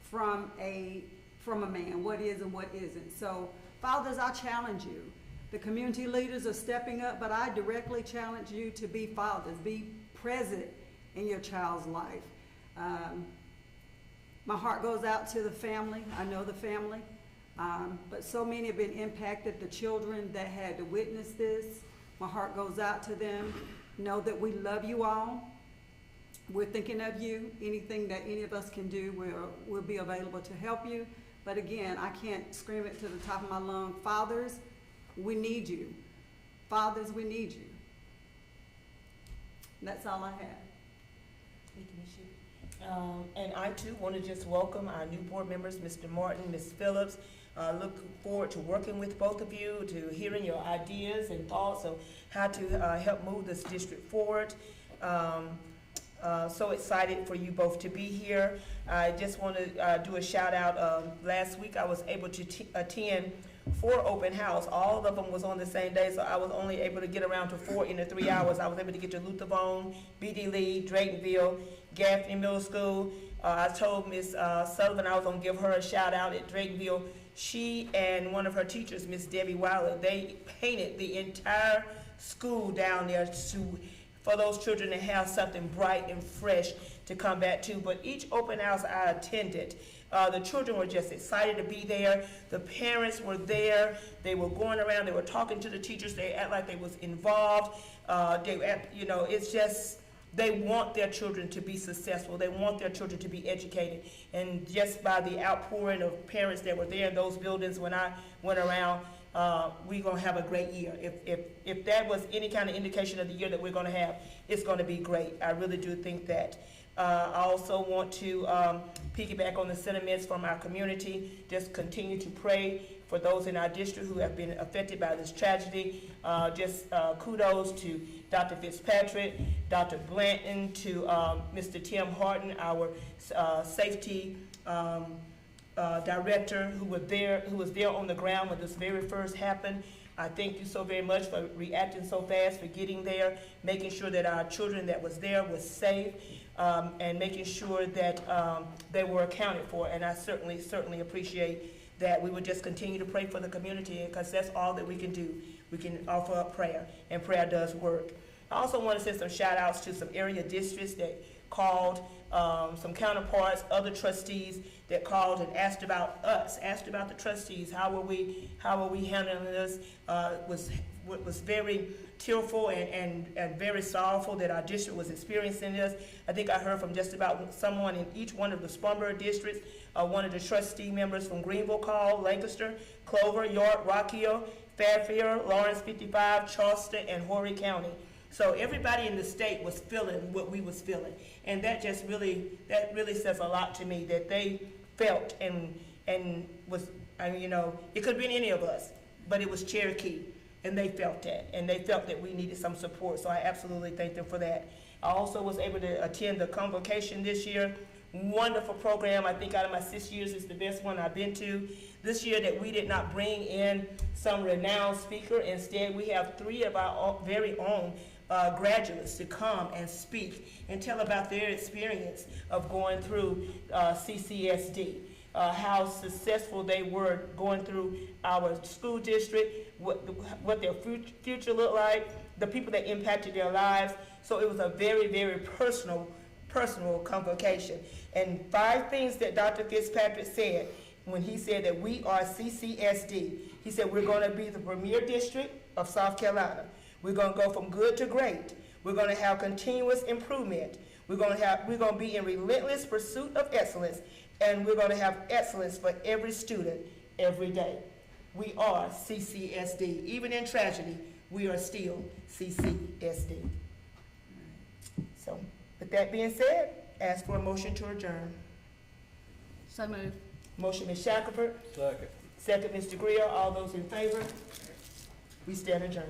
from a man, what is and what isn't. So, fathers, I challenge you. The community leaders are stepping up, but I directly challenge you to be fathers, be present in your child's life. My heart goes out to the family. I know the family, but so many have been impacted, the children that had to witness this. My heart goes out to them. Know that we love you all. We're thinking of you. Anything that any of us can do, we'll be available to help you. But again, I can't scream it to the top of my lungs. Fathers, we need you. Fathers, we need you. And that's all I have. Thank you, Ms. Shippey. And I too want to just welcome our new board members, Mr. Martin, Ms. Phillips. Look forward to working with both of you, to hearing your ideas and thoughts of how to help move this district forward. So excited for you both to be here. I just want to do a shout out. Last week I was able to attend 4 open house. All of them was on the same day, so I was only able to get around to 4 in the 3 hours. I was able to get to Lutherville, BD Lee, Draytonville, Gaffney Middle School. I told Ms. Sullivan I was going to give her a shout out at Draytonville. She and one of her teachers, Miss Debbie Wilder, they painted the entire school down there for those children to have something bright and fresh to come back to. But each open house I attended, the children were just excited to be there. The parents were there. They were going around. They were talking to the teachers. They act like they was involved. It's just, they want their children to be successful. They want their children to be educated. And just by the outpouring of parents that were there in those buildings when I went around, we're gonna have a great year. If that was any kind of indication of the year that we're gonna have, it's gonna be great. I really do think that. I also want to piggyback on the sentiments from our community. Just continue to pray for those in our district who have been affected by this tragedy. Kudos to Dr. Fitzpatrick, Dr. Blanton, to Mr. Tim Horton, our safety director, who was there on the ground when this very first happened. I thank you so very much for reacting so fast, for getting there, making sure that our children that was there was safe, and making sure that they were accounted for. And I certainly appreciate that. We would just continue to pray for the community, because that's all that we can do. We can offer up prayer, and prayer does work. I also want to send some shout outs to some area districts that called, some counterparts, other trustees that called and asked about us, asked about the trustees. How are we handling this? Was very tearful and very sorrowful that our district was experiencing this. I think I heard from just about someone in each one of the Spartanburg districts. One of the trustee members from Greenville called, Lancaster, Clover, York, Rock Hill, Fairfield, Lawrence 55, Charleston, and Horry County. So everybody in the state was feeling what we was feeling. And that really says a lot to me, that they felt and was, I mean, it could have been any of us, but it was Cherokee. And they felt that, and they felt that we needed some support, so I absolutely thank them for that. I also was able to attend the convocation this year. Wonderful program. I think out of my 6 years, it's the best one I've been to. This year that we did not bring in some renowned speaker. Instead, we have 3 of our very own graduates to come and speak and tell about their experience of going through CCSD. How successful they were going through our school district, what their future looked like, the people that impacted their lives. So it was a very, very personal convocation. And 5 things that Dr. Fitzpatrick said when he said that we are CCSD. He said we're going to be the premier district of South Carolina. We're going to go from good to great. We're going to have continuous improvement. We're going to be in relentless pursuit of excellence. And we're going to have excellence for every student every day. We are CCSD. Even in tragedy, we are still CCSD. So, with that being said, ask for a motion to adjourn. So moved. Motion, Ms. Shackelford. Second. Second, Mr. Greer. All those in favor? We stand adjourned.